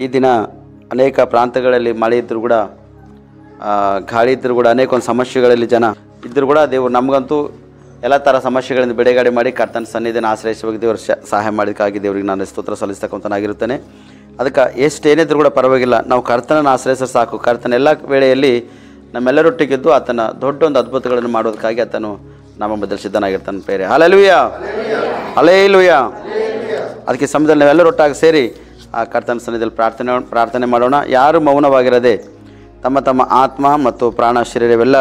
ಈ ದಿನ ಅನೇಕ ಪ್ರಾಂತಗಳಲ್ಲಿ ಮಳೆ ಇದ್ದರೂ ಕೂಡ ಗಾಳಿ ಇದ್ದರೂ ಕೂಡ ಅನೇಕ ಒಂದು ಸಮಸ್ಯೆಗಳಲ್ಲಿ ಜನ ಇದ್ದರೂ ಕೂಡ ದೇವರು ನಮಗಂತೂ ಎಲ್ಲ ಥರ ಸಮಸ್ಯೆಗಳಿಂದ ಬಿಡುಗಡೆ ಮಾಡಿ ಕರ್ತನ ಸನ್ನಿಧಿನ ಆಶ್ರಯಿಸುವಾಗ ದೇವರು ಸಹಾಯ ಮಾಡೋದಕ್ಕಾಗಿ ದೇವರಿಗೆ ನಾನು ಸ್ತೋತ್ರ ಸಲ್ಲಿಸ್ತಕ್ಕಂಥನಾಗಿರುತ್ತೇನೆ. ಅದಕ್ಕೆ ಏನಿದ್ರೂ ಕೂಡ ಪರವಾಗಿಲ್ಲ, ನಾವು ಕರ್ತನನ್ನು ಆಶ್ರಯಿಸಿದ್ರೆ ಸಾಕು. ಕರ್ತನ ಎಲ್ಲ ವೇಳೆಯಲ್ಲಿ ನಮ್ಮೆಲ್ಲರೊಟ್ಟಿಗಿದ್ದು ಆತನ ದೊಡ್ಡ ಒಂದು ಅದ್ಭುತಗಳನ್ನು ಮಾಡೋದಕ್ಕಾಗಿ ಆತನು ನಮ್ಮ ಬದಲು ಸಿದ್ಧನಾಗಿರ್ತಾನೆ. ಪ್ರೇರೆ ಹಲ್ಲೆಲೂಯಾ, ಹಲ್ಲೆಲೂಯಾ. ಅದಕ್ಕೆ ಸಮಯದಲ್ಲಿ ನಾವೆಲ್ಲರೊಟ್ಟಾಗಿ ಸೇರಿ ಆ ಕರ್ತನ ಸನ್ನಿಧಿಯಲ್ಲಿ ಪ್ರಾರ್ಥನೆ ಮಾಡೋಣ. ಯಾರು ಮೌನವಾಗಿರದೆ ತಮ್ಮ ತಮ್ಮ ಆತ್ಮ ಮತ್ತು ಪ್ರಾಣ ಶರೀರವೆಲ್ಲ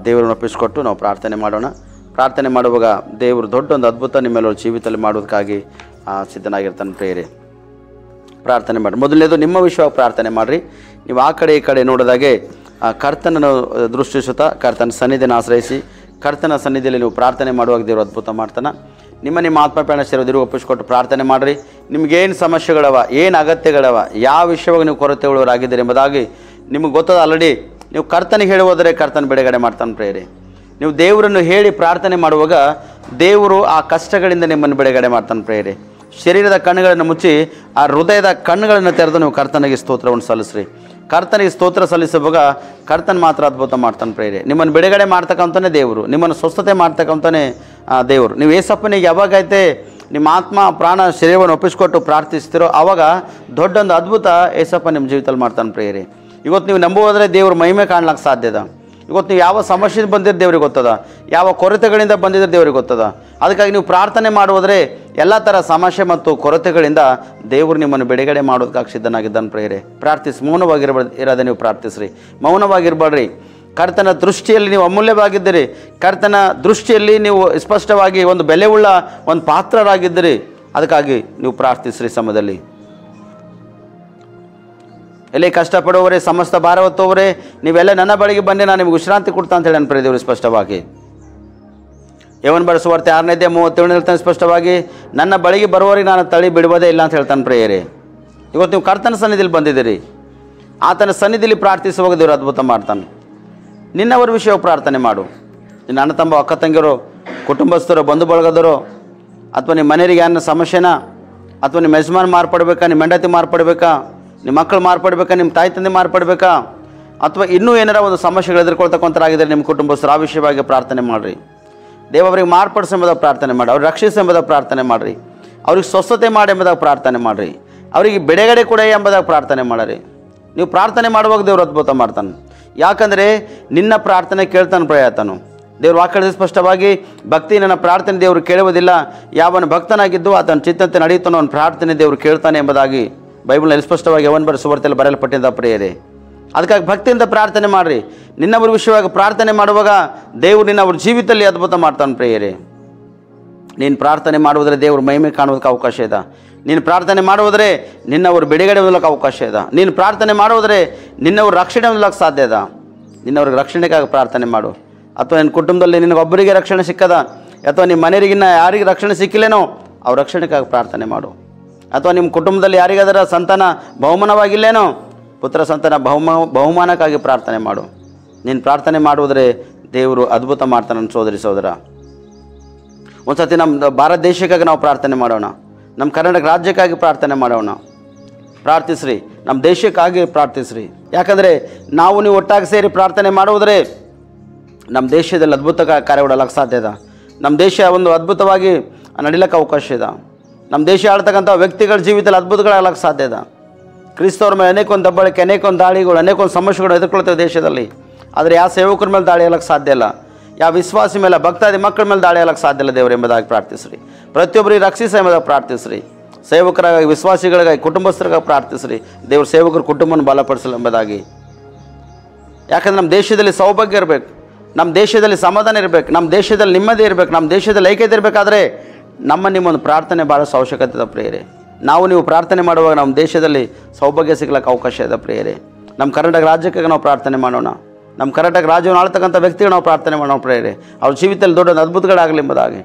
ದೇವರನ್ನು ಒಪ್ಪಿಸಿಕೊಟ್ಟು ನಾವು ಪ್ರಾರ್ಥನೆ ಮಾಡೋಣ. ಪ್ರಾರ್ಥನೆ ಮಾಡುವಾಗ ದೇವರು ದೊಡ್ಡ ಒಂದು ಅದ್ಭುತ ನಿಮ್ಮೆಲ್ಲರ ಜೀವಿತದಲ್ಲಿ ಮಾಡೋದಕ್ಕಾಗಿ ಸಿದ್ಧನಾಗಿರ್ತಾನೆ. ಪ್ರೇರೆ ಪ್ರಾರ್ಥನೆ ಮಾಡಿ. ಮೊದಲನೇದು ನಿಮ್ಮ ವಿಷಯವಾಗಿ ಪ್ರಾರ್ಥನೆ ಮಾಡಿರಿ. ನೀವು ಆ ಕಡೆ ಈ ಕಡೆ ನೋಡಿದಾಗೆ ಕರ್ತನನ್ನು ದೃಷ್ಟಿಸುತ್ತಾ ಕರ್ತನ ಸನ್ನಿಧಿಯನ್ನು ಆಶ್ರಯಿಸಿ ಕರ್ತನ ಸನ್ನಿಧಿಯಲ್ಲಿ ನೀವು ಪ್ರಾರ್ಥನೆ ಮಾಡುವಾಗ ದೇವರು ಅದ್ಭುತ ಮಾಡ್ತಾನೆ. ನಿಮ್ಮ ಆತ್ಮಪ್ರಾಣ ಶರೀರದಿರು ಒಪ್ಪಿಸ್ಕೊಟ್ಟು ಪ್ರಾರ್ಥನೆ ಮಾಡಿರಿ. ನಿಮಗೇನು ಸಮಸ್ಯೆಗಳವ, ಏನು ಅಗತ್ಯಗಳವ, ಯಾವ ವಿಷಯವಾಗಿ ನೀವು ಕೊರತೆ ಉಳ್ಳವರಾಗಿದ್ದೀರಿ ಎಂಬುದಾಗಿ ನಿಮಗೆ ಗೊತ್ತದ. ಆಲ್ರೆಡಿ ನೀವು ಕರ್ತನಿಗೆ ಹೇಳಿ ಹೋದರೆ ಕರ್ತನ ಬಿಡುಗಡೆ ಮಾಡ್ತಾನೆ. ಪ್ರೇರೆ ನೀವು ದೇವರನ್ನು ಹೇಳಿ ಪ್ರಾರ್ಥನೆ ಮಾಡುವಾಗ ದೇವರು ಆ ಕಷ್ಟಗಳಿಂದ ನಿಮ್ಮನ್ನು ಬಿಡುಗಡೆ ಮಾಡ್ತಾನೆ. ಪ್ರೇರೆ ಶರೀರದ ಕಣ್ಣುಗಳನ್ನು ಮುಚ್ಚಿ ಆ ಹೃದಯದ ಕಣ್ಣುಗಳನ್ನು ತೆರೆದು ನೀವು ಕರ್ತನಿಗೆ ಸ್ತೋತ್ರವನ್ನು ಸಲ್ಲಿಸ್ರಿ. ಕರ್ತನಿಗೆ ಸ್ತೋತ್ರ ಸಲ್ಲಿಸುವಾಗ ಕರ್ತನ ಮಾತ್ರ ಅದ್ಭುತ ಮಾಡ್ತಾನೆ. ಪ್ರೇರೆ ನಿಮ್ಮನ್ನು ಬಿಡುಗಡೆ ಮಾಡ್ತಕ್ಕಂಥನೇ ದೇವರು, ನಿಮ್ಮನ್ನು ಸ್ವಸ್ಥತೆ ಮಾಡ್ತಕ್ಕಂಥನೇ ದೇವರು. ನೀವು ಏಸಪ್ಪನಿಗೆ ಯಾವಾಗೈತೆ ನಿಮ್ಮ ಆತ್ಮ ಪ್ರಾಣ ಶರೀರವನ್ನು ಒಪ್ಪಿಸ್ಕೊಟ್ಟು ಪ್ರಾರ್ಥಿಸ್ತೀರೋ ಆವಾಗ ದೊಡ್ಡೊಂದು ಅದ್ಭುತ ಏಸಪ್ಪ ನಿಮ್ಮ ಜೀವಿತದಲ್ಲಿ ಮಾಡ್ತಾನೆ. ಪ್ರೇರೆ ಇವತ್ತು ನೀವು ನಂಬುವುದರೆ ದೇವ್ರ ಮಹಿಮೆ ಕಾಣ್ಲಿಕ್ಕೆ ಸಾಧ್ಯದ. ಇವತ್ತು ನೀವು ಯಾವ ಸಮಸ್ಯೆ ಬಂದಿದ್ದು ದೇವ್ರಿಗೆ ಗೊತ್ತದ, ಯಾವ ಕೊರತೆಗಳಿಂದ ಬಂದಿದ್ದರೆ ದೇವ್ರಿಗೆ ಗೊತ್ತದ. ಅದಕ್ಕಾಗಿ ನೀವು ಪ್ರಾರ್ಥನೆ ಮಾಡುವುದರೆ ಎಲ್ಲ ಥರ ಸಮಸ್ಯೆ ಮತ್ತು ಕೊರತೆಗಳಿಂದ ದೇವರು ನಿಮ್ಮನ್ನು ಬಿಡುಗಡೆ ಮಾಡೋದಕ್ಕಾಗಿ ಸಿದ್ಧನಾಗಿದ್ದಾನೆ. ಪ್ರೇರೆ ಪ್ರಾರ್ಥಿಸಿ. ಇರೋದೇ ನೀವು ಪ್ರಾರ್ಥಿಸ್ರಿ, ಮೌನವಾಗಿರಬೇಡ್ರಿ. ಕರ್ತನ ದೃಷ್ಟಿಯಲ್ಲಿ ನೀವು ಅಮೂಲ್ಯವಾಗಿದ್ದೀರಿ. ಕರ್ತನ ದೃಷ್ಟಿಯಲ್ಲಿ ನೀವು ಸ್ಪಷ್ಟವಾಗಿ ಒಂದು ಬೆಲೆಯುಳ್ಳ ಒಂದು ಪಾತ್ರರಾಗಿದ್ದೀರಿ. ಅದಕ್ಕಾಗಿ ನೀವು ಪ್ರಾರ್ಥಿಸ್ರಿ. ಸಮಯದಲ್ಲಿ ಎಲ್ಲಿ ಕಷ್ಟಪಡುವವರೇ, ಸಮಸ್ತ ಭಾರ ಹೊತ್ತುವವರೇ, ನೀವೆಲ್ಲ ನನ್ನ ಬಳಿಗೆ ಬಂದು ನಾನು ನಿಮಗೆ ವಿಶ್ರಾಂತಿ ಕೊಡ್ತಾ ಅಂತ ಹೇಳಿ ಅನ್ಪಡೆ ದೇವರು ಸ್ಪಷ್ಟವಾಗಿ. ಯವನ ಬರೆಸುವಾರ್ತೆ 6:37 ಹೇಳ್ತಾನೆ ಸ್ಪಷ್ಟವಾಗಿ, ನನ್ನ ಬಳಿಗೆ ಬರುವವರಿಗೆ ನಾನು ತಳಿ ಬಿಡುವುದೇ ಇಲ್ಲ ಅಂತ ಹೇಳ್ತಾನೆ. ಪ್ರೇಯರೇ ಇವತ್ತು ನೀವು ಕರ್ತನ ಸನ್ನಿಧಿಯಲ್ಲಿ ಬಂದಿದ್ದೀರಿ. ಆತನ ಸನ್ನಿಧಿಯಲ್ಲಿ ಪ್ರಾರ್ಥಿಸುವಾಗ ದೇವರು ಅದ್ಭುತ ಮಾಡ್ತಾನೆ. ನಿನ್ನವರ ವಿಷಯವಾಗಿ ಪ್ರಾರ್ಥನೆ ಮಾಡು. ನಿನ್ನ ಅಣ್ಣ ತಮ್ಮ ಅಕ್ಕ ತಂಗಿಯರು, ಕುಟುಂಬಸ್ಥರು, ಬಂಧು ಬಳಗದವರು, ಅಥವಾ ನಿಮ್ಮ ಮನೆಯವರಿಗೆ ಯಾರನ್ನ ಸಮಸ್ಯೆನ, ಅಥವಾ ನಿಮ್ಮ ಯಜಮಾನ ಮಾರ್ಪಡಬೇಕಾ, ನಿಮ್ಮ ಹೆಂಡತಿ ಮಾರ್ಪಡಬೇಕಾ, ನಿಮ್ಮ ಮಕ್ಕಳು ಮಾರ್ಪಡಬೇಕಾ, ನಿಮ್ಮ ತಾಯಿ ತಂದೆ ಮಾರ್ಪಡಬೇಕಾ, ಅಥವಾ ಇನ್ನೂ ಏನಾರ ಒಂದು ಸಮಸ್ಯೆಗಳು ಎದುರ್ಕೊಳ್ತಕ್ಕಂಥರಾಗಿದ್ದರೆ ನಿಮ್ಮ ಕುಟುಂಬಸ್ಥರು ಆ ವಿಷಯವಾಗಿ ಪ್ರಾರ್ಥನೆ ಮಾಡಿರಿ. ದೇವರಿಗೆ ಮಾರ್ಪಡಿಸಿ ಎಂಬುದಾಗಿ ಪ್ರಾರ್ಥನೆ ಮಾಡಿ. ಅವ್ರಿಗೆ ರಕ್ಷಿಸಿ ಎಂಬುದಾಗಿ ಪ್ರಾರ್ಥನೆ ಮಾಡಿರಿ. ಅವ್ರಿಗೆ ಸ್ವಸ್ಥತೆ ಮಾಡಿ ಎಂಬುದಾಗಿ ಪ್ರಾರ್ಥನೆ ಮಾಡಿರಿ. ಅವರಿಗೆ ಬಿಡುಗಡೆ ಕೊಡ ಎಂಬುದಾಗಿ ಪ್ರಾರ್ಥನೆ ಮಾಡಿರಿ. ನೀವು ಪ್ರಾರ್ಥನೆ ಮಾಡುವಾಗ ದೇವರು ಅದ್ಭುತ ಮಾಡ್ತಾನೆ. ಯಾಕಂದರೆ ನಿನ್ನ ಪ್ರಾರ್ಥನೆ ಕೇಳ್ತಾನೆ ಪ್ರಯತ್ನನು. ದೇವರು ವಾಕ್ಯದಲ್ಲಿ ಸ್ಪಷ್ಟವಾಗಿ ಭಕ್ತಿ ನನ್ನ ಪ್ರಾರ್ಥನೆ ದೇವರು ಕೇಳುವುದಿಲ್ಲ, ಯಾವನು ಭಕ್ತನಾಗಿದ್ದು ಆತನ ಚಿತ್ತಂತೆ ನಡೆಯುತ್ತಾನೋ ಅವನ ಪ್ರಾರ್ಥನೆ ದೇವರು ಕೇಳ್ತಾನೆ ಎಂಬುದಾಗಿ ಬೈಬಲ್ನಲ್ಲಿ ಸ್ಪಷ್ಟವಾಗಿ ಯವನ ಸುವಾರ್ತೆಯಲ್ಲಿ ಬರೆಯಲ್ಪಟ್ಟಿದ್ದ ಪ್ರಿಯರೇ. ಅದಕ್ಕಾಗಿ ಭಕ್ತಿಯಿಂದ ಪ್ರಾರ್ಥನೆ ಮಾಡಿರಿ. ನಿನ್ನವ್ರ ವಿಷಯವಾಗಿ ಪ್ರಾರ್ಥನೆ ಮಾಡುವಾಗ ದೇವರು ನಿನ್ನವ್ರ ಜೀವಿತದಲ್ಲಿ ಅದ್ಭುತ ಮಾಡ್ತಾನೆ. ಪ್ರಿಯರೇ ನೀನು ಪ್ರಾರ್ಥನೆ ಮಾಡುವುದರೆ ದೇವರು ಮಹಿಮೆ ಕಾಣುವುದಕ್ಕೆ ಅವಕಾಶ ಇದೆ. ನೀನು ಪ್ರಾರ್ಥನೆ ಮಾಡುವುದರೆ ನಿನ್ನವರು ಬಿಡುಗಡೆ ಹೊಂದಲಿಕ್ಕೆ ಅವಕಾಶ ಇದೆ. ನೀನು ಪ್ರಾರ್ಥನೆ ಮಾಡುವುದರೆ ನಿನ್ನವರು ರಕ್ಷಣೆ ಹೊಂದಲಿಕ್ಕೆ ಸಾಧ್ಯ ಇದೆ. ನಿನ್ನವ್ರಿಗೆ ರಕ್ಷಣೆಗಾಗಿ ಪ್ರಾರ್ಥನೆ ಮಾಡು. ಅಥವಾ ನಿನ್ನ ಕುಟುಂಬದಲ್ಲಿ ನಿನಗೊಬ್ಬರಿಗೆ ರಕ್ಷಣೆ ಸಿಕ್ಕದ, ಅಥವಾ ನಿಮ್ಮ ಮನೆಯವರಿಗಿನ್ನ ಯಾರಿಗೆ ರಕ್ಷಣೆ ಸಿಕ್ಕಿಲ್ಲೇನೋ ಅವ್ರ ರಕ್ಷಣೆಗಾಗಿ ಪ್ರಾರ್ಥನೆ ಮಾಡು. ಅಥವಾ ನಿಮ್ಮ ಕುಟುಂಬದಲ್ಲಿ ಯಾರಿಗಾದರ ಸಂತಾನ ಬಹುಮಾನವಾಗಿಲ್ಲೇನೋ ಪುತ್ರ ಸಂತಾನ ಬಹುಮಾನಕ್ಕಾಗಿ ಪ್ರಾರ್ಥನೆ ಮಾಡು. ನೀನು ಪ್ರಾರ್ಥನೆ ಮಾಡುವುದರೆ ದೇವರು ಅದ್ಭುತ ಮಾಡ್ತಾನೆ. ನನ್ನ ಸೋದರಿ ಸಹೋದರ, ಒಂದು ಸತಿ ನಮ್ಮ ಭಾರತ ದೇಶಕ್ಕಾಗಿ ನಾವು ಪ್ರಾರ್ಥನೆ ಮಾಡೋಣ. ನಮ್ಮ ಕರ್ನಾಟಕ ರಾಜ್ಯಕ್ಕಾಗಿ ಪ್ರಾರ್ಥನೆ ಮಾಡೋಣ. ಪ್ರಾರ್ಥಿಸ್ರಿ, ನಮ್ಮ ದೇಶಕ್ಕಾಗಿ ಪ್ರಾರ್ಥಿಸ್ರಿ. ಯಾಕಂದರೆ ನಾವು ನೀವು ಒಟ್ಟಾಗಿ ಸೇರಿ ಪ್ರಾರ್ಥನೆ ಮಾಡುವುದರೆ ನಮ್ಮ ದೇಶದಲ್ಲಿ ಅದ್ಭುತ ಕಾರ್ಯಗಳಾಗಕ್ಕೆ ಸಾಧ್ಯ ಇದೆ. ನಮ್ಮ ದೇಶ ಒಂದು ಅದ್ಭುತವಾಗಿ ನಡಿಲಿಕ್ಕೆ ಅವಕಾಶ ಇದೆ. ನಮ್ಮ ದೇಶ ಆಳ್ತಕ್ಕಂಥ ವ್ಯಕ್ತಿಗಳ ಜೀವಿತದಲ್ಲಿ ಅದ್ಭುತಗಳಾಗಕ್ಕೆ ಸಾಧ್ಯ ಇದೆ. ಕ್ರಿಸ್ತವ್ರ ಮೇಲೆ ಅನೇಕೊಂದು ದಬ್ಬಳಿಕೆ, ಅನೇಕೊಂದು ದಾಳಿಗಳು, ಅನೇಕೊಂದು ಸಮಸ್ಯೆಗಳು ಎದುರ್ಕೊಳ್ತೇವೆ ದೇಶದಲ್ಲಿ. ಆದರೆ ಯಾವ ಸೇವಕರ ಮೇಲೆ ದಾಳಿ ಆಗಕ್ಕೆ ಸಾಧ್ಯ ಇಲ್ಲ, ಯಾವ ವಿಶ್ವಾಸಿ ಮೇಲೆ, ಭಕ್ತಾದಿ ಮಕ್ಕಳ ಮೇಲೆ ದಾಳಿ ಆಗಕ್ಕೆ ಸಾಧ್ಯ ಇಲ್ಲ. ದೇವರು ಎಂಬುದಾಗಿ ಪ್ರಾರ್ಥಿಸ್ರಿ. ಪ್ರತಿಯೊಬ್ಬರಿಗೆ ರಕ್ಷಿಸಿ ಎಂಬುದಾಗಿ ಪ್ರಾರ್ಥಿಸ್ರಿ. ಸೇವಕರಾಗಿ, ವಿಶ್ವಾಸಿಗಳಿಗಾಗಿ, ಕುಟುಂಬಸ್ಥರಿಗಾಗಿ ಪ್ರಾರ್ಥಿಸ್ರಿ. ದೇವರು ಸೇವಕರ ಕುಟುಂಬವನ್ನು ಬಲಪಡಿಸಲಿ ಎಂಬುದಾಗಿ. ಯಾಕಂದರೆ ನಮ್ಮ ದೇಶದಲ್ಲಿ ಸೌಭಾಗ್ಯ ಇರಬೇಕು, ನಮ್ಮ ದೇಶದಲ್ಲಿ ಸಮಾಧಾನ ಇರಬೇಕು, ನಮ್ಮ ದೇಶದಲ್ಲಿ ನೆಮ್ಮದಿ ಇರಬೇಕು, ನಮ್ಮ ದೇಶದಲ್ಲಿ ಐಕ್ಯತೆ ಇರಬೇಕಾದ್ರೆ ನಿಮ್ಮೊಂದು ಪ್ರಾರ್ಥನೆ ಭಾಳ ಅವಶ್ಯಕತೆ ಇದೆ. ಪ್ರಿಯರೇ ನಾವು ನೀವು ಪ್ರಾರ್ಥನೆ ಮಾಡುವಾಗ ನಮ್ಮ ದೇಶದಲ್ಲಿ ಸೌಭಾಗ್ಯ ಸಿಗ್ಲಿಕ್ಕೆ ಅವಕಾಶ ಇದೆ. ಪ್ರಿಯರೇ ನಮ್ಮ ಕರ್ನಾಟಕ ರಾಜ್ಯಕ್ಕಾಗಿ ನಾವು ಪ್ರಾರ್ಥನೆ ಮಾಡೋಣ. ನಮ್ಮ ಕರ್ನಾಟಕ ರಾಜ್ಯವನ್ನು ಆಳ್ತಕ್ಕಂಥ ವ್ಯಕ್ತಿಗಳು ನಾವು ಪ್ರಾರ್ಥನೆ ಮಾಡೋಣ. ಪ್ರಿಯರೇ ಅವ್ರ ಜೀವಿತದಲ್ಲಿ ದೊಡ್ಡ ಅದ್ಭುತಗಳಾಗಲಿ ಎಂಬುದಾಗಿ,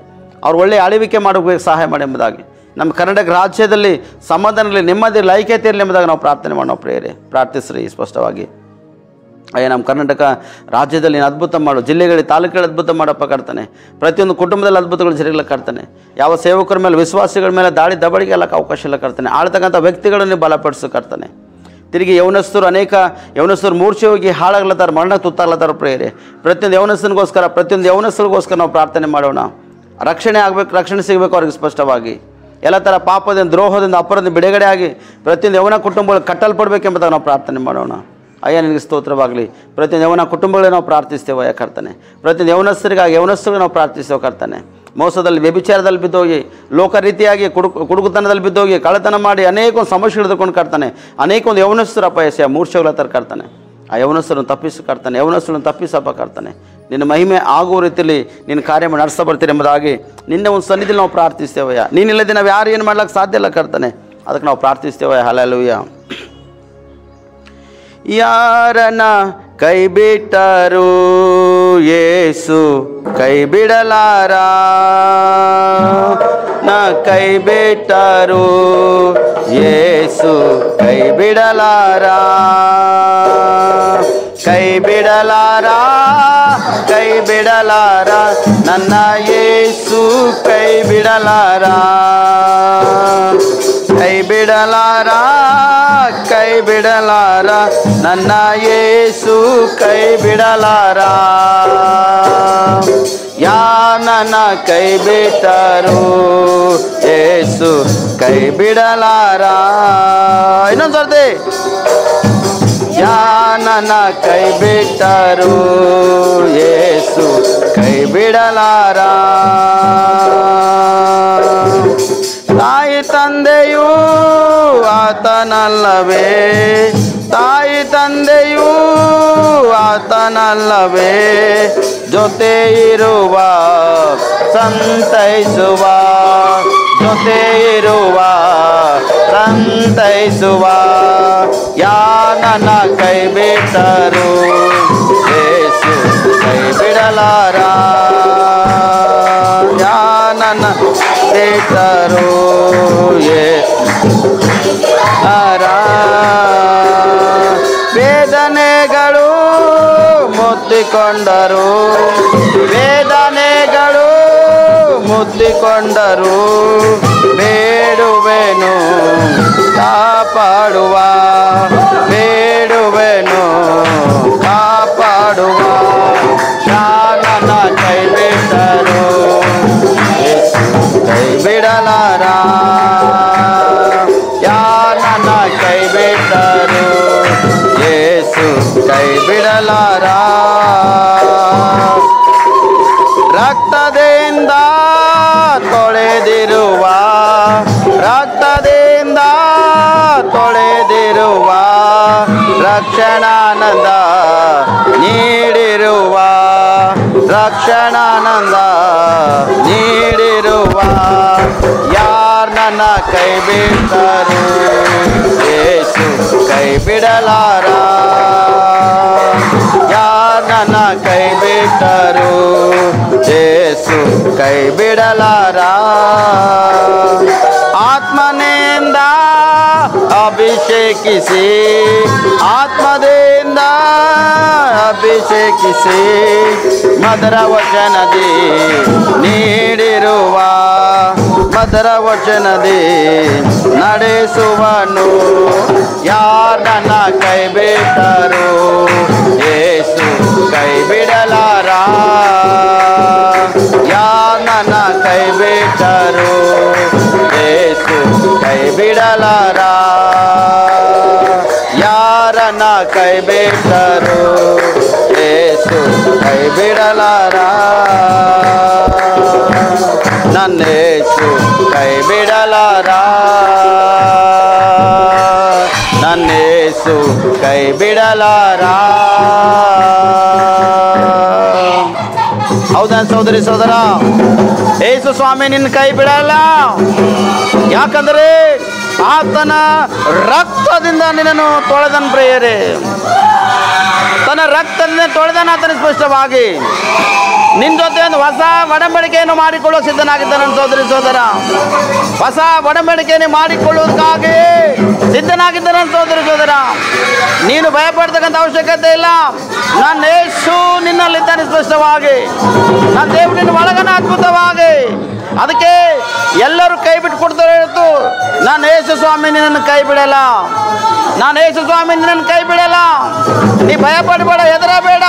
ಅವ್ರು ಒಳ್ಳೆಯ ಆಳ್ವಿಕೆ ಮಾಡೋಕ್ಕೆ ಸಹಾಯ ಮಾಡಿ ಎಂಬುದಾಗಿ, ನಮ್ಮ ಕರ್ನಾಟಕ ರಾಜ್ಯದಲ್ಲಿ ಸಮಾಧಾನದಲ್ಲಿ, ನೆಮ್ಮದಿ, ಐಕ್ಯತೆ ಇರಲಿ ಎಂಬುದಾಗಿ ನಾವು ಪ್ರಾರ್ಥನೆ ಮಾಡೋಣ. ಪ್ರಿಯರೇ ಪ್ರಾರ್ಥಿಸ್ರಿ ಸ್ಪಷ್ಟವಾಗಿ. ಅಯ್ಯ ನಮ್ಮ ಕರ್ನಾಟಕ ರಾಜ್ಯದಲ್ಲಿ ನೀನು ಅದ್ಭುತ ಮಾಡು, ಜಿಲ್ಲೆಗಳಲ್ಲಿ ತಾಲೂಕುಗಳಲ್ಲಿ ಅದ್ಭುತ ಮಾಡಪ್ಪ ಕರ್ತನೆ. ಪ್ರತಿಯೊಂದು ಕುಟುಂಬದಲ್ಲಿ ಅದ್ಭುತಗಳು ಜರುಗಲಿಕ್ಕೆ ಕರ್ತನೆ. ಯಾವ ಸೇವಕರ ಮೇಲೆ ವಿಶ್ವಾಸಿಗಳ ಮೇಲೆ ದಾಳಿ ದಬಳಿಗೆ ಎಲ್ಲಕ್ಕೆ ಅವಕಾಶ ಇಲ್ಲ ಕರ್ತನೆ. ಆಳ್ತಕ್ಕಂಥ ವ್ಯಕ್ತಿಗಳನ್ನು ಬಲಪಡಿಸು ಕರ್ತನೆ. ತಿರುಗಿ ಯೌವನಸ್ಥರು ಅನೇಕ ಯೌವನಸ್ಥರು ಮೂರ್ಛೆ ಹೋಗಿ ಹಾಳಾಗ್ಲತ್ತಾರ, ಮರಣಕ್ಕೆ ತುತ್ತಾಗ್ಲತ್ತಾರ ಪ್ರೇಯರೆ. ಪ್ರತಿಯೊಂದು ಯೌವನಸ್ಥನಿಗೋಸ್ಕರ ಪ್ರತಿಯೊಂದು ಯೌವನಸ್ಥರಿಗೋಸ್ಕರ ನಾವು ಪ್ರಾರ್ಥನೆ ಮಾಡೋಣ. ರಕ್ಷಣೆ ಆಗಬೇಕು, ರಕ್ಷಣೆ ಸಿಗಬೇಕು ಅವ್ರಿಗೆ ಸ್ಪಷ್ಟವಾಗಿ. ಎಲ್ಲ ಥರ ಪಾಪದಿಂದ, ದ್ರೋಹದಿಂದ, ಅಪರಾಧದಿಂದ ಬಿಡುಗಡೆ ಆಗಿ ಪ್ರತಿಯೊಂದು ಯೌವನ ಕುಟುಂಬಗಳು ಕಟ್ಟಲ್ಪಡಬೇಕೆಂಬುದಾಗಿ ನಾವು ಪ್ರಾರ್ಥನೆ ಮಾಡೋಣ. ಅಯ್ಯ ನಿನಗೆ ಸ್ತೋತ್ರವಾಗಲಿ. ಪ್ರತಿಯೊಂದು ಯೌವನ ಕುಟುಂಬಗಳೇ ನಾವು ಪ್ರಾರ್ಥಿಸ್ತೇವೆ ಅಯ್ಯ ಕರ್ತನೆ. ಪ್ರತಿಯೊಂದು ಯೌವನಸ್ಥರಿಗಾಗಿ ಯೌವನಸ್ಥರಿಗೆ ನಾವು ಪ್ರಾರ್ಥಿಸ್ತೇವೆ ಕರ್ತನೆ. ಮೋಸದಲ್ಲಿ, ವ್ಯಭಿಚಾರದಲ್ಲಿ ಬಿದ್ದೋಗಿ, ಲೋಕ ರೀತಿಯಾಗಿ ಕುಡುಕುತನದಲ್ಲಿ ಬಿದ್ದೋಗಿ, ಕಳ್ಳತನ ಮಾಡಿ ಅನೇಕ ಸಮಸ್ಯೆ ಹಿಡಿದುಕೊಂಡು ಕರ್ತಾನೆ. ಅನೇಕ ಒಂದು ಯೌವನಸ್ಥರಪ್ಪ ಎಸೆಯ ಮೂರ್ಛೆಗಳ ಥರ ಕರ್ತಾನೆ. ಆ ಯೌವನಸ್ಥರನ್ನು ತಪ್ಪಿಸಿ ಕರ್ತಾನೆ. ಯೌವನಸ್ಥರನ್ನು ತಪ್ಪಿಸಪ್ಪ ಕರ್ತಾನೆ. ನಿನ್ನ ಮಹಿಮೆ ಆಗುವ ರೀತಿಯಲ್ಲಿ ನಿನ್ನ ಕಾರ್ಯ ನಡೆಸ್ತಾ ಬರ್ತೀರಿ ಎಂಬುದಾಗಿ ನಿನ್ನ ಒಂದು ಸನ್ನಿಧಿಯಲ್ಲಿ ನಾವು ಪ್ರಾರ್ಥಿಸ್ತೇವಯ್ಯ. ನೀನಿಲ್ಲದೆ ನಾವು ಯಾರು ಏನು ಮಾಡ್ಲಿಕ್ಕೆ ಸಾಧ್ಯ ಇಲ್ಲ ಕರ್ತಾನೆ. ಅದಕ್ಕೆ ನಾವು ಪ್ರಾರ್ಥಿಸ್ತೇವಯ್ಯ. ಹಲ್ಲೆಲೂಯಾ. ಯಾರನ್ನ ಕೈ ಬಿಟ್ಟರು ಯೇಸು ಕೈ ಬಿಡಲಾರ, ನ ಕೈ ಬಿಟ್ಟರು ಯೇಸು ಕೈ ಬಿಡಲಾರ, ಕೈ ಬಿಡಲಾರ, ಕೈ ಬಿಡಲಾರ, ನನ್ನ ಯೇಸು ಕೈ ಬಿಡಲಾರ, ಕೈ ಬಿಡಲಾರ, ಕೈ ಬಿಡಲಾರ, ನನ್ನ ಯೇಸು ಕೈ ಬಿಡಲಾರ. ಯಾ ನನ್ನ ಕೈ ಬಿಟ್ಟರು ಯೇಸು ಕೈ ಬಿಡಲಾರ. ಇನ್ನೊಂದು ಸರ್ತಿ. ಯಾ ನನ್ನ ಕೈ ಬಿಟ್ಟರು ಯೇಸು ಕೈ ಬಿಡಲಾರ. ತಾಯಿ ತಂದೆಯೂ ಆತನಲ್ಲವೇ, ತಾಯಿ ತಂದೆಯೂ ಆತನಲ್ಲವೇ, ಜೊತೆ ಇರುವ ಸಂತೈಸುವ, ಜೊತೆ ಇರುವ ಸಂತೈಸುವ. ಯಾ ನನ್ನ ಕೈ ಬಿಟ್ಟರು ಯೇಸು ಕೈ ಬಿಡಲಾರ. ಯಾ ನನ್ನ ಬಿಟ್ಟರು ವೇದನೆಗಳು ಮುತ್ತಿಕೊಂಡರು, ವೇದನೆಗಳು ಮುತ್ತಿಕೊಂಡರು, ಬೇಡುವೆನು ಕಾಪಾಡುವ, ಬೇಡುವೆನು ಕಾಪಾಡುವ. ನನ್ನ ಕೈ ಬಿಟ್ಟರು ಕೈ ಬಿಡಲಾರ. ಯಾ ನನ್ನ ಕೈ ಬಿಟ್ಟರು ಯೇಸು ಕೈ ಬಿಡಲಾರ. ರಕ್ತದಿಂದ ತೊಳೆದಿರುವ, ರಕ್ತದಿಂದ ತೊಳೆದಿರುವ, ರಕ್ಷಣಾನಂದ ನೀಡಿರುವ, ರಕ್ಷಣಾನಂದ ನೀಡಿರುವ. ಯಾರ್ ನನ್ನ ಕೈ ಬಿಟ್ಟರು ಯೇಸು ಕೈ ಬಿಡಲಾರ. ಯಾರ್ ನನ್ನ ಕೈ ಬಿಟ್ಟರು ಯೇಸು ಕೈ ಬಿಡಲಾರ. ಆತ್ಮನಿಂದ ಅಭಿಷೇಕಿಸಿ, ಆತ್ಮದಿಂದ ಅಭಿಷೇಕಿಸಿ, ಮಧುರ ವಚನದಿ ನೀಡಿರುವ, ಮಧುರ ವಚನದಿ ನಡೆಸುವನು. ಯಾರ್ ನನ್ನ ಕೈ ಬಿಟ್ಟರು ಯೇಸು ಕೈ ಬಿಡಲಾರ. ಯಾರ್ ನನ್ನ ಕೈ ಬಿಟ್ಟರು ಯೇಸು ಕೈ ಬಿಡಲಾರ. ಯಾರನ್ನ ಕೈ ಬಿಟ್ಟರು ಯೇಸು ಕೈ ಬಿಡಲಾರ. ನನ್ನ ಯೇಸು ಕೈ ಬಿಡಲಾರ, ನನ್ನ ಯೇಸು ಕೈ ಬಿಡಲಾರ. ಹೌದಾ ಸಹೋದರಿ ಸಹೋದರ, ಯೇಸು ಸ್ವಾಮಿ ನಿನ್ನ ಕೈ ಬಿಡಲ್ಲ. ಯಾಕಂದರೆ ಆತನ ರಕ್ತದಿಂದ ನಿನ್ನನ್ನು ತೊಳೆದನು ಪ್ರಿಯರೇ. ತನ್ನ ರಕ್ತದಿಂದ ತೊಳೆದನು ಆತನ ಸ್ಪಷ್ಟವಾಗಿ. ನಿನ್ನ ಜೊತೆ ಒಂದು ಹೊಸ ಒಡಂಬಡಿಕೆಯನ್ನು ಮಾಡಿಕೊಳ್ಳೋ ಸಿದ್ಧನಾಗಿದ್ದಾನೆ ಸಹೋದರಿ ಸಹೋದರ. ಹೊಸ ಒಡಂಬಡಿಕೆಯನ್ನು ಮಾಡಿಕೊಳ್ಳುವುದಕ್ಕಾಗಿ ಸಿದ್ಧನಾಗಿದ್ದಾನೆ ಸಹೋದರಿ ಸಹೋದರ. ನೀನು ಭಯಪಡ್ತಕ್ಕಂಥ ಅವಶ್ಯಕತೆ ಇಲ್ಲ. ನನ್ನ ಯೇಸು ನಿನ್ನಲ್ಲಿದ್ದಾನೆ ಸ್ಪಷ್ಟವಾಗಿ. ನನ್ನ ದೇವರು ನಿನ್ನ ಒಳಗನ ಅದ್ಭುತವಾಗಿ. ಅದಕ್ಕೆ ಎಲ್ಲರೂ ಕೈ ಬಿಟ್ಟು ಕೊಡ್ತಾರೆ ಹೇಳ್ತು, ನಾನು ಯೇಸು ಸ್ವಾಮಿ ನಿನ್ನನ್ನು ಕೈ ಬಿಡಲ್ಲ, ನಾನು ಯೇಸು ಸ್ವಾಮಿ ನಿನ್ನನ್ನು ಕೈ ಬಿಡಲ್ಲ. ನೀ ಭಯಪಡಬೇಡ, ಹೆದರಬೇಡ.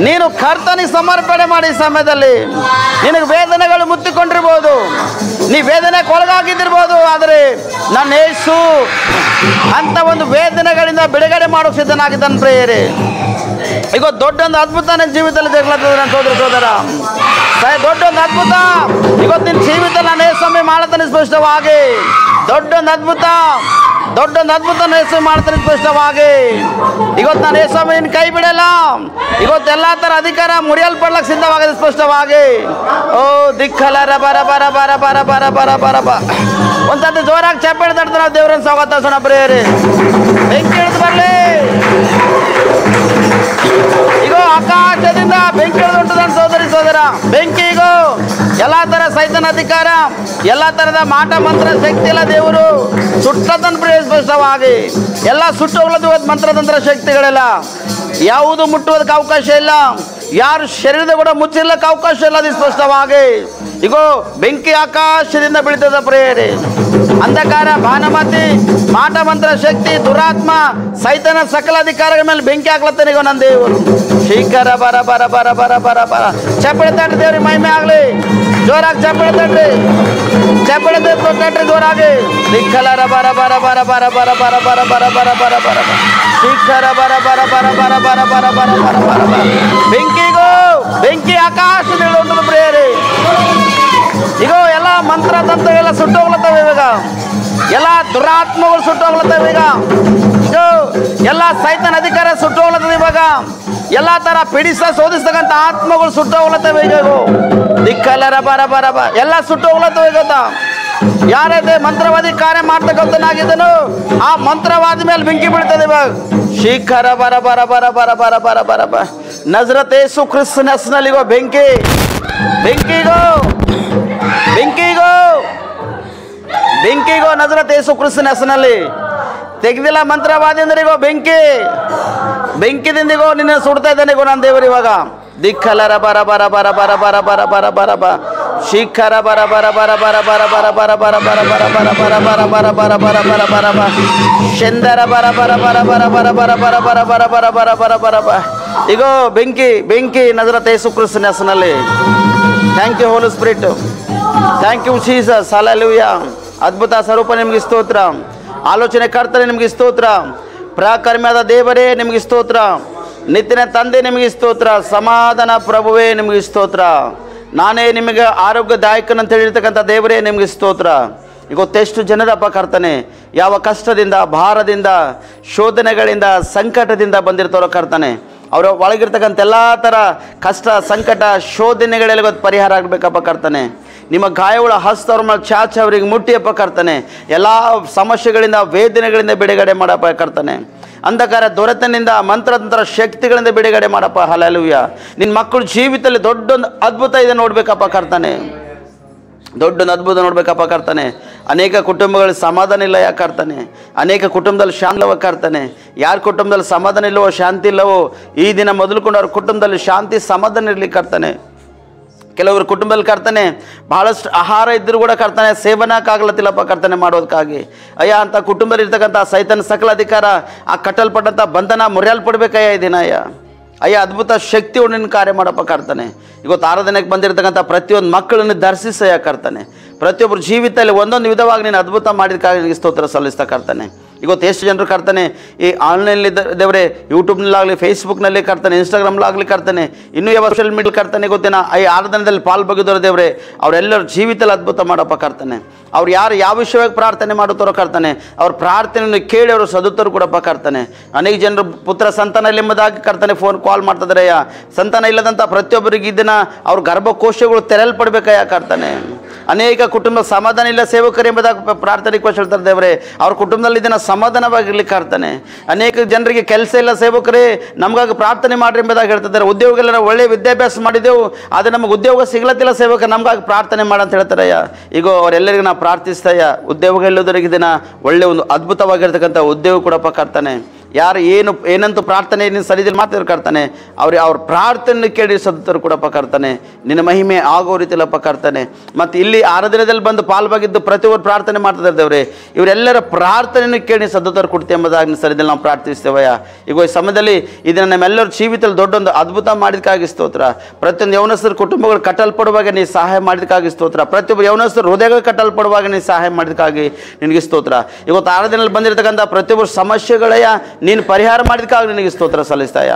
ನೀನು ಕರ್ತನಿಗೆ ಸಮರ್ಪಣೆ ಮಾಡಿ ಸಮಯದಲ್ಲಿ ನಿನಗೆ ವೇದನೆಗಳು ಮುತ್ತಿಕೊಂಡಿರ್ಬೋದು, ನೀ ವೇದನೆಗೆ ಒಳಗಾಗಿದ್ದಿರ್ಬೋದು, ಆದರೆ ನನ್ನ ಯೇಸು ಅಂತ ಒಂದು ವೇದನೆಗಳಿಂದ ಬಿಡುಗಡೆ ಮಾಡೋಕೆ ಸಿದ್ಧನಾಗಿದ್ದಾನೆ ಪ್ರಿಯರೇ. ಈಗ ದೊಡ್ಡೊಂದು ಅದ್ಭುತ ನನ್ನ ಜೀವಿತದಲ್ಲಿ ಜಗಳತ್ತದ ನನ್ನ ಸೋದರ ದೊಡ್ಡೊಂದು ಅದ್ಭುತ ಇವತ್ತು ನಿನ್ನ ಜೀವಿತದಲ್ಲಿ ನಾನು ಯೇಸು ಮಾಡ್ತಾನೆ ಸ್ಪಷ್ಟವಾಗಿ. ದೊಡ್ಡೊಂದು ಅದ್ಭುತ ನಾನು ಯೇಸು ಮಾಡ್ತಾನೆ ಸ್ಪಷ್ಟವಾಗಿ. ಇವತ್ತು ನಾನು ಯೇಸು ನಿನ್ನ ಕೈ ಬಿಡಲ್ಲ. ಇವತ್ತು ಎಲ್ಲ ಥರ ಅಧಿಕಾರ ಮುರಿಯಲ್ಪಡ್ಲಕ್ಕೆ ಸಿದ್ಧವಾಗಿದೆ ಸ್ಪಷ್ಟವಾಗಿ. ಓ ದಿಕ್ಕಲರ ಬರ ಬರ ಬರ ಬರ ಬರ ಬರ ಬರ ಬ ಒಂದ್ಸತಿ ಜೋರಾಗಿ ಚಪ್ಪಾಳೆ ತಡ್ತಾರೆ ನಾವು ದೇವರನ್ನು ಸ್ವಾಗತಿಸೋಣ ಪ್ರಿಯರೇ. ಬೆಂಕಿ ಹಿಡಿದು ಬರಲಿ. ಈಗ ಆಕಾಶದಿಂದ ಬೆಂಕಿ ಹಿಡಿದು ಉಂಟು ನನ್ನ ಸೋದರ. ಬೆಂಕಿ ಈಗ ಎಲ್ಲ ಥರ ಸೈತನ ಅಧಿಕಾರ, ಎಲ್ಲ ಥರದ ಮಾಟ ಮಂತ್ರ ಶಕ್ತಿ ಎಲ್ಲ ದೇವರು ಸುಟ್ಟದನ್ನು ಪ್ರಿಯ ಸ್ಪಷ್ಟವಾಗಿ. ಎಲ್ಲ ಸುಟ್ಟು ಹೋಗ್ಲದು ಇವತ್ತು ಮಂತ್ರತಂತ್ರ ಶಕ್ತಿಗಳೆಲ್ಲ ಯಾವುದು ಮುಟ್ಟುವುದಕ್ಕೆ ಅವಕಾಶ ಇಲ್ಲ. ಯಾರು ಶರೀರದ ಕೂಡ ಮುಚ್ಚಿರ್ಲಕ್ಕೆ ಅವಕಾಶ ಇಲ್ಲ. ಅದು ಸ್ಪಷ್ಟವಾಗಿ ಈಗ ಬೆಂಕಿ ಆಕಾಶದಿಂದ ಬೀಳ್ತದ ಪ್ರಿಯರೇ. ಅಂಧಕಾರ, ಭಾನುಮತಿ, ಮಾಟ ಮಂತ್ರ ಶಕ್ತಿ, ದುರಾತ್ಮ, ಸೈತನ ಸಕಲ ಅಧಿಕಾರಗಳ ಮೇಲೆ ಬೆಂಕಿ ಹಾಕ್ಲತ್ತಾನೆ ಈಗ ನನ್ನ ದೇವರು. ಶೀಕರ ಬರ ಬರ ಬರ ಬರ ಬರ ಬರ ಚಪ್ಪಳೆ ತಟ್ಟಿ ದೇವ್ರಿಗೆ ಮಹಿಮೆ ಆಗಲಿ. ಜೋರಾಗಿ ಚಪ್ಪಳೆ ತಟ್ರಿ, ಚಪ್ಪಳೆ ತಟ್ರಿ ಜೋರಾಗಿ. ದಿಕ್ಕಲರ ಬರ ಬರ ಬರ ಬರ ಬರ ಬರ ಬರ ಬರ ಬರ ಬರ ಬರ ಬರ ಶಿಖರ ಬರ ಬರ ಬರ ಬರ ಬರ ಬರ ಬರ ಬರ ಬರ ಬರ ಬೆಂಕಿಗೂ ಬೆಂಕಿ ಆಕಾಶದಲ್ಲಿ ಉಂಟು ಪ್ರಿಯರೇ. ಈಗ ಎಲ್ಲ ಮಂತ್ರ ತಂತ್ರ ಎಲ್ಲ ಸುಟ್ಟು ಹೋಗ್ಲತ್ತವೆ ಇವಾಗ. ಎಲ್ಲ ದುರಾತ್ಮಗಳು ಸುಟ್ಟು ಹೋಗ್ಲತ್ತವೆ ಈಗ. ಈಗ ಎಲ್ಲ ಸೈತನ ಅಧಿಕಾರ ಸುಟ್ಟು ಹೋಗ್ಲತ್ತದ ಇವಾಗ. ಎಲ್ಲ ಥರ ಶೋಧಿಸ್ತಕ್ಕಂಥ ಆತ್ಮಗಳು ಸುಟ್ಟು ಹೋಗ್ಲತ್ತವೆ ಈಗ. ದಿಕ್ಕಲ್ಲರ ಬರ ಬರ ಬರ ಎಲ್ಲ ಸುಟ್ಟು ಹೋಗ್ಲತ್ತವೆ ಈಗ. ಯಾರೈತೆ ಮಂತ್ರವಾದಿ ಕಾರ್ಯ ಮಾಡ್ತಕ್ಕಂಥನಾಗಿದ್ದನು ಆ ಮಂತ್ರವಾದಿ ಮೇಲೆ ಬೆಂಕಿ ಬೀಳ್ತದೆ ಇವಾಗ. ಶಿಖರ ಬರ ಬರ ಬರ ಬರ ಬರ ಬರ ಬರ ಬರ ನಜರತ್ ಯೇಸು ಕ್ರಿಸ್ತನ ಹೆಸರಿನಲ್ಲಿಗೋ ಬೆಂಕಿ, ಬೆಂಕಿಗೋ ಬೆಂಕಿಗೋ ಬೆಂಕಿಗೋ ನಜರತ್ ಯೇಸು ಕ್ರಿಸ್ತನ ಹೆಸರಿನಲ್ಲಿ ತೆಗೆದಿಲ್ಲ ಮಂತ್ರವಾದಿ ಅಂದ್ರಿಗೋ ಬೆಂಕಿ, ಬೆಂಕಿದಿಂದಿಗೋ ನಿನ್ನ ಸುಡ್ತಾ ಇದ್ದಾನೆಗೋ ನನ್ನ ದೇವರು ಇವಾಗ. ದಿಕ್ಕಲರ ಬರ ಬರ ಬರ ಬರ ಬರ ಬರ ಬರ ಬರ ಬರ ಶಿಖರ ಬರ ಬರ ಬರ ಬರ ಬರ ಬರ ಬರ ಬರ ಬರ ಬರ ಬರ ಬರ ಬರ ಬರ ಬರ ಬರ ಬರ ಬರ ಬರ ಶಂದರ ಬರ ಬರ ಬರ ಬರ ಬರ ಬರ ಬರ ಬರ ಬರ ಬರ ಬರ ಬರ ಬರ ಬರ ಇಗೋ ಬೆಂಕಿ, ಬೆಂಕಿ ನಜರತ್ ಯೇಸು ಕ್ರಿಸ್ತನ ಹೆಸರಿನಲ್ಲಿ. Thank you holy spirit, thank you Jesus, hallelujah. ಅದ್ಭುತ ಸ್ವರೂಪ ನಿಮಗೆ ಸ್ತೋತ್ರ, ಆಲೋಚನೆ ಕರ್ತನೆ ನಿಮಗೆ ಸ್ತೋತ್ರ, ಪ್ರಾಕರ್ಮ್ಯದ ದೇವರೇ ನಿಮಗೆ ಸ್ತೋತ್ರ, ನಿತ್ಯನ ತಂದೆ ನಿಮಗೆ ಸ್ತೋತ್ರ, ಸಮಾಧಾನ ಪ್ರಭುವೇ ನಿಮಗೆ ಸ್ತೋತ್ರ, ನಾನೇ ನಿಮಗೆ ಆರೋಗ್ಯದಾಯಕನಂತ ಹೇಳಿರ್ತಕ್ಕಂಥ ದೇವರೇ ನಿಮಗೆ ಸ್ತೋತ್ರ. ಇವತ್ತೆಷ್ಟು ಜನರಪ್ಪ ಕರ್ತನೆ ಯಾವ ಕಷ್ಟದಿಂದ, ಭಾರದಿಂದ, ಶೋಧನೆಗಳಿಂದ, ಸಂಕಟದಿಂದ ಬಂದಿರ್ತಾರೋ ಕರ್ತನೆ, ಅವರ ಒಳಗಿರ್ತಕ್ಕಂಥ ಎಲ್ಲ ಥರ ಕಷ್ಟ, ಸಂಕಟ, ಶೋಧನೆಗಳೆಲ್ಲ ಇವತ್ತು ಪರಿಹಾರ ಆಗಬೇಕಪ್ಪ ಕರ್ತನೆ. ನಿಮ್ಮ ಗಾಯಗಳ ಹಸ್ತ ಅವ್ರ ಮೇಲೆ ಚಾಚಿ ಅವರಿಗೆ ಮುಟ್ಟಿಯಪ್ಪ ಕರ್ತನೆ. ಎಲ್ಲ ಸಮಸ್ಯೆಗಳಿಂದ, ವೇದನೆಗಳಿಂದ ಬಿಡುಗಡೆ ಮಾಡಪ್ಪ ಕರ್ತನೆ. ಅಂಧಕಾರ ದೊರೆತನಿಂದ, ಮಂತ್ರತಂತ್ರ ಶಕ್ತಿಗಳಿಂದ ಬಿಡುಗಡೆ ಮಾಡಪ್ಪ. ಹಲ್ಲೆಲೂಯಾ. ನಿನ್ನ ಮಕ್ಕಳು ಜೀವಿತದಲ್ಲಿ ದೊಡ್ಡೊಂದು ಅದ್ಭುತ ಇದೆ ನೋಡ್ಬೇಕಪ್ಪ ಕರ್ತನೆ, ದೊಡ್ಡೊಂದು ಅದ್ಭುತ ನೋಡ್ಬೇಕಪ್ಪ ಕರ್ತನೆ. ಅನೇಕ ಕುಟುಂಬಗಳಲ್ಲಿ ಸಮಾಧಾನ ಇಲ್ಲ ಯಾಕೆ ಕರ್ತನೆ, ಅನೇಕ ಕುಟುಂಬದಲ್ಲಿ ಶಾಂತಿ ಇಲ್ಲವ ಕರ್ತನೆ. ಯಾರ ಕುಟುಂಬದಲ್ಲಿ ಸಮಾಧಾನ ಇಲ್ಲವೋ, ಶಾಂತಿ ಇಲ್ಲವೋ, ಈ ದಿನ ಮೊದಲುಕೊಂಡು ಅವ್ರ ಕುಟುಂಬದಲ್ಲಿ ಶಾಂತಿ ಸಮಾಧಾನ ಇರಲಿ ಕರ್ತನೆ. ಕೆಲವರು ಕುಟುಂಬದಲ್ಲಿ ಕರ್ತನೆ ಬಹಳಷ್ಟು ಆಹಾರ ಇದ್ದರೂ ಕೂಡ ಕರ್ತನೆ ಸೇವನಕ್ಕಾಗ್ಲತ್ತಿಲ್ಲಪ್ಪ ಕರ್ತನೆ ಮಾಡೋದಕ್ಕಾಗಿ. ಅಯ್ಯ ಅಂತ ಕುಟುಂಬದಲ್ಲಿ ಇರ್ತಕ್ಕಂಥ ಸೈತನ ಸಕಲ ಅಧಿಕಾರ, ಆ ಕಟ್ಟಲ್ಪಟ್ಟಂಥ ಬಂಧನ ಮುರಿಯಲ್ಪಡ್ಬೇಕಯ್ಯ ಈ ದಿನ. ಅಯ್ಯ ಅದ್ಭುತ ಶಕ್ತಿ ನಿನ್ನ ಕಾರ್ಯ ಮಾಡಪ್ಪ ಕರ್ತನೆ. ಇವತ್ತು ಆರಾಧನೆಗೆ ಬಂದಿರತಕ್ಕಂಥ ಪ್ರತಿಯೊಂದು ಮಕ್ಕಳನ್ನು ದರ್ಶಿಸಯ್ಯ ಕರ್ತನೆ. ಪ್ರತಿಯೊಬ್ಬರು ಜೀವಿತದಲ್ಲಿ ಒಂದೊಂದು ವಿಧವಾಗಿ ನೀನು ಅದ್ಭುತ ಮಾಡಿದಕ್ಕಾಗಿ ನಿನಗೆ ಸ್ತೋತ್ರ ಸಲ್ಲಿಸ್ತಾ ಕರ್ತನೆ. ಇವತ್ತು ಎಷ್ಟು ಜನರು ಕರ್ತನೆ ಈ ಆನ್ಲೈನಲ್ಲಿ ದೇವರೇ, ಯೂಟ್ಯೂಬ್ನಲ್ಲಾಗಲಿ, ಫೇಸ್ಬುಕ್ನಲ್ಲಿ ಕರ್ತನೆ, ಇನ್ಸ್ಟಾಗ್ರಾಮ್ಲಾಗಲಿ ಕರ್ತನೆ, ಇನ್ನೂ ಯಾವ ಸೋಷಿಯಲ್ ಮೀಡಿಯಾ ಕರ್ತನೆ ಗೊತ್ತೇನ ಈ ಆರಾಧನೆಯಲ್ಲಿ ಪಾಲ್ಬಗಿದವರು ದೇವರೇ, ಅವರೆಲ್ಲರೂ ಜೀವಿತದಲ್ಲಿ ಅದ್ಭುತ ಮಾಡಪ್ಪ ಕರ್ತನೆ. ಅವ್ರು ಯಾರು ಯಾವ ವಿಷಯವಾಗಿ ಪ್ರಾರ್ಥನೆ ಮಾಡುತ್ತಾರೋ ಕರ್ತನೆ, ಅವ್ರ ಪ್ರಾರ್ಥನೆಯನ್ನು ಕೇಳಿ ಅವರು ಸದುತ್ತರು ಕೊಡಪ್ಪ ಕರ್ತನೆ. ಅನೇಕ ಜನರು ಪುತ್ರ ಸಂತಾನ ಎಂಬುದಾಗಿ ಕರ್ತನೆ ಫೋನ್ ಕಾಲ್ ಮಾಡ್ತಿದ್ದಾರಯ್ಯ. ಸಂತಾನ ಇಲ್ಲದಂಥ ಪ್ರತಿಯೊಬ್ಬರಿಗೆ ಇದನ್ನ ಅವ್ರ ಗರ್ಭಕೋಶಗಳು ತೆರೆಯಲ್ಪಡ್ಬೇಕಯ್ಯ ಕರ್ತನೆ. ಅನೇಕ ಕುಟುಂಬ ಸಮಾಧಾನ ಇಲ್ಲ ಸೇವಕರು ಎಂಬುದಾಗಿ ಪ್ರಾರ್ಥನೆ ಹೇಳ್ತಾರೆ ದೇವರೇ, ಅವ್ರ ಕುಟುಂಬದಲ್ಲಿ ಇದನ್ನು ಸಮಾಧಾನವಾಗಿರ್ಲಿಕ್ಕೆ ಕರ್ತನೆ. ಅನೇಕ ಜನರಿಗೆ ಕೆಲಸ ಇಲ್ಲ ಸೇವಕರೇ, ನಮಗಾಗಿ ಪ್ರಾರ್ಥನೆ ಮಾಡ್ರಿ ಎಂಬುದಾಗಿ ಹೇಳ್ತಿದ್ದಾರೆ. ಉದ್ಯೋಗಗೆಲ್ಲ ಒಳ್ಳೆ ವಿದ್ಯಾಭ್ಯಾಸ ಮಾಡಿದೆವು, ಆದರೆ ನಮಗೆ ಉದ್ಯೋಗ ಸಿಗ್ಲತ್ತಿಲ್ಲ ಸೇವಕ, ನಮಗಾಗಿ ಪ್ರಾರ್ಥನೆ ಮಾಡಂತ ಹೇಳ್ತಾರಯ್ಯ. ಈಗ ಅವರೆಲ್ಲರಿಗೂ ನಾವು ಪ್ರಾರ್ಥಿಸ್ತಯ್ಯ, ಉದ್ಯೋಗ ಇಲ್ಲದವರಿಗೆ ದಿನ ಒಳ್ಳೆ ಒಂದು ಅದ್ಭುತವಾಗಿರ್ತಕ್ಕಂಥ ಉದ್ಯೋಗ ಕೊಡಪ್ಪ ಕರ್ತನೆ. ಯಾರು ಏನಂತೂ ಪ್ರಾರ್ಥನೆ ನೀನು ಸರಿದಿಲ್ಲ ಮಾತಾಡಿ ಕರ್ತಾನೆ, ಅವ್ರ ಪ್ರಾರ್ಥನೆ ಕೇಳಿ ಸದ್ದರು ಕೂಡಪ್ಪ ಕರ್ತಾನೆ, ನಿನ್ನ ಮಹಿಮೆ ಆಗೋ ರೀತಿಯಲ್ಲಪ್ಪ ಕರ್ತಾನೆ. ಮತ್ತು ಇಲ್ಲಿ ಆರಾಧನೆಯಲ್ಲಿ ಬಂದು ಪಾಲ್ವಾಗಿದ್ದು ಪ್ರತಿಯೊಬ್ಬರು ಪ್ರಾರ್ಥನೆ ಮಾಡ್ತಾ ಇದ್ದೇವ್ರೆ, ಇವರೆಲ್ಲರ ಪ್ರಾರ್ಥನೆಯನ್ನು ಕೇಳಿ ಸದ್ದರು ಕೊಡ್ತೆ ಎಂಬುದಾಗಿ ನೀನು ಸರಿದಲ್ಲಿ ನಾವು ಪ್ರಾರ್ಥಿಸ್ತೇವಯ್ಯ. ಈಗ ಈ ಸಮಯದಲ್ಲಿ ಇದನ್ನು ನಮ್ಮೆಲ್ಲರ ಜೀವಿತದಲ್ಲಿ ದೊಡ್ಡೊಂದು ಅದ್ಭುತ ಮಾಡಿದಕ್ಕಾಗಿ ಸ್ತೋತ್ರ. ಪ್ರತಿಯೊಂದು ಯೌವನಸ್ಥರ ಕುಟುಂಬಗಳು ಕಟ್ಟಲ್ಪಡುವಾಗ ನೀನು ಸಹಾಯ ಮಾಡಿದಕ್ಕಾಗಿ ಸ್ತೋತ್ರ. ಪ್ರತಿಯೊಬ್ಬರು ಯೌವನಸ್ಥರು ಹೃದಯಗಳು ಕಟ್ಟಲ್ಪಡುವಾಗ ನೀನು ಸಹಾಯ ಮಾಡಿದಕ್ಕಾಗಿ ನಿನಗೆ ಸ್ತೋತ್ರ. ಇವತ್ತು ಆರಾಧನೆಯಲ್ಲಿ ಬಂದಿರತಕ್ಕಂಥ ಪ್ರತಿಯೊಬ್ಬರು ಸಮಸ್ಯೆಗಳಯ್ಯ ನೀನು ಪರಿಹಾರ ಮಾಡಿದಕ್ಕಾಗಿ ನಿನಗೆ ಸ್ತೋತ್ರ ಸಲ್ಲಿಸ್ತಾಯ.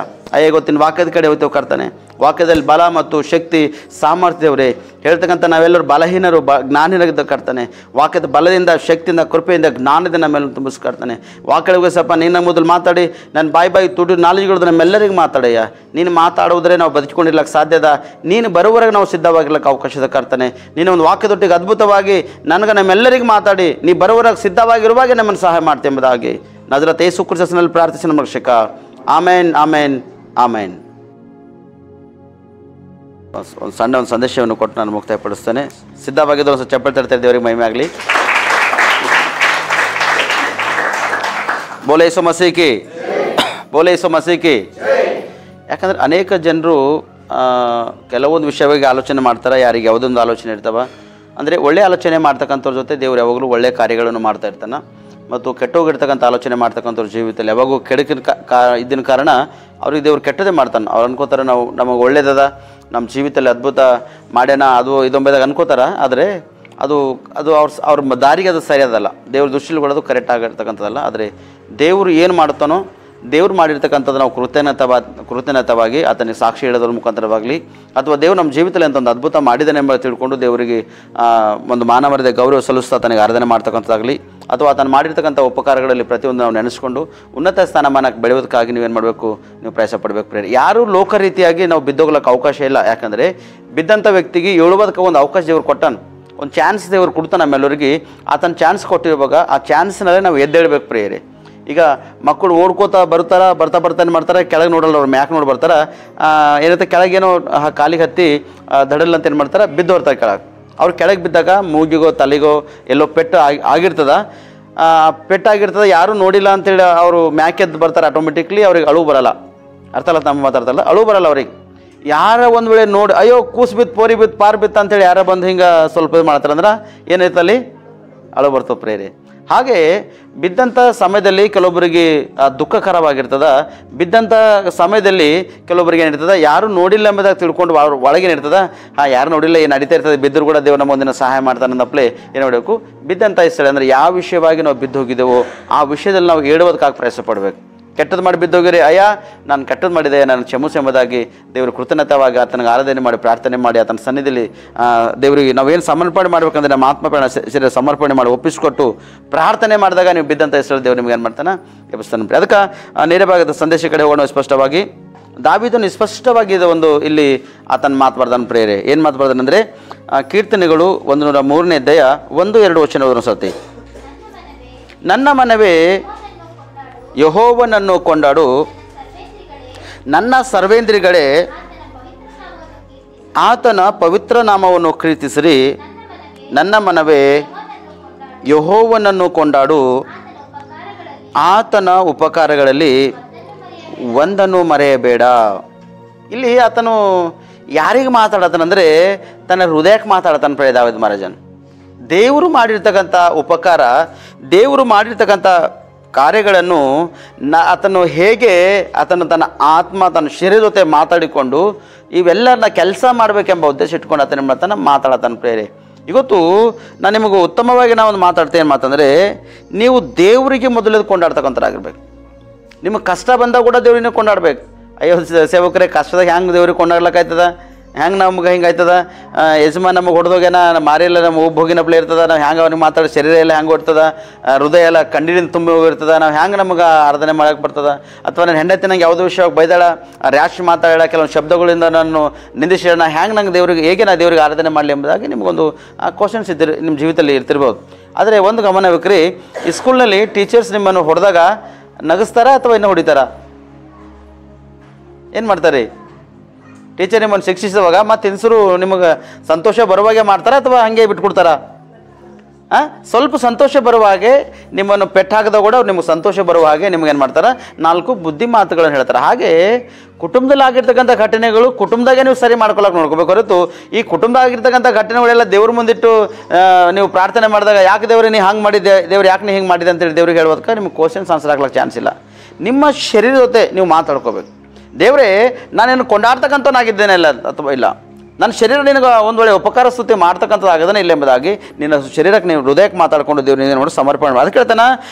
ಇವತ್ತಿನ ವಾಕ್ಯದ ಕಡೆ ಹೋಗ್ತೇವೆ ಕರ್ತಾನೆ. ವಾಕ್ಯದಲ್ಲಿ ಬಲ ಮತ್ತು ಶಕ್ತಿ ಸಾಮರ್ಥ್ಯವರೇ ಹೇಳ್ತಕ್ಕಂಥ ನಾವೆಲ್ಲರೂ ಬಲಹೀನರು, ಜ್ಞಾನಿನಾಗಿದ್ದ ಕರ್ತಾನೆ. ವಾಕ್ಯದ ಬಲದಿಂದ, ಶಕ್ತಿಯಿಂದ, ಕೃಪೆಯಿಂದ, ಜ್ಞಾನದಿಂದ ಮೇಲೆ ತುಂಬಿಸ್ಕರ್ತಾನೆ. ವಾಕ್ಯಗಳಿಗೆ ಸ್ವಲ್ಪ ನಿನ್ನ ಮೊದಲು ಮಾತಾಡಿ, ನನ್ನ ಬಾಯಿ ತುಡು ನಾಲೆಜ್ಗಳದ್ದು ನಮ್ಮೆಲ್ಲರಿಗೂ ಮಾತಾಡಯ್ಯ. ನೀನು ಮಾತಾಡೋದ್ರೆ ನಾವು ಬದುಕೊಂಡಿರ್ಲಿಕ್ಕೆ ಸಾಧ್ಯದ, ನೀನು ಬರುವವರೆಗೆ ನಾವು ಸಿದ್ಧವಾಗಿರ್ಲಿಕ್ಕೆ ಅವಕಾಶದ ಕರ್ತಾನೆ. ನೀನು ಒಂದು ವಾಕ್ಯದೊಟ್ಟಿಗೆ ಅದ್ಭುತವಾಗಿ ನನಗೆ ನಮ್ಮೆಲ್ಲರಿಗೂ ಮಾತಾಡಿ ನೀ ಬರುವವರೆಗೆ ಸಿದ್ಧವಾಗಿರುವಾಗೆ ನಮ್ಮನ್ನು ಸಹಾಯ ಮಾಡ್ತೆ ಎಂಬುದಾಗಿ ನಜರೇತ ಯೇಸು ಕ್ರಿಸ್ತನಲ್ಲಿ ಪ್ರಾರ್ಥಿಸಿ ನಮ್ಮ ರಕ್ಷಕ. ಆಮೇನ್, ಆಮೇನ್, ಆಮೇನ್. ಒಂದು ಸಣ್ಣ ಸಂದೇಶವನ್ನು ಕೊಟ್ಟು ನಾನು ಮುಕ್ತಾಯಪಡಿಸ್ತೇನೆ. ಸಿದ್ಧವಾಗಿದ್ದು ಒಂದು ಚಪ್ಪಲಿ ತರ್ತಾ ದೇವರಿಗೆ ಮಹಿಮೆ ಆಗಲಿ. ಬೋಲೆ ಯೇಸು ಮಸೀಹಿ, ಬೋಲೆ ಯೇಸು ಮಸೀಹಿ. ಯಾಕಂದರೆ ಅನೇಕ ಜನರು ಕೆಲವೊಂದು ವಿಷಯವಾಗಿ ಆಲೋಚನೆ ಮಾಡ್ತಾರೆ, ಯಾರಿಗೆ ಯಾವುದೊಂದು ಆಲೋಚನೆ ಇರ್ತಾವ. ಅಂದರೆ ಒಳ್ಳೆಯ ಆಲೋಚನೆ ಮಾಡ್ತಕ್ಕಂಥವ್ರ ಜೊತೆ ದೇವ್ರು ಯಾವಾಗಲೂ ಒಳ್ಳೆಯ ಕಾರ್ಯಗಳನ್ನು ಮಾಡ್ತಾ ಇರ್ತಾನೆ. ಮತ್ತು ಕೆಟ್ಟೋಗಿರ್ತಕ್ಕಂಥ ಆಲೋಚನೆ ಮಾಡ್ತಕ್ಕಂಥವ್ರ ಜೀವಿತದಲ್ಲಿ ಯಾವಾಗೂ ಕೆಡಕಿನ ಇದ್ದಿನ ಕಾರಣ ಅವ್ರಿಗೆ ದೇವ್ರು ಕೆಟ್ಟದೇ ಮಾಡ್ತಾನೆ. ಅವ್ರು ಅನ್ಕೋತಾರೆ ನಾವು ನಮಗೆ ಒಳ್ಳೇದದ, ನಮ್ಮ ಜೀವಿತದಲ್ಲಿ ಅದ್ಭುತ ಮಾಡ್ಯಾನ, ಅದು ಇದೊಂಬದಾಗ ಅನ್ಕೋತಾರೆ. ಆದರೆ ಅದು ಅವ್ರ ದಾರಿಗೆ ಅದು ಸರಿಯಾದಲ್ಲ, ದೇವ್ರ ದೃಷ್ಟಿಗಳು ಅದು ಕರೆಕ್ಟ್ ಆಗಿರ್ತಕ್ಕಂಥದ್ದಲ್ಲ. ಆದರೆ ದೇವರು ಏನು ಮಾಡ್ತಾನೋ, ದೇವ್ರು ಮಾಡಿರ್ತಕ್ಕಂಥದ್ದು ನಾವು ಕೃತಜ್ಞತವಾಗಿ ಆತನಿಗೆ ಸಾಕ್ಷಿ ಹೇಳೋದ್ರ ಮುಖಾಂತರವಾಗಲಿ, ಅಥವಾ ದೇವ್ರು ನಮ್ಮ ಜೀವಿತದಲ್ಲಿ ಅಂತ ಒಂದು ಅದ್ಭುತ ಮಾಡಿದ್ದಾನೆ ಎಂಬ ತಿಳ್ಕೊಂಡು ದೇವರಿಗೆ ಒಂದು ಮಾನವರದೇ ಗೌರವ ಸಲ್ಲಿಸ್ತಾ ಆತನಿಗೆ ಆರಾಧನೆ ಮಾಡ್ತಕ್ಕಂಥದ್ದಾಗಲಿ, ಅಥವಾ ಆತನು ಮಾಡಿರ್ತಕ್ಕಂಥ ಉಪಕಾರಗಳಲ್ಲಿ ಪ್ರತಿಯೊಂದು ನಾವು ನೆನೆಸ್ಕೊಂಡು ಉನ್ನತ ಸ್ಥಾನಮಾನಕ್ಕೆ ಬೆಳೆಯೋದಕ್ಕಾಗಿ ನೀವೇನು ಮಾಡಬೇಕು, ನೀವು ಪ್ರಯಾಸ ಪಡಬೇಕು. ಪ್ರೇರೆ ಯಾರೂ ಲೋಕ ರೀತಿಯಾಗಿ ನಾವು ಬಿದ್ದೋಗ್ಲಿಕ್ಕೆ ಅವಕಾಶ ಇಲ್ಲ. ಯಾಕಂದರೆ ಬಿದ್ದಂಥ ವ್ಯಕ್ತಿಗೆ ಏಳುವುದಕ್ಕೆ ಒಂದು ಅವಕಾಶ ದೇವ್ರು ಕೊಟ್ಟಾನ, ಒಂದು ಚಾನ್ಸ್ ದೇವ್ರು ಕೊಡ್ತಾನೆ ನಮ್ಮೆಲ್ಲರಿಗೆ. ಆತನ ಚಾನ್ಸ್ ಕೊಟ್ಟಿರುವಾಗ ಆ ಚಾನ್ಸ್ನಲ್ಲೇ ನಾವು ಎದ್ದೇಳಬೇಕು ಪ್ರೇರೆ. ಈಗ ಮಕ್ಕಳು ಓಡ್ಕೋತಾ ಬರ್ತಾನೆ ಮಾಡ್ತಾರೆ, ಕೆಳಗೆ ನೋಡಲ್ಲ, ಅವ್ರು ಮ್ಯಾಕ್ ನೋಡಿ ಬರ್ತಾರೆ. ಏನಂತ ಕೆಳಗೇನೋ ಕಾಲಿಗೆ ಹತ್ತಿ ದಡಲ್ ಅಂತ ಏನು ಮಾಡ್ತಾರೆ, ಬಿದ್ದು ಬರ್ತಾರೆ ಕೆಳಗೆ. ಅವ್ರು ಕೆಳಗೆ ಬಿದ್ದಾಗ ಮೂಗಿಗೋ ತಲೆಗೋ ಎಲ್ಲೋ ಪೆಟ್ಟು ಪೆಟ್ಟಾಗಿರ್ತದೆ, ಯಾರೂ ನೋಡಿಲ್ಲ ಅಂತೇಳಿ ಅವರು ಮ್ಯಾಕೆದ್ದು ಬರ್ತಾರೆ. ಆಟೋಮೆಟಿಕ್ಲಿ ಅವ್ರಿಗೆ ಅಳು ಬರಲ್ಲ. ಅರ್ಥ ಅಲ್ಲ, ತಮ್ಮ ಮಾತಾಡ್ತಾರಲ್ಲ, ಅಳು ಬರಲ್ಲ ಅವ್ರಿಗೆ. ಯಾರ ಒಂದು ವೇಳೆ ನೋಡಿ ಅಯ್ಯೋ ಕೂಸು ಬಿತ್ತು, ಪೋರಿ ಬಿತ್ತು, ಪಾರ್ ಬಿತ್ತು ಅಂತೇಳಿ ಯಾರ ಬಂದು ಹಿಂಗೆ ಸ್ವಲ್ಪ ಇದು ಮಾಡ್ತಾರಂದ್ರೆ ಏನೈತಲ್ಲಿ ಅಳು ಬರ್ತವೆ ಪ್ರೇರೆ. ಹಾಗೆ ಬಿದ್ದಂಥ ಸಮಯದಲ್ಲಿ ಕೆಲವೊಬ್ಬರಿಗೆ ದುಃಖಕರವಾಗಿರ್ತದೆ. ಬಿದ್ದಂಥ ಸಮಯದಲ್ಲಿ ಕೆಲವೊಬ್ಬರಿಗೆ ಏನಿರ್ತದೆ, ಯಾರು ನೋಡಿಲ್ಲ ಎಂಬುದಾಗಿ ತಿಳ್ಕೊಂಡು ಒಳಗೇನಿರ್ತದೆ, ಯಾರು ನೋಡಿಲ್ಲ, ಏನು ನಡೀತಾ ಇರ್ತದೆ, ಬಿದ್ದರೂ ಕೂಡ ದೇವ್ರು ನಮ್ಮ ಒಂದಿನ ಸಹಾಯ ಮಾಡ್ತಾನೆ ಅನ್ನಪ್ಲೇ ಏನು ಮಾಡಬೇಕು, ಬಿದ್ದಂಥ ಸ್ಥಳ ಅಂದರೆ ಯಾವ ವಿಷಯವಾಗಿ ನಾವು ಬಿದ್ದು ಹೋಗಿದ್ದೇವೋ ಆ ವಿಷಯದಲ್ಲಿ ನಾವು ಹೇಳುವುದಕ್ಕಾಗಿ ಪ್ರಯಾಸ ಪಡಬೇಕು. ಕೆಟ್ಟದ್ದು ಮಾಡಿ ಬಿದ್ದೋಗಿರಿ, ಅಯ್ಯ ನಾನು ಕೆಟ್ಟದ್ದು ಮಾಡಿದೆ, ನಾನು ಕ್ಷಮಿಸು ಎಂಬುದಾಗಿ ದೇವರು ಕೃತಜ್ಞತವಾಗಿ ಆತನಿಗೆ ಆರಾಧನೆ ಮಾಡಿ ಪ್ರಾರ್ಥನೆ ಮಾಡಿ ಆತನ ಸನ್ನಿಧಿಯಲ್ಲಿ ದೇವರಿಗೆ ನಾವೇನು ಸಮರ್ಪಣೆ ಮಾಡಬೇಕಂದ್ರೆ ನಮ್ಮ ಆತ್ಮಪ್ರಾಣ ಶರೀರ ಸಮರ್ಪಣೆ ಮಾಡಿ ಒಪ್ಪಿಸ್ಕೊಟ್ಟು ಪ್ರಾರ್ಥನೆ ಮಾಡಿದಾಗ ನೀವು ಬಿದ್ದಂಥ ಹೆಸರು ದೇವರು ನಿಮ್ಗೆ ಏನು ಮಾಡ್ತಾನೆ, ಎಬ್ಬಿಸ್ತಾನೆ. ಅದಕ್ಕೆ ನೇರವಾದ ಸಂದೇಶ ಕಡೆ ಹೋಗೋಣ. ಸ್ಪಷ್ಟವಾಗಿ ದಾವೀದನು ಸ್ಪಷ್ಟವಾಗಿ ಇದು ಒಂದು ಇಲ್ಲಿ ಆತನ ಮಾತುಬಾರ್ದನ ಪ್ರೇರೆ. ಏನು ಮಾತುಬಾರ್ದನಂದರೆ ಕೀರ್ತನೆಗಳು 103ನೇ ಅಧ್ಯಾಯ 1-2 ವಚನ ಸತಿ. ನನ್ನ ಮನವೇ ಯೆಹೋವನನ್ನು ಕೊಂಡಾಡು, ನನ್ನ ಸರ್ವೇಂದ್ರಿಗಳೇ ಆತನ ಪವಿತ್ರ ನಾಮವನ್ನು ಕೀರ್ತಿಸಿರಿ. ನನ್ನ ಮನವೇ ಯೆಹೋವನನ್ನು ಕೊಂಡಾಡು, ಆತನ ಉಪಕಾರಗಳಲ್ಲಿ ಒಂದನ್ನು ಮರೆಯಬೇಡ. ಇಲ್ಲಿ ಆತನು ಯಾರಿಗೆ ಮಾತಾಡತಾನಂದರೆ ತನ್ನ ಹೃದಯಕ್ಕೆ ಮಾತಾಡತಾನ ಪ್ರಿಯ ದಾವೀದ ಮಹಾರಾಜನ್. ದೇವರು ಮಾಡಿರ್ತಕ್ಕಂಥ ಉಪಕಾರ, ದೇವರು ಮಾಡಿರ್ತಕ್ಕಂಥ ಕಾರ್ಯಗಳನ್ನು ಆತನು ಹೇಗೆ ಆತನು ತನ್ನ ಆತ್ಮ ತನ್ನ ಶರೀರ ಜೊತೆ ಮಾತಾಡಿಕೊಂಡು ಇವೆಲ್ಲರನ್ನ ಕೆಲಸ ಮಾಡಬೇಕೆಂಬ ಉದ್ದೇಶ ಇಟ್ಕೊಂಡು ಆತನ ಮಾಡ್ತಾನೆ ಮಾತಾಡತಾನೆ ಪ್ರೇರೆ. ಇವತ್ತು ನಾನು ನಿಮಗೆ ಉತ್ತಮವಾಗಿ ನಾವೊಂದು ಮಾತಾಡ್ತೇನೆ ಮಾತಂದರೆ, ನೀವು ದೇವರಿಗೆ ಮೊದಲು ಕೊಂಡಾಡ್ತಕ್ಕಂಥರಾಗಿರ್ಬೇಕು. ನಿಮಗೆ ಕಷ್ಟ ಬಂದಾಗ ಕೂಡ ದೇವ್ರನ್ನ ಕೊಂಡಾಡ್ಬೇಕು. ಅಯ್ಯೋ ಸೇವಕರೇ, ಕಷ್ಟದಾಗ ಹೆಂಗೆ ದೇವ್ರಿಗೆ ಕೊಂಡಾಡ್ಲಿಕ್ಕಾಯ್ತದ, ಹೆಂಗೆ ನಮ್ಗೆ ಹಿಂಗೆ ಆಯ್ತದ, ಯಜಮಾನ್ ನಮಗೆ ಹೊಡೆದೋಗ್ಯಾನ, ಮಾರಿಯೆಲ್ಲ ನಮ್ಮ ಹೋಗಿನಪ್ಲೆ ಇರ್ತದೆ, ನಾವು ಹೆಂಗೆ ಅವ್ನಿಗೆ ಮಾತಾಡೋ ಶರೀರ ಎಲ್ಲ ಹೆಂಗೆ ಹೊಡ್ತದ, ಹೃದಯ ಎಲ್ಲ ಕಣ್ಣೀರಿಂದ ತುಂಬಿ ಹೋಗಿರ್ತದೆ, ನಾವು ಹೆಂಗೆ ನಮಗೆ ಆರಾಧನೆ ಮಾಡೋಕ್ಕೆ ಬರ್ತದೆ. ಅಥವಾ ನನ್ನ ಹೆಂಡತಿ ನಂಗೆ ಯಾವುದೋ ವಿಷಯವಾಗಿ ಬೈದಾಳ, ರ್ಯಾಶ್ ಮಾತಾಡ, ಕೆಲವೊಂದು ಶಬ್ದಗಳಿಂದ ನಾನು ನಿಂದಿಸೋಣ, ಹೆಂಗೆ ನಂಗೆ ದೇವ್ರಿಗೆ ಹೇಗೆ ನಾ ದೇವ್ರಿಗೆ ಆರಾಧನೆ ಮಾಡಲಿ ಎಂಬುದಾಗಿ ನಿಮಗೊಂದು ಕ್ವಶನ್ಸ್ ನಿಮ್ಮ ಜೀವಿತದಲ್ಲಿ ಇರ್ತಿರ್ಬೋದು. ಆದರೆ ಒಂದು ಗಮನಬೇಕ್ರಿ, ಈ ಸ್ಕೂಲ್ನಲ್ಲಿ ಟೀಚರ್ಸ್ ನಿಮ್ಮನ್ನು ಹೊಡೆದಾಗ ನಗಿಸ್ತಾರ ಅಥವಾ ಇನ್ನೂ ಹೊಡಿತಾರ? ಏನು ಮಾಡ್ತಾರೆ? ಟೀಚರ್ ನಿಮ್ಮನ್ನು ಶಿಕ್ಷಿಸುವಾಗ ಮತ್ತು ಹೆಸರು ನಿಮಗೆ ಸಂತೋಷ ಬರುವಾಗೆ ಮಾಡ್ತಾರ ಅಥವಾ ಹಾಗೆ ಬಿಟ್ಕೊಡ್ತಾರ? ಸ್ವಲ್ಪ ಸಂತೋಷ ಬರುವ ಹಾಗೆ, ನಿಮ್ಮನ್ನು ಪೆಟ್ಟಾಗದ ಕೂಡ ನಿಮಗೆ ಸಂತೋಷ ಬರುವ ಹಾಗೆ ನಿಮಗೇನು ಮಾಡ್ತಾರೆ, 4 ಬುದ್ಧಿ ಮಾತುಗಳನ್ನು ಹೇಳ್ತಾರೆ. ಹಾಗೆ ಕುಟುಂಬದಲ್ಲಿ ಆಗಿರ್ತಕ್ಕಂಥ ಘಟನೆಗಳು ಕುಟುಂಬದಾಗೆ ನೀವು ಸರಿ ಮಾಡ್ಕೊಳ್ಳೋಕೆ ನೋಡ್ಕೋಬೇಕು ಹೊರತು ಈ ಕುಟುಂಬದಾಗಿರ್ತಕ್ಕಂಥ ಘಟನೆಗಳೆಲ್ಲ ದೇವ್ರ ಮುಂದಿಟ್ಟು ನೀವು ಪ್ರಾರ್ಥನೆ ಮಾಡಿದಾಗ ಯಾಕೆ ದೇವ್ರೆ ನೀ ಹಂಗೆ ಮಾಡಿದ್ದೆ, ದೇವ್ರು ಯಾಕೆ ನೀ ಹಿಂಗೆ ಮಾಡಿದೆ ಅಂತೇಳಿ ದೇವ್ರಿಗೆ ಹೇಳೋದಕ್ಕೆ ನಿಮ್ಗೆ ಕ್ವಶನ್ಸ್ ಆನ್ಸರ್ ಆಗ್ಲಿಕ್ಕೆ ಚಾನ್ಸ್ ಇಲ್ಲ. ನಿಮ್ಮ ಶರೀರ ಜೊತೆ ನೀವು ಮಾತಾಡ್ಕೋಬೇಕು. ದೇವರೇ ನಾನೇನು ಕೊಂಡಾಡ್ತಕ್ಕಂಥವನಾಗಿದ್ದೇನೆ ಇಲ್ಲ ಅಥವಾ ಇಲ್ಲ, ನನ್ನ ಶರೀರ ನಿನಗೆ ಒಂದು ವೇಳೆ ಉಪಕಾರ ಸ್ತುತಿ ಮಾಡ್ತಕ್ಕಂಥದ್ದಾಗದೇ ಇಲ್ಲ ಎಂಬುದಾಗಿ ನಿನ್ನ ಶರೀರಕ್ಕೆ ನೀವು ಹೃದಯಕ್ಕೆ ಮಾತಾಡ್ಕೊಂಡು ದೇವ್ರು ನೀನು ನೋಡಿ ಸಮರ್ಪಣೆ ಮಾಡಿ. ಅದಕ್ಕೆ ಹೇಳ್ತಾನೆ,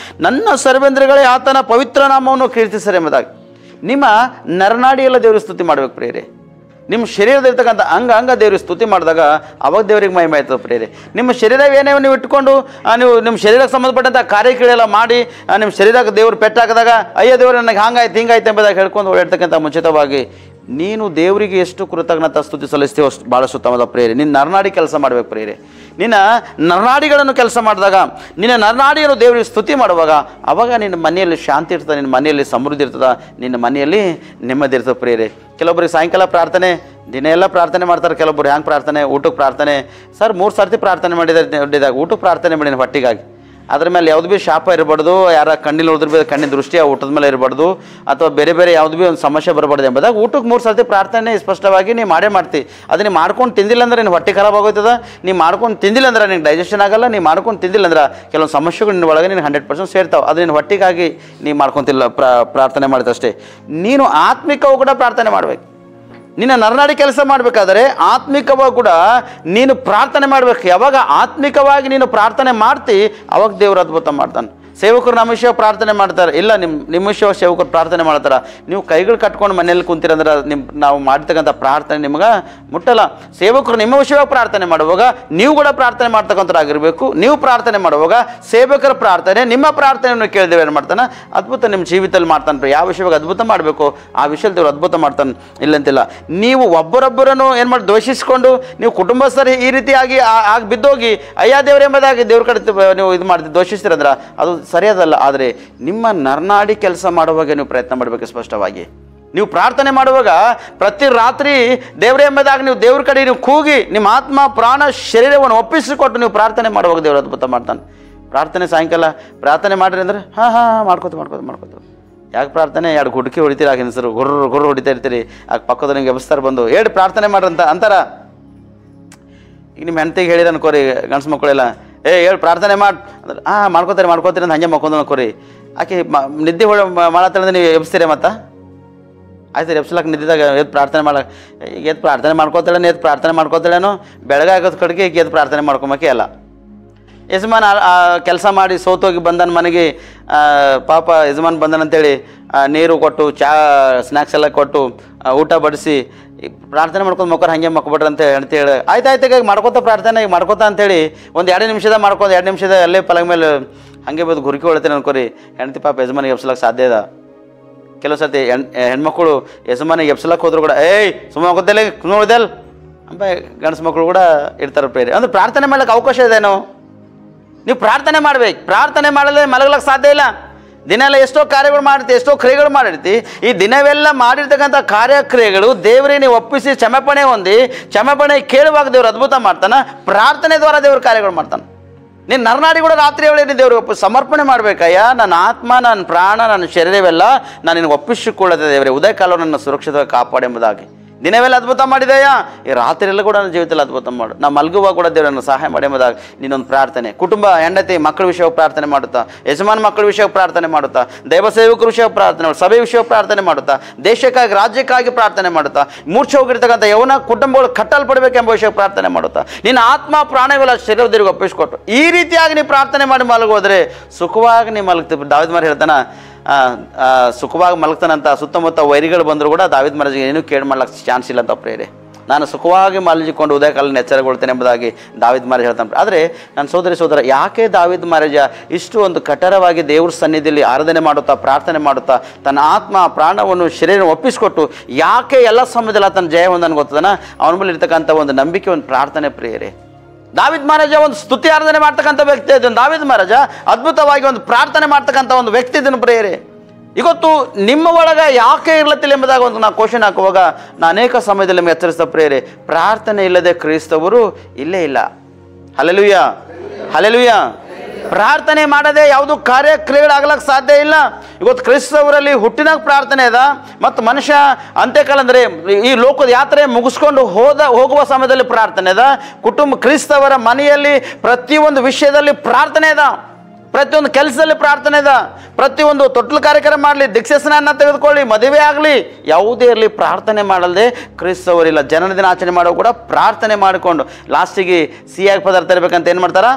ನನ್ನ ಸರ್ವೇಂದ್ರಗಳೇ ಆತನ ಪವಿತ್ರ ನಾಮವನ್ನು ಕೀರ್ತಿಸರಿ ಎಂಬುದಾಗಿ. ನಿಮ್ಮ ನರನಾಡಿಯೆಲ್ಲ ದೇವ್ರಿಗೆ ಸ್ತುತಿ ಮಾಡ್ಬೇಕು ಪ್ರಿಯರೇ. ನಿಮ್ಮ ಶರೀರದಲ್ಲಿರ್ತಕ್ಕಂಥ ಅಂಗ ದೇವ್ರಿಗೆ ಸ್ತುತಿ ಮಾಡಿದಾಗ ಅವಾಗ ದೇವ್ರಿಗೆ ಮಹಿಮೆ ಆಯ್ತದೆ ಪ್ರಿಯರೇ. ನಿಮ್ಮ ಶರೀರ ಏನೇ ನೀವು ಇಟ್ಕೊಂಡು ನೀವು ನಿಮ್ಮ ಶರೀರಕ್ಕೆ ಸಂಬಂಧಪಟ್ಟಂಥ ಕಾರ್ಯಕ್ರಿಯೆಲ್ಲ ಮಾಡಿ ನಿಮ್ಮ ಶರೀರಕ್ಕೆ ದೇವ್ರು ಪೆಟ್ಟಾಕಿದಾಗ ಅಯ್ಯೋ ದೇವ್ರು ನನಗೆ ಹಂಗಾಯ್ತು ಹಿಂಗಾಯ್ತು ಎಂಬುದಾಗಿ ಹೇಳ್ಕೊಂಡು ಓಡಾಡ್ತಕ್ಕಂಥ ಮುಂಚಿತವಾಗಿ ನೀನು ದೇವರಿಗೆ ಎಷ್ಟು ಕೃತಜ್ಞತಾ ಸ್ತುತಿ ಸಲ್ಲಿಸ್ತೀವೋ ಅಷ್ಟು ಭಾಳ ಸುತ್ತಮದ ಪ್ರೇರೆ. ನಿನ್ನ ನರನಾಡಿ ಕೆಲಸ ಮಾಡ್ಬೇಕು ಪ್ರೇರೆ. ನಿನ್ನ ನರನಾಡಿಗಳನ್ನು ಕೆಲಸ ಮಾಡಿದಾಗ, ನಿನ್ನ ನರನಾಡಿಯನ್ನು ದೇವರಿಗೆ ಸ್ತುತಿ ಮಾಡುವಾಗ ಅವಾಗ ನಿನ್ನ ಮನೆಯಲ್ಲಿ ಶಾಂತಿ ಇರ್ತದೆ, ನಿನ್ನ ಮನೆಯಲ್ಲಿ ಸಮೃದ್ಧಿ ಇರ್ತದೆ, ನಿನ್ನ ಮನೆಯಲ್ಲಿ ನೆಮ್ಮದಿ ಇರ್ತದೆ ಪ್ರೇರೆ. ಕೆಲವೊಬ್ಬರಿಗೆ ಸಾಯಂಕಾಲ ಪ್ರಾರ್ಥನೆ, ದಿನ ಎಲ್ಲ ಪ್ರಾರ್ಥನೆ ಮಾಡ್ತಾರೆ. ಕೆಲವೊಬ್ಬರು ಹ್ಯಾಂಗೆ ಪ್ರಾರ್ಥನೆ, ಊಟಕ್ಕೆ ಪ್ರಾರ್ಥನೆ. ಸರ್ 3 ಸರ್ತಿ ಪ್ರಾರ್ಥನೆ ಮಾಡಿದಾಗ ಊಟಕ್ಕೆ ಪ್ರಾರ್ಥನೆ ಮಾಡೀನಿ ಹೊಟ್ಟಿಗಾಗಿ. ಅದ್ರ ಮೇಲೆ ಯಾವ್ದು ಭೀ ಶಾಪ ಇರಬಾರ್ದು, ಯಾರ ಕಣ್ಣಿಲ್ ಉಳಿದ್ರೆ ಭೀ ಕಣ್ಣಿನ ದೃಷ್ಟಿ ಆ ಊಟದ ಮೇಲೆ ಇರಬಾರ್ದು, ಅಥವಾ ಬೇರೆ ಬೇರೆ ಯಾವ್ದು ಭೀ ಒಂದು ಸಮಸ್ಯೆ ಬರಬಾರ್ದು ಎಂಬುದಾಗ ಊಟಕ್ಕೆ 3 ಸರ್ತಿ ಪ್ರಾರ್ಥನೆ ಸ್ಪಷ್ಟವಾಗಿ ನೀವು ಮಾಡ್ತಿ. ಅದು ನೀವು ಮಾಡ್ಕೊಂಡು ತಿಂದಿಲ್ಲ ಅಂದ್ರೆ ನಿನ್ನ ಹೊಟ್ಟೆ ಖರಾಬ್ ಆಗೋಯ್ತದ. ನೀವು ಮಾಡ್ಕೊಂಡು ತಿಂದಿಲ್ಲ ಅಂದ್ರೆ ನಿಂಗೆ ಡೈಜೆಷನ್ ಆಗಲ್ಲ. ನೀವು ಮಾಡ್ಕೊಂಡು ತಿಂದಿಲ್ಲ ಅಂದ್ರೆ ಕೆಲವೊಂದು ಸಮಸ್ಯೆಗಳು ನಿನ್ನ ಒಳಗೆ ನೀನು 100% ಸೇರ್ತಾವೆ. ಅದು ನಿನ್ನ ಹೊಟ್ಟಿಗಾಗಿ ನೀವು ಮಾಡ್ಕೊತಿಲ್ಲ, ಪ್ರಾರ್ಥನೆ ಮಾಡಿದಷ್ಟೇ. ನೀನು ಆತ್ಮಿಕವು ಕೂಡ ಪ್ರಾರ್ಥನೆ ಮಾಡಬೇಕು. ನಿನ್ನ ನರನಾಡಿ ಕೆಲಸ ಮಾಡಬೇಕಾದ್ರೆ ಆತ್ಮಿಕವಾಗಿ ಕೂಡ ನೀನು ಪ್ರಾರ್ಥನೆ ಮಾಡಬೇಕು. ಯಾವಾಗ ಆತ್ಮಿಕವಾಗಿ ನೀನು ಪ್ರಾರ್ಥನೆ ಮಾಡ್ತಿ ಅವಾಗ ದೇವರು ಅದ್ಭುತ ಮಾಡ್ತಾನೆ. ಸೇವಕರು ನಮ್ಮ ವಿಷಯ ಪ್ರಾರ್ಥನೆ ಮಾಡ್ತಾರೆ, ಇಲ್ಲ ನಿಮ್ಮ ವಿಷಯ ಸೇವಕರು ಪ್ರಾರ್ಥನೆ ಮಾಡ್ತಾರೆ. ನೀವು ಕೈಗಳು ಕಟ್ಕೊಂಡು ಮನೇಲಿ ಕುಂತೀರಂದ್ರೆ ನಾವು ಮಾಡ್ತಕ್ಕಂಥ ಪ್ರಾರ್ಥನೆ ನಿಮ್ಗೆ ಮುಟ್ಟಲ್ಲ. ಸೇವಕರು ನಿಮ್ಮ ವಿಷಯವಾಗಿ ಪ್ರಾರ್ಥನೆ ಮಾಡುವಾಗ ನೀವು ಕೂಡ ಪ್ರಾರ್ಥನೆ ಮಾಡ್ತಕ್ಕಂಥರಾಗಿರಬೇಕು. ನೀವು ಪ್ರಾರ್ಥನೆ ಮಾಡುವಾಗ ಸೇವಕರ ಪ್ರಾರ್ಥನೆ ನಿಮ್ಮ ಪ್ರಾರ್ಥನೆಯನ್ನು ಕೇಳಿದೇವೆ ಏನು ಮಾಡ್ತಾನೆ, ಅದ್ಭುತ ನಿಮ್ಮ ಜೀವಿತದಲ್ಲಿ ಮಾಡ್ತಾನೆ. ಯಾವ ವಿಷಯವಾಗಿ ಅದ್ಭುತ ಮಾಡಬೇಕು ಆ ವಿಷಯದಲ್ಲಿ ದೇವರು ಅದ್ಭುತ ಮಾಡ್ತಾನೆ, ಇಲ್ಲಂತಿಲ್ಲ. ನೀವು ಒಬ್ಬರೊಬ್ಬರನ್ನು ಏನು ಮಾಡಿ ದ್ವೇಷಿಸ್ಕೊಂಡು ನೀವು ಕುಟುಂಬಸ್ಥರು ಈ ರೀತಿಯಾಗಿ ಆಗಿ ಬಿದ್ದೋಗಿ ಅಯ್ಯ ದೇವ್ರ ಎಂಬುದಾಗಿ ದೇವ್ರ ಕಡೆ ನೀವು ಇದು ಮಾಡ್ತೀವಿ ದ್ವೇಷಿಸ್ತೀರಂದ್ರೆ ಅದು ಸರಿಯಾದಲ್ಲ. ಆದರೆ ನಿಮ್ಮ ನರನಾಡಿ ಕೆಲಸ ಮಾಡುವಾಗ ನೀವು ಪ್ರಯತ್ನ ಮಾಡಬೇಕು. ಸ್ಪಷ್ಟವಾಗಿ ನೀವು ಪ್ರಾರ್ಥನೆ ಮಾಡುವಾಗ ಪ್ರತಿ ರಾತ್ರಿ ದೇವರೇ ಎಂಬುದಾಗಿ ನೀವು ದೇವ್ರ ಕಡೆ ನೀವು ಕೂಗಿ ನಿಮ್ಮ ಆತ್ಮ ಪ್ರಾಣ ಶರೀರವನ್ನು ಒಪ್ಪಿಸಿಕೊಟ್ಟು ನೀವು ಪ್ರಾರ್ಥನೆ ಮಾಡುವಾಗ ದೇವರು ಅದ್ಭುತ ಮಾಡ್ತಾನೆ. ಪ್ರಾರ್ಥನೆ ಸಾಯಂಕಾಲ ಪ್ರಾರ್ಥನೆ ಮಾಡಿರಿ ಅಂದ್ರೆ ಮಾಡ್ಕೋತ ಯಾಕೆ ಪ್ರಾರ್ಥನೆ 2 ಗುಡ್ಕಿ ಹೊಡಿತೀರಿ, ಆಗ ಹೆಸರು ಗುರ್ರು ಹೊಡಿತಾ ಇರ್ತೀರಿ. ಆಗ ಪಕ್ಕದ ನಿಮ್ಗೆ ಎಬ್ಸ್ತಾರೆ ಬಂದು ಹೇಳಿ ಪ್ರಾರ್ಥನೆ ಮಾಡ್ರಂತ ಅಂತಾರ. ಈಗ ನಿಮ್ಮ ಹೆಂಡತಿಗೆ ಹೇಳಿರ ಅನ್ಕೋರಿ, ಗಂಡ್ಸು ಮಕ್ಕಳೆಲ್ಲ ಹೇಳಿ ಪ್ರಾರ್ಥನೆ ಅಂದ್ರೆ ಮಾಡ್ಕೋತೀರಿ ಅಂತ ಹಂಗೆ ಮಕ್ಕೊಂದು ಅನ್ಕೋರಿ. ಆಕೆ ನಿದ್ದೆ ಮಾಡತ್ತಂದ್ರೆ ನೀವು ಎಬ್ಸ್ತೀರಿ. ಮತ್ತು ಆಯ್ತು ಎಬ್ಸ್ಲಾಕ ನಿದ್ದಿದಾಗ ಎದ್ದು ಪ್ರಾರ್ಥನೆ ಮಾಡಕ್ಕೆ ಈಗ ಎದ್ದು ಪ್ರಾರ್ಥನೆ ಮಾಡ್ಕೋತಾಳೇನೋ ಬೆಳಗ್ಗೆ ಆಗೋದು ಕಡೆಗೆ ಈಗ ಎದ್ದು ಪ್ರಾರ್ಥನೆ ಮಾಡ್ಕೊಬೇಕೆ ಅಲ್ಲ. ಯಜಮಾನ್ ಕೆಲಸ ಮಾಡಿ ಸೋತೋಗಿ ಬಂದನ ಮನೆಗೆ, ಪಾಪ ಯಜಮಾನ್ ಬಂದನಂತೇಳಿ ನೀರು ಕೊಟ್ಟು ಚಾ ಸ್ನ್ಯಾಕ್ಸ್ ಎಲ್ಲ ಕೊಟ್ಟು ಊಟ ಬಡಿಸಿ ಪ್ರಾರ್ಥನೆ ಮಾಡ್ಕೊಂಡು ಮಕ್ಕಳು ಹಾಗೆ ಮಕ್ಕೊಬಿಟ್ರೆ ಅಂತ ಹೇಳ್ತೇಳಿ ಆಯ್ತು ಈಗ ಮಾಡ್ಕೋತಾ ಅಂತೇಳಿ ಒಂದು 2 ನಿಮಿಷದ ಮಾಡ್ಕೊಂಡು 2 ನಿಮಿಷದ ಅಲ್ಲೇ ಪಲಗ ಮೇಲೆ ಹಾಗೆ ಬಂದು ಗುರುಕಿ ಹೊಳ್ತೇನೆ ಅನ್ಕೋರಿ. ಹೆಂಡತಿ ಪಾಪ ಯಜಮಾನಿಗೆ ಎಬ್ಸಲಕ್ಕೆ ಸಾಧ್ಯ ಇದೆ. ಕೆಲವು ಸರ್ತಿ ಹೆಣ್ಮಕ್ಳು ಯಜಮಾನಿಗೆ ಎಬ್ಸಲಕ್ಕೆ ಹೋದ್ರು ಕೂಡ ಸುಮ್ಮನೆ ಹೋಗೋದಿಲ್ಲ ನೋಡಿದೆಲ್ಲ ಅಂತ ಗಂಡಸು ಮಕ್ಕಳು ಕೂಡ ಇರ್ತಾರೆ ಪ್ರೇರಿ. ಅಂದ್ರೆ ಪ್ರಾರ್ಥನೆ ಮಾಡ್ಲಿಕ್ಕೆ ಅವಕಾಶ ಇದೇನು? ನೀವು ಪ್ರಾರ್ಥನೆ ಮಾಡ್ಬೇಕು. ಪ್ರಾರ್ಥನೆ ಮಾಡಲೇ ಮಲಗಲಿಕ್ಕೆ ಸಾಧ್ಯ ಇಲ್ಲ. ದಿನ ಎಲ್ಲ ಎಷ್ಟೋ ಕಾರ್ಯಗಳು ಮಾಡಿರ್ತಿ, ಎಷ್ಟೋ ಕ್ರಿಯೆಗಳು ಮಾಡಿರ್ತಿ. ಈ ದಿನವೆಲ್ಲ ಮಾಡಿರ್ತಕ್ಕಂಥ ಕಾರ್ಯಕ್ರಿಯೆಗಳು ದೇವರಿಗೆ ನೀವು ಒಪ್ಪಿಸಿ ಕ್ಷಮಾಪಣೆ ಹೊಂದಿ ಕ್ಷಮಾಪಣೆ ಕೇಳುವಾಗ ದೇವರು ಅದ್ಭುತ ಮಾಡ್ತಾನೆ. ಪ್ರಾರ್ಥನೆ ದ್ವಾರ ದೇವ್ರ ಕಾರ್ಯಗಳು ಮಾಡ್ತಾನೆ. ನೀನು ನರನಾಡಿ ಕೂಡ ರಾತ್ರಿ ವೇಳೆ ದೇವ್ರಿಗೆ ಸಮರ್ಪಣೆ ಮಾಡ್ಬೇಕಯ್ಯ. ನನ್ನ ಆತ್ಮ, ನನ್ನ ಪ್ರಾಣ, ನನ್ನ ಶರೀರವೆಲ್ಲ ನಾನು ನಿನಗೆ ಒಪ್ಪಿಸಿಕೊಳ್ಳುತ್ತೆ ದೇವರೇ. ಉದಯ ಕಾಲ ನನ್ನ ಸುರಕ್ಷಿತವಾಗಿ ಕಾಪಾಡಿ ಎಂಬುದಾಗಿ ದಿನವೆಲ್ಲ ಅದ್ಭುತ ಮಾಡಿದೆಯಾ, ಈ ರಾತ್ರಿ ಎಲ್ಲ ಕೂಡ ನನ್ನ ಜೀವಿತದಲ್ಲಿ ಅದ್ಭುತ ಮಾಡು. ನಾವು ಮಲಗುವಾಗ ಕೂಡ ದೇವರನ್ನು ಸಹಾಯ ಮಾಡಿ ಎಂಬುದಾಗಿ ನೀನೊಂದು ಪ್ರಾರ್ಥನೆ. ಕುಟುಂಬ ಹೆಂಡತಿ ಮಕ್ಕಳ ವಿಷಯವಾಗಿ ಪ್ರಾರ್ಥನೆ ಮಾಡುತ್ತಾ, ಯಜಮಾನ ಮಕ್ಕಳ ವಿಷಯವಾಗಿ ಪ್ರಾರ್ಥನೆ ಮಾಡುತ್ತಾ, ದೈವ ಸೇವಕರ ವಿಷಯವಾಗಿ ಪ್ರಾರ್ಥನೆ ಮಾಡುತ್ತಾ, ಸಭೆ ವಿಷಯವಾಗಿ ಪ್ರಾರ್ಥನೆ ಮಾಡುತ್ತಾ, ದೇಶಕ್ಕಾಗಿ ರಾಜ್ಯಕ್ಕಾಗಿ ಪ್ರಾರ್ಥನೆ ಮಾಡುತ್ತಾ, ಮೂರ್ಛೆ ಹೋಗಿರ್ತಕ್ಕಂಥ ಯವನ ಕುಟುಂಬಗಳು ಕಟ್ಟಲ್ಪಡಬೇಕೆಂಬ ವಿಷಯಕ್ಕೆ ಪ್ರಾರ್ಥನೆ ಮಾಡುತ್ತಾ, ನಿನ್ನ ಆತ್ಮ ಪ್ರಾಣಗಳ ಶರೀರದವರಿಗೆ ಒಪ್ಪಿಸಿಕೊಟ್ಟು ಈ ರೀತಿಯಾಗಿ ನೀವು ಪ್ರಾರ್ಥನೆ ಮಾಡಿ ಮಲಗೋದ್ರೆ ಸುಖವಾಗಿ ನೀವು ಮಲಗ್ತೀವಿ. ದಾವಿದ ಮಾರ ಹೇಳ್ತಾನ ಸುಖವಾಗಿ ಮಲಗ್ತಾನಂತ. ಸುತ್ತಮುತ್ತ ವೈರಿಗಳು ಬಂದರೂ ಕೂಡ ದಾವಿದ ಮಹಾರಾಜಿಗೆ ಏನೂ ಕೇಳಿ ಮಾಡ್ಲಿಕ್ಕೆ ಚಾನ್ಸ್ ಇಲ್ಲ ಅಂತ ಪ್ರೇರೆ. ನಾನು ಸುಖವಾಗಿ ಮಲಗಿಕೊಂಡು ಉದಯ ಕಾಲನ ಎಚ್ಚರಗೊಳ್ತೇನೆ ಎಂಬುದಾಗಿ ದಾವಿದ ಮಹಾರಾಜ ಹೇಳ್ತಾನೆ. ಆದರೆ ನನ್ನ ಸೋದರ ಯಾಕೆ ದಾವಿದ ಮಹಾರಾಜ ಇಷ್ಟು ಒಂದು ಕಠೋರವಾಗಿ ದೇವ್ರ ಸನ್ನಿಧಿಯಲ್ಲಿ ಆರಾಧನೆ ಮಾಡುತ್ತಾ ಪ್ರಾರ್ಥನೆ ಮಾಡುತ್ತಾ ತನ್ನ ಆತ್ಮ ಪ್ರಾಣವನ್ನು ಶರೀರ ಒಪ್ಪಿಸಿಕೊಟ್ಟು ಯಾಕೆ ಎಲ್ಲ ಸಮಯದಲ್ಲಿ ತನ್ನ ಜಯ ಹೊಂದನ್ನು ಗೊತ್ತದನ? ಅವನ ಮೇಲೆ ಇರ್ತಕ್ಕಂಥ ಒಂದು ನಂಬಿಕೆ, ಒಂದು ಪ್ರಾರ್ಥನೆ ಪ್ರಿಯರೇ. ದಾವಿದ ಮಹಾರಾಜ ಒಂದು ಸ್ತುತಿ ಆರಾಧನೆ ಮಾಡ್ತಕ್ಕಂಥ ವ್ಯಕ್ತಿ ಇದನ್ನು. ದಾವಿದ ಮಹಾರಾಜ ಅದ್ಭುತವಾಗಿ ಒಂದು ಪ್ರಾರ್ಥನೆ ಮಾಡ್ತಕ್ಕಂಥ ಒಂದು ವ್ಯಕ್ತಿ ಇದನ್ನು ಪ್ರಿಯರೇ. ಇವತ್ತು ನಿಮ್ಮ ಒಳಗೆ ಯಾಕೆ ಇರ್ಲತ್ತಿಲ್ಲ ಎಂಬುದಾಗ ಒಂದು ನಾವು ಕ್ವಶನ್ ಹಾಕುವಾಗ ನಾನು ಅನೇಕ ಸಮಯದಲ್ಲಿ ನಿಮಗೆ ಎಚ್ಚರಿಸ್ತಾ ಪ್ರಿಯರೇ, ಪ್ರಾರ್ಥನೆ ಇಲ್ಲದೆ ಕ್ರೈಸ್ತವರು ಇಲ್ಲೇ ಇಲ್ಲ. ಹಲ್ಲೆಲೂಯಾ. ಹಲ್ಲೆಲೂಯಾ. ಪ್ರಾರ್ಥನೆ ಮಾಡದೆ ಯಾವುದು ಕಾರ್ಯಕ್ರಿಯೆಗಳಾಗ್ಲಕ್ಕೆ ಸಾಧ್ಯ ಇಲ್ಲ. ಇವತ್ತು ಕ್ರಿಸ್ತವರಲ್ಲಿ ಹುಟ್ಟಿನಾಗ ಪ್ರಾರ್ಥನೆ ಅದ, ಮತ್ತು ಮನುಷ್ಯ ಅಂತ್ಯಕಾಲ ಅಂದರೆ ಈ ಲೋಕದ ಯಾತ್ರೆ ಮುಗಿಸ್ಕೊಂಡು ಹೋಗುವ ಸಮಯದಲ್ಲಿ ಪ್ರಾರ್ಥನೆ ಅದ. ಕ್ರಿಸ್ತವರ ಮನೆಯಲ್ಲಿ ಪ್ರತಿಯೊಂದು ವಿಷಯದಲ್ಲಿ ಪ್ರಾರ್ಥನೆ ಅದ, ಪ್ರತಿಯೊಂದು ಕೆಲಸದಲ್ಲಿ ಪ್ರಾರ್ಥನೆ ಅದ. ಪ್ರತಿಯೊಂದು ತೊಟ್ಲು ಕಾರ್ಯಕ್ರಮ ಮಾಡಲಿ, ದೀಕ್ಷೆ ಸ್ನಾನ ತೆಗೆದುಕೊಳ್ಳಿ, ಮದುವೆ ಆಗಲಿ, ಯಾವುದೇ ಇರಲಿ ಪ್ರಾರ್ಥನೆ ಮಾಡಲ್ದೆ ಕ್ರಿಸ್ತವರಿಲ್ಲ. ಜನನ ದಿನ ಆಚರಣೆ ಮಾಡೋ ಕೂಡ ಪ್ರಾರ್ಥನೆ ಮಾಡಿಕೊಂಡು ಲಾಸ್ಟಿಗೆ ಸಿಹಿಯಾಗಿ ಪದಾರ್ಥ ಇರಬೇಕಂತ ಏನು ಮಾಡ್ತಾರ?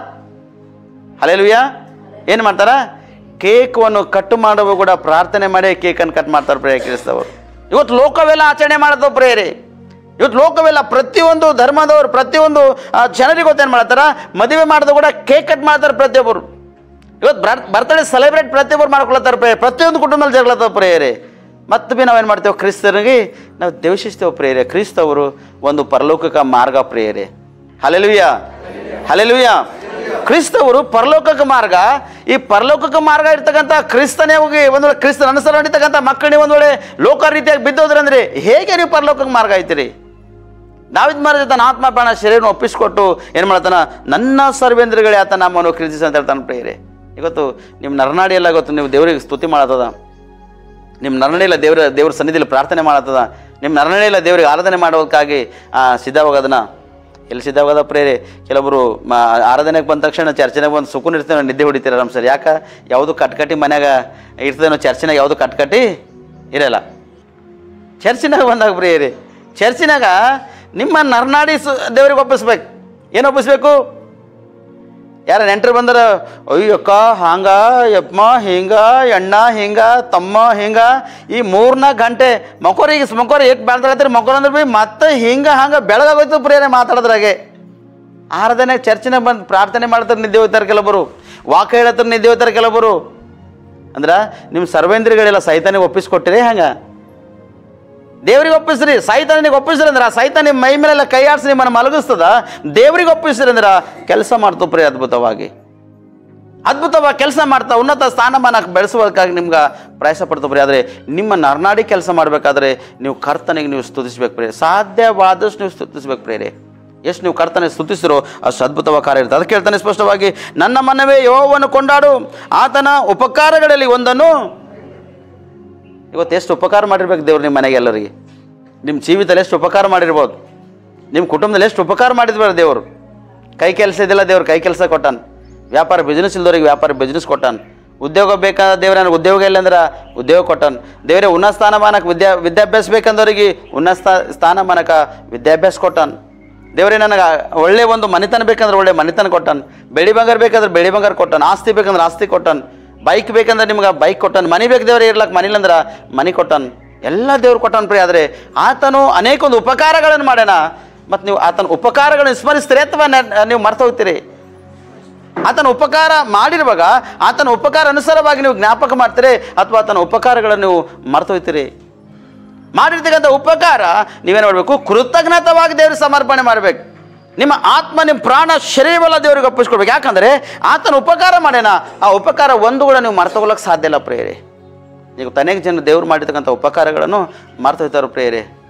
ಹಲ್ಲೆಲೂಯಾ. ಏನು ಮಾಡ್ತಾರ? ಕೇಕನ್ನು ಕಟ್ ಮಾಡುವ ಕೂಡ ಪ್ರಾರ್ಥನೆ ಮಾಡಿ ಕೇಕನ್ನು ಕಟ್ ಮಾಡ್ತಾರೆ ಪ್ರೇರೆ ಕ್ರಿಸ್ತವರು. ಇವತ್ತು ಲೋಕವೆಲ್ಲ ಆಚರಣೆ ಮಾಡ್ತಾವೆ ಪ್ರೇರೆ. ಇವತ್ತು ಲೋಕವೆಲ್ಲ ಪ್ರತಿಯೊಂದು ಧರ್ಮದವರು ಪ್ರತಿಯೊಂದು ಜನರಿಗೆ ಗೊತ್ತೇನು ಮಾಡ್ತಾರ? ಮದುವೆ ಮಾಡಿದ ಕೂಡ ಕೇಕ್ ಕಟ್ ಮಾಡ್ತಾರೆ ಪ್ರತಿಯೊಬ್ಬರು. ಇವತ್ತು ಬರ್ತಡೇ ಸೆಲೆಬ್ರೇಟ್ ಪ್ರತಿಯೊಬ್ಬರು ಮಾಡ್ಕೊಳ್ತಾರೆ ಪ್ರೇರೆ. ಪ್ರತಿಯೊಂದು ಕುಟುಂಬದಲ್ಲಿ ಜಗಳತ್ತವೆ ಪ್ರೇರೆ. ಮತ್ತು ಭೀ ನಾವೇನು ಮಾಡ್ತೇವೆ? ಕ್ರಿಸ್ತನಿಗೆ ನಾವು ದ್ವೇಷಿಸ್ತೇವೆ ಪ್ರೇರೆ. ಕ್ರಿಸ್ತವರು ಒಂದು ಪರಲೋಕಕ್ಕೆ ಮಾರ್ಗ ಪ್ರೇರೆ. Hallelujah, hallelujah. ಕ್ರಿಸ್ತವರು ಪರಲೋಕಕ್ಕೆ ಮಾರ್ಗ. ಈ ಪರಲೋಕಕ್ಕೆ ಮಾರ್ಗ ಇರ್ತಕ್ಕಂಥ ಕ್ರಿಸ್ತನೇ ಹೋಗಿ ಒಂದು ವೇಳೆ ಕ್ರಿಸ್ತನ ಅನುಸರಣೆ ನಡೀತಕ್ಕಂಥ ಮಕ್ಕಳಿಗೆ ಒಂದು ವೇಳೆ ಲೋಕ ರೀತಿಯಾಗಿ ಬಿದ್ದೋದ್ರಂದ್ರೆ ಹೇಗೆ ನೀವು ಪರಲೋಕಕ್ಕೆ ಮಾರ್ಗ ಆಯ್ತೀರಿ? ದಾವೀದ ಮಹಾರಾಜ ತನ್ನ ಆತ್ಮ ಪ್ರಾಣ ಶರೀರವನ್ನು ಒಪ್ಪಿಸಿಕೊಟ್ಟು ಏನು ಮಾಡ್ತಾನ? ನನ್ನ ಸರ್ವೇಂದ್ರಗಳೇ ಆತ ನಮ್ಮನ್ನು ಕೀರ್ತಿಸಿ ಅಂತ ಹೇಳ್ತಾನೆ ಪ್ರೇರೆ. ಇವತ್ತು ನಿಮ್ಮ ನರನಾಡಿ ಎಲ್ಲ ಗೊತ್ತು, ನೀವು ದೇವರಿಗೆ ಸ್ತುತಿ ಮಾಡತ್ತದ, ನಿಮ್ಮ ನರನಾಡಿಯೆಲ್ಲ ದೇವ್ರ ಸನ್ನಿಧಿಯಲ್ಲಿ ಪ್ರಾರ್ಥನೆ ಮಾಡತ್ತದ, ನಿಮ್ಮ ನರನಾಡಿಯೆಲ್ಲ ದೇವರಿಗೆ ಆರಾಧನೆ ಮಾಡೋದಕ್ಕಾಗಿ ಸಿದ್ಧವಾಗೋದನ್ನ ಎಲ್ಲಿ ಸಿದ್ಧವಾಗದ ಪ್ರೇರೆ. ಕೆಲವರು ಆರಾಧನೆಗೆ ಬಂದ ತಕ್ಷಣ ಚರ್ಚೆನಾಗ ಬಂದು ಸುಖನ್ ಇರ್ತೇವೆ, ನಿದ್ದೆ ಹೊಡಿತೀರ ನಮ್ಮ ಸರ್. ಯಾಕೆ? ಯಾವುದು ಕಟ್ಕಟ್ಟಿ ಮನ್ಯಾಗ ಇರ್ತದೇನೋ, ಚರ್ಚಿನಾಗ ಯಾವುದು ಕಟ್ಕಟ್ಟಿ ಇರಲ್ಲ. ಚರ್ಚಿನಾಗ ಬಂದಾಗ ಪ್ರೇರೆ, ಚರ್ಚಿನಾಗ ನಿಮ್ಮ ನರನಾಡಿ ದೇವ್ರಿಗೆ ಒಪ್ಪಿಸ್ಬೇಕು. ಏನು ಒಪ್ಪಿಸ್ಬೇಕು? ಯಾರ ನೆಂಟರು ಬಂದ್ರೆ ಅಯ್ಯಕ್ಕ ಹಾಂಗ ಯಪ್ಪ ಹಿಂಗ ಎಣ್ಣ ಹಿಂಗ ತಮ್ಮ ಹಿಂಗ ಈ 3-4 ಗಂಟೆ ಮಕ್ಕೋರಿಗೆ ಎಷ್ಟು ಬೆಳ್ದಾಗತ್ತೀರಿ ಮಕ್ಕೋರು ಅಂದ್ರೆ ಭೀ ಮತ್ತೆ ಹಿಂಗೆ ಹಂಗೆ ಬೆಳಗಾಗೋಯ್ತು ಪ್ರೇರಣೆ ಮಾತಾಡೋದ್ರಾಗೆ. ಆರಾಧನೆ ಚರ್ಚಿನ ಬಂದು ಪ್ರಾರ್ಥನೆ ಮಾಡ್ತಾರೆ, ನಿದ್ದೆ ಹೋಗ್ತಾರೆ ಕೆಲವರು, ವಾಕ್ಯ ಹೇಳತ್ತಾರೆ, ನಿದ್ದೆ ಹೋಗ್ತಾರೆ ಕೆಲವರು. ಅಂದ್ರೆ ನಿಮ್ಮ ಸರ್ವೇಂದ್ರಿಗಳೆಲ್ಲ ಸೈತಾನಿಗೆ ಒಪ್ಪಿಸ್ಕೊಟ್ಟಿರಿ. ಹಂಗೆ ದೇವ್ರಿಗೆ ಒಪ್ಪಿಸ್ರಿ, ಸೈತಾನಿಗೆ ಒಪ್ಪಿಸ್ರಿ ಅಂದ್ರೆ ಆ ಸೈತಾನ ನಿಮ್ಮ ಮೈ ಮೇಲೆಲ್ಲ ಕೈ ಆಡಿಸಿ ನಿಮ್ಮನ್ನು ಮಲಗಿಸ್ತದ. ದೇವ್ರಿಗೆ ಒಪ್ಪಿಸ್ರಿ ಅಂದ್ರೆ ಕೆಲಸ ಮಾಡ್ತು ಪ್ರಿಯ, ಅದ್ಭುತವಾಗಿ ಕೆಲಸ ಮಾಡ್ತಾ ಉನ್ನತ ಸ್ಥಾನಮಾನಕ್ಕೆ ಬೆಳೆಸುವುದಕ್ಕಾಗಿ ನಿಮ್ಗೆ ಪ್ರಯಾಸ ಪಡ್ತು ಪ್ರಿಯ. ಆದರೆ ನಿಮ್ಮ ನರನಾಡಿ ಕೆಲಸ ಮಾಡಬೇಕಾದ್ರೆ ನೀವು ಕರ್ತನಿಗೆ ನೀವು ಸ್ತುತಿಸ್ಬೇಕು ಪ್ರಿಯ. ಸಾಧ್ಯವಾದಷ್ಟು ನೀವು ಸ್ತುತಿಸ್ಬೇಕು ಪ್ರಿಯರೇ. ಎಷ್ಟು ನೀವು ಕರ್ತನೆ ಸ್ತುತಿಸಿರೋ ಅಷ್ಟು ಅದ್ಭುತವಾಗಿ ಕಾರ್ಯ ಇರ್ತದೆ. ಅದಕ್ಕೆ ಹೇಳ್ತಾನೆ ಸ್ಪಷ್ಟವಾಗಿ, ನನ್ನ ಮನವೇ ಯೆಹೋವನನ್ನು ಕೊಂಡಾಡು, ಆತನ ಉಪಕಾರಗಳಲ್ಲಿ ಒಂದನ್ನು. ಇವತ್ತು ಎಷ್ಟು ಉಪಕಾರ ಮಾಡಿರ್ಬೇಕು ದೇವ್ರು ನಿಮ್ಮ ಮನೆಗೆ, ಎಲ್ಲರಿಗೆ ನಿಮ್ಮ ಜೀವಿತದಲ್ಲಿ ಎಷ್ಟು ಉಪಕಾರ ಮಾಡಿರ್ಬೋದು, ನಿಮ್ಮ ಕುಟುಂಬದಲ್ಲಿ ಎಷ್ಟು ಉಪಕಾರ ಮಾಡಿದ್ಬಾರ ದೇವರು. ಕೈ ಕೆಲಸ ಇದಿಲ್ಲ ದೇವ್ರು ಕೈ ಕೆಲಸ ಕೊಟ್ಟಾನ, ವ್ಯಾಪಾರ ಬಿಸ್ನೆಸ್ ಇಲ್ದವ್ರಿಗೆ ವ್ಯಾಪಾರ ಬಿಸ್ನೆಸ್ ಕೊಟ್ಟಾನ, ಉದ್ಯೋಗ ಬೇಕಾದ ದೇವ್ರ ನನಗೆ ಉದ್ಯೋಗ ಇಲ್ಲ ಅಂದ್ರೆ ಉದ್ಯೋಗ ಕೊಟ್ಟಾನ ದೇವರೇ. ಉನ್ನತ ಸ್ಥಾನಮಾನಕ್ಕೆ ವಿದ್ಯಾಭ್ಯಾಸ ಬೇಕಂದವ್ರಿಗೆ ಉನ್ನತ ಸ್ಥಾನಮಾನಕ್ಕೆ ವಿದ್ಯಾಭ್ಯಾಸ ಕೊಟ್ಟಾನ ದೇವರೇ. ನನಗೆ ಒಳ್ಳೆ ಒಂದು ಮನೆತನ ಬೇಕಂದ್ರೆ ಒಳ್ಳೆ ಮನೆತನ ಕೊಟ್ಟಾನ, ಬೆಳಿ ಬಂಗಾರ ಬೇಕಾದ್ರೆ ಬೆಳಿ ಬಂಗಾರ ಕೊಟ್ಟಾನ, ಆಸ್ತಿ ಬೇಕಂದ್ರೆ ಆಸ್ತಿ ಕೊಟ್ಟಾನ, ಬೈಕ್ ಬೇಕಂದ್ರೆ ನಿಮ್ಗೆ ಬೈಕ್ ಕೊಟ್ಟಾನ, ಮನೆ ಬೇಕು ದೇವ್ರೇ ಇರ್ಲಕ್ಕೆ ಮನೇಲಿ ಅಂದ್ರೆ ಮನೆ ಕೊಟ್ಟಾನ, ಎಲ್ಲ ದೇವ್ರು ಕೊಟ್ಟಾನ ಪ್ರಿಯ. ಆದರೆ ಆತನು ಅನೇಕ ಒಂದು ಉಪಕಾರಗಳನ್ನು ಮಾಡ್ಯಾನ. ಮತ್ತು ನೀವು ಆತನ ಉಪಕಾರಗಳನ್ನು ಸ್ಮರಿಸ್ತೀರಿ ಅಥವಾ ನೀವು ಮರ್ತು ಹೋಗ್ತೀರಿ? ಆತನ ಉಪಕಾರ ಮಾಡಿರುವಾಗ ಆತನ ಉಪಕಾರ ಅನುಸಾರವಾಗಿ ನೀವು ಜ್ಞಾಪಕ ಮಾಡ್ತೀರಿ ಅಥವಾ ಆತನ ಉಪಕಾರಗಳನ್ನು ನೀವು ಮರ್ತು ಹೋಗ್ತೀರಿ? ಮಾಡಿರ್ತಕ್ಕಂಥ ಉಪಕಾರ ನೀವೇನು ಮಾಡಬೇಕು? ಕೃತಜ್ಞತವಾಗಿ ದೇವ್ರಿಗೆ ಸಮರ್ಪಣೆ ಮಾಡಬೇಕು. ನಿಮ್ಮ ಆತ್ಮ, ನಿಮ್ಮ ಪ್ರಾಣ, ಶರೀರವೆಲ್ಲ ದೇವ್ರಿಗೆ ಒಪ್ಪಿಸ್ಕೊಡ್ಬೇಕು. ಯಾಕಂದರೆ ಆತನ ಉಪಕಾರ ಮಾಡ್ಯಾನ. ಆ ಉಪಕಾರ ಒಂದು ಕೂಡ ನೀವು ಮರ್ತೋಗ್ಲಿಕ್ಕೆ ಸಾಧ್ಯ ಇಲ್ಲ ಪ್ರೇಯರೇ. ಈಗ ಅನೇಕ ಜನ ದೇವ್ರು ಮಾಡಿರ್ತಕ್ಕಂಥ ಉಪಕಾರಗಳನ್ನು ಮರ್ತು ಹೋಗ್ತಾರೆ ಪ್ರೇಯರೇ.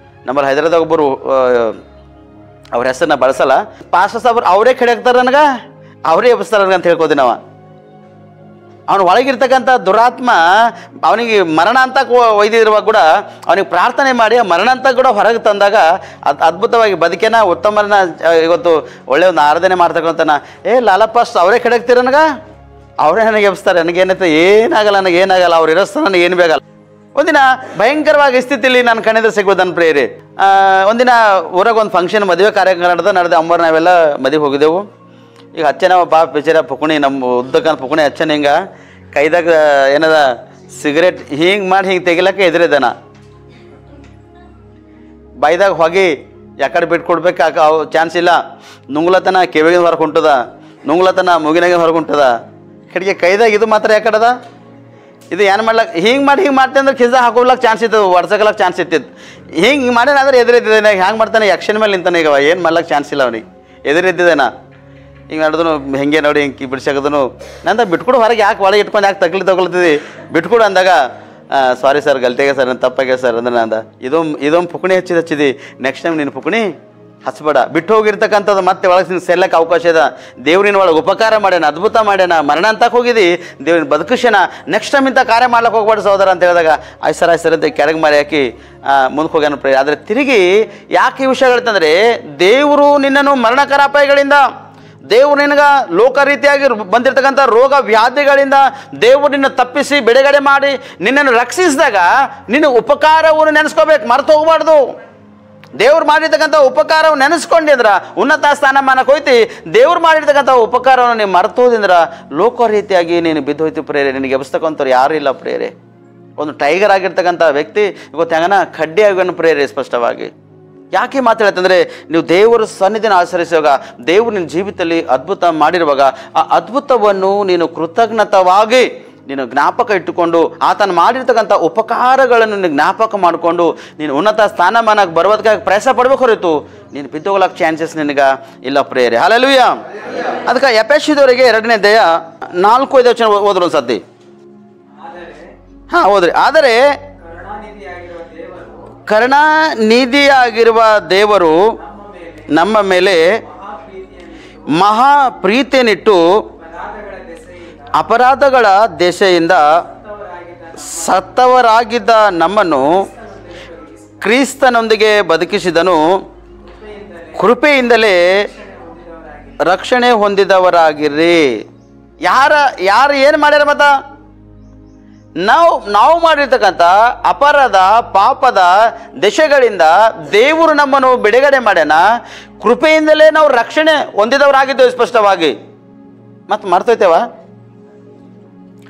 ನಮ್ಮಲ್ಲಿ ಹೈದರಾಬಾದ್ ಒಬ್ಬರು ಅವ್ರ ಹೆಸರನ್ನ ಬಳಸಲ್ಲ, ಪಾಸ್ಟರ್ ಸಾಬ್ರು ಅವರೇ ಕಡೆಯಾಗ್ತಾರೆ ನನಗೆ, ಅವರೇ ಎಬ್ಬಿಸ್ತಾರೆ ನನಗೆ ಅಂತ ಹೇಳ್ಕೋದಿ ನಾವು. ಅವನು ಒಳಗಿರ್ತಕ್ಕಂಥ ದುರಾತ್ಮ ಅವನಿಗೆ ಮರಣ ಅಂತ ಒಯ್ದಿರುವಾಗ ಕೂಡ ಅವನಿಗೆ ಪ್ರಾರ್ಥನೆ ಮಾಡಿ ಆ ಮರಣ ಅಂತ ಕೂಡ ಹೊರಗೆ ತಂದಾಗ ಅದ್ಭುತವಾಗಿ ಬದುಕೇನ ಉತ್ತಮನ ಇವತ್ತು ಒಳ್ಳೆ ಒಂದು ಆರಾಧನೆ ಮಾಡ್ತಕ್ಕಂಥನ ಲಾಲಪಾಸ್ಟ್ ಅವರೇ ಕಡೆಗ್ತೀರ ನನಗೆ, ಅವರೇ ನನಗೆ ಎಬ್ಬಿಸ್ತಾರೆ, ನನಗೇನೈತೆ ಏನಾಗಲ್ಲ, ನನಗೇನಾಗಲ್ಲ, ಅವ್ರು ಇರೋಸ್ತಾರ ನನಗೆ ಏನು ಬೇಕಲ್ಲ. ಒಂದಿನ ಭಯಂಕರವಾಗಿ ಸ್ಥಿತಿಯಲ್ಲಿ ನಾನು ಕಣ್ಣಿದ್ರೆ ಸಿಗ್ಬೋದು ನನ್ನ ಪ್ರೇಯರೇ. ಒಂದಿನ ಊರಾಗ ಒಂದು ಫಂಕ್ಷನ್ ಮದುವೆ ಕಾರ್ಯಕ್ರಮ ನಡೆದ ಅಮ್ಮರು ನಾವೆಲ್ಲ ಮದುವೆ ಹೋಗಿದ್ದೆವು. ಈಗ ಹಚ್ಚನವ ಪಾಪ ಬಿಚಾರ ಪುಕುಣಿ, ನಮ್ಮ ಉದ್ದಕ್ಕನ ಪುಕುಣಿ ಹಚ್ಚನ ಹಿಂಗೆ ಕೈದಾಗ ಏನದ ಸಿಗರೇಟ್ ಹಿಂಗೆ ಮಾಡಿ ಹಿಂಗೆ ತೆಗಿಲಕ್ಕೆ ಎದುರಿದ್ದಾನ, ಬೈದಾಗ ಹೋಗಿ ಯಾಕಡೆ ಬಿಟ್ಟು ಕೊಡ್ಬೇಕು ಅವು ಚಾನ್ಸ್ ಇಲ್ಲ. ನುಂಗ್ಲತನ ಕಿವಿಗಿನ ಹೊರಗೆ ಹೊಂಟದ, ನುಂಗ್ಲತನ ಮುಗಿನಾಗ ಹೊರಗೆ ಹೊಂಟದ, ಕಡೆಗೆ ಕೈದಾಗ ಇದು ಮಾತ್ರ ಯಾಕಡದ, ಇದು ಏನು ಮಾಡ್ಲಕ್ಕೆ ಹಿಂಗೆ ಮಾಡ್ತೀನಿ ಅಂದ್ರೆ ಕಿಸ್ದ ಹಾಕೋಗ್ಲಕ್ಕೆ ಚಾನ್ಸ್ ಇತ್ತು, ಒಡ್ಸಕ್ಲಕ್ಕೆ ಚಾನ್ಸ್ ಇತ್ತಿತ್ತು. ಹಿಂಗೆ ಮಾಡ್ಯಾನಾದ್ರೆ ಎದುರಿದ್ದಿದ್ದೇನೆ, ಹ್ಯಾಂಗೆ ಮಾಡ್ತಾನೆ ಯಕ್ಷನ್ ಮೇಲೆ ನಿಂತಾನೆ. ಈಗ ಏನು ಮಾಡ್ಲಕ್ಕೆ ಚಾನ್ಸ್ ಇಲ್ಲ ಅವನಿಗೆ, ಎದುರಿದ್ದಿದ್ದೇನ. ಹಿಂಗೆ ನಡೆದನು ಹೆಂಗೆ ನೋಡಿ ಹಿಂಗೆ ಬಿಡ್ಸಾಕದನು. ನಂದ ಬಿಟ್ಕೊಡು ಹೊರಗೆ, ಯಾಕೆ ಒಳಗೆ ಇಟ್ಕೊಂಡು ಯಾಕೆ ತಗೊಳ್ತಿದ್ದಿ ಬಿಟ್ಕೊಡು ಅಂದಾಗ, ಸಾರಿ ಸರ್ ಗಲ್ತಿಗೆ ಸರ್ ನನ್ನ ತಪ್ಪಾಗೆ ಸರ್ ಅಂದ್ರೆ ನಂದ ಇದೊಂದು ಪುಕಣಿ ಹಚ್ಚಿದಿ, ನೆಕ್ಸ್ಟ್ ಟೈಮ್ ನೀನು ಪುಕಣಿ ಹಸ್ಬೇಡ. ಬಿಟ್ಟು ಹೋಗಿರ್ತಕ್ಕಂಥದ್ದು ಮತ್ತೆ ಒಳಗೆ ಸೇರ್ಲಕ್ಕೆ ಅವಕಾಶ ಇದೆ. ದೇವ್ರಿನ ಒಳಗೆ ಉಪಕಾರ ಮಾಡ್ಯಾನ, ಅದ್ಭುತ ಮಾಡ್ಯಾನ, ಮರಣ ಅಂತಕ್ಕೆ ಹೋಗಿದ್ದಿ, ದೇವ್ರಿನ ಬದುಕಿಸ್ಯಾನ, ನೆಕ್ಸ್ಟ್ ಟೈಮ್ ಇಂಥ ಕಾರ್ಯ ಮಾಡ್ಲಿಕ್ಕೆ ಹೋಗ್ಬಾರ್ದು ಸಹೋದರ ಅಂತ ಹೇಳಿದಾಗ ಆಯ್ತು ಸರ್ ಅಂತ ಕೆಳಗೆ ಮಾರಿ ಹಾಕಿ ಮುಂದಕ್ಕೆ ಹೋಗ್ಯಾನ ಪ್ರೇರೆ. ಆದರೆ ತಿರುಗಿ ಯಾಕೆ ಈ ವಿಷಯ ಹೇಳ್ತಂದರೆ, ದೇವರು ನಿನ್ನನ್ನು ಮರಣಕರ ಅಪಾಯಗಳಿಂದ, ದೇವರು ನಿನಗೆ ಲೋಕ ರೀತಿಯಾಗಿ ಬಂದಿರತಕ್ಕಂಥ ರೋಗ ವ್ಯಾಧಿಗಳಿಂದ ದೇವರು ನಿನ್ನ ತಪ್ಪಿಸಿ ಬಿಡುಗಡೆ ಮಾಡಿ ನಿನ್ನನ್ನು ರಕ್ಷಿಸಿದಾಗ ನಿನ್ನ ಉಪಕಾರವನ್ನು ನೆನೆಸ್ಕೋಬೇಕು, ಮರೆತು ಹೋಗ್ಬಾರ್ದು. ದೇವ್ರು ಮಾಡಿರ್ತಕ್ಕಂಥ ಉಪಕಾರವನ್ನು ನೆನೆಸ್ಕೊಂಡಿದ್ರ ಉನ್ನತ ಸ್ಥಾನಮಾನಕ್ಕೆ ಹೋಯ್ತಿ. ದೇವ್ರು ಮಾಡಿರ್ತಕ್ಕಂಥ ಉಪಕಾರವನ್ನು ನೀವು ಮರ್ತೋದಿಂದ್ರ ಲೋಕ ರೀತಿಯಾಗಿ ನೀನು ಬಿದ್ದೋಯ್ತು ಪ್ರೇರೆ. ನಿನಗೆ ಎಬ್ಸ್ತಕ್ಕಂಥವ್ರು ಯಾರೂ ಇಲ್ಲ ಪ್ರೇರೆ. ಒಂದು ಟೈಗರ್ ಆಗಿರ್ತಕ್ಕಂಥ ವ್ಯಕ್ತಿ ಇವತ್ತು ಹೆಂಗನ ಕಡ್ಡಿ ಆಗೋನು ಪ್ರೇರೆ. ಸ್ಪಷ್ಟವಾಗಿ ಯಾಕೆ ಮಾತಾಡ್ತಂದರೆ, ನೀವು ದೇವರ ಸನ್ನಿಧಿನ ಆಚರಿಸುವಾಗ, ದೇವರು ನಿನ್ನ ಜೀವಿತದಲ್ಲಿ ಅದ್ಭುತ ಮಾಡಿರುವಾಗ ಆ ಅದ್ಭುತವನ್ನು ನೀನು ಕೃತಜ್ಞತವಾಗಿ ನೀನು ಜ್ಞಾಪಕ ಇಟ್ಟುಕೊಂಡು ಆತನ ಮಾಡಿರ್ತಕ್ಕಂಥ ಉಪಕಾರಗಳನ್ನು ನೀನು ಜ್ಞಾಪಕ ಮಾಡಿಕೊಂಡು ನೀನು ಉನ್ನತ ಸ್ಥಾನಮಾನಕ್ಕೆ ಬರೋದಕ್ಕಾಗಿ ಪ್ರಯಾಸ ಪಡ್ಬೇಕು ಹೊರತು ನೀನು ಬಿದ್ದೋಗ್ಲಕ್ಕೆ ಚಾನ್ಸಸ್ ನಿನಗೆ ಇಲ್ಲ ಪ್ರೇರೆ. ಹಲ್ಲೆಲೂಯಾ. ಅದಕ್ಕೆ ಎಫೆಸದವರಿಗೆ 2ನೇ ಅಧ್ಯಾಯ 4-5 ವಚನ ಓದ್ರು ಒಂದು ಸತಿ. ಹಾಂ ಓದ್ರಿ. ಆದರೆ ಕರುಣಾನಿಧಿಯಾಗಿರುವ ದೇವರು ನಮ್ಮ ಮೇಲೆ ಮಹಾ ಪ್ರೀತಿಯನ್ನಿಟ್ಟು ಅಪರಾಧಗಳ ದೆಸೆಯಿಂದ ಸತ್ತವರಾಗಿದ್ದ ನಮ್ಮನ್ನು ಕ್ರಿಸ್ತನೊಂದಿಗೆ ಬದುಕಿಸಿದನು. ಕೃಪೆಯಿಂದಲೇ ರಕ್ಷಣೆ ಹೊಂದಿದವರಾಗಿರ್ರಿ. ಯಾರು ಏನು ಮಾಡ್ಯಾರ ಮತ್ತ? ನಾವು ಮಾಡಿರ್ತಕ್ಕಂಥ ಅಪರಾಧ ಪಾಪದ ದೆಸೆಗಳಿಂದ ದೇವರು ನಮ್ಮನ್ನು ಬಿಡುಗಡೆ ಮಾಡ್ಯಾನ. ಕೃಪೆಯಿಂದಲೇ ನಾವು ರಕ್ಷಣೆ ಹೊಂದಿದವರಾಗಿದ್ದೇವೆ ಸ್ಪಷ್ಟವಾಗಿ. ಮತ್ತು ಮರ್ತೋಯ್ತೇವ?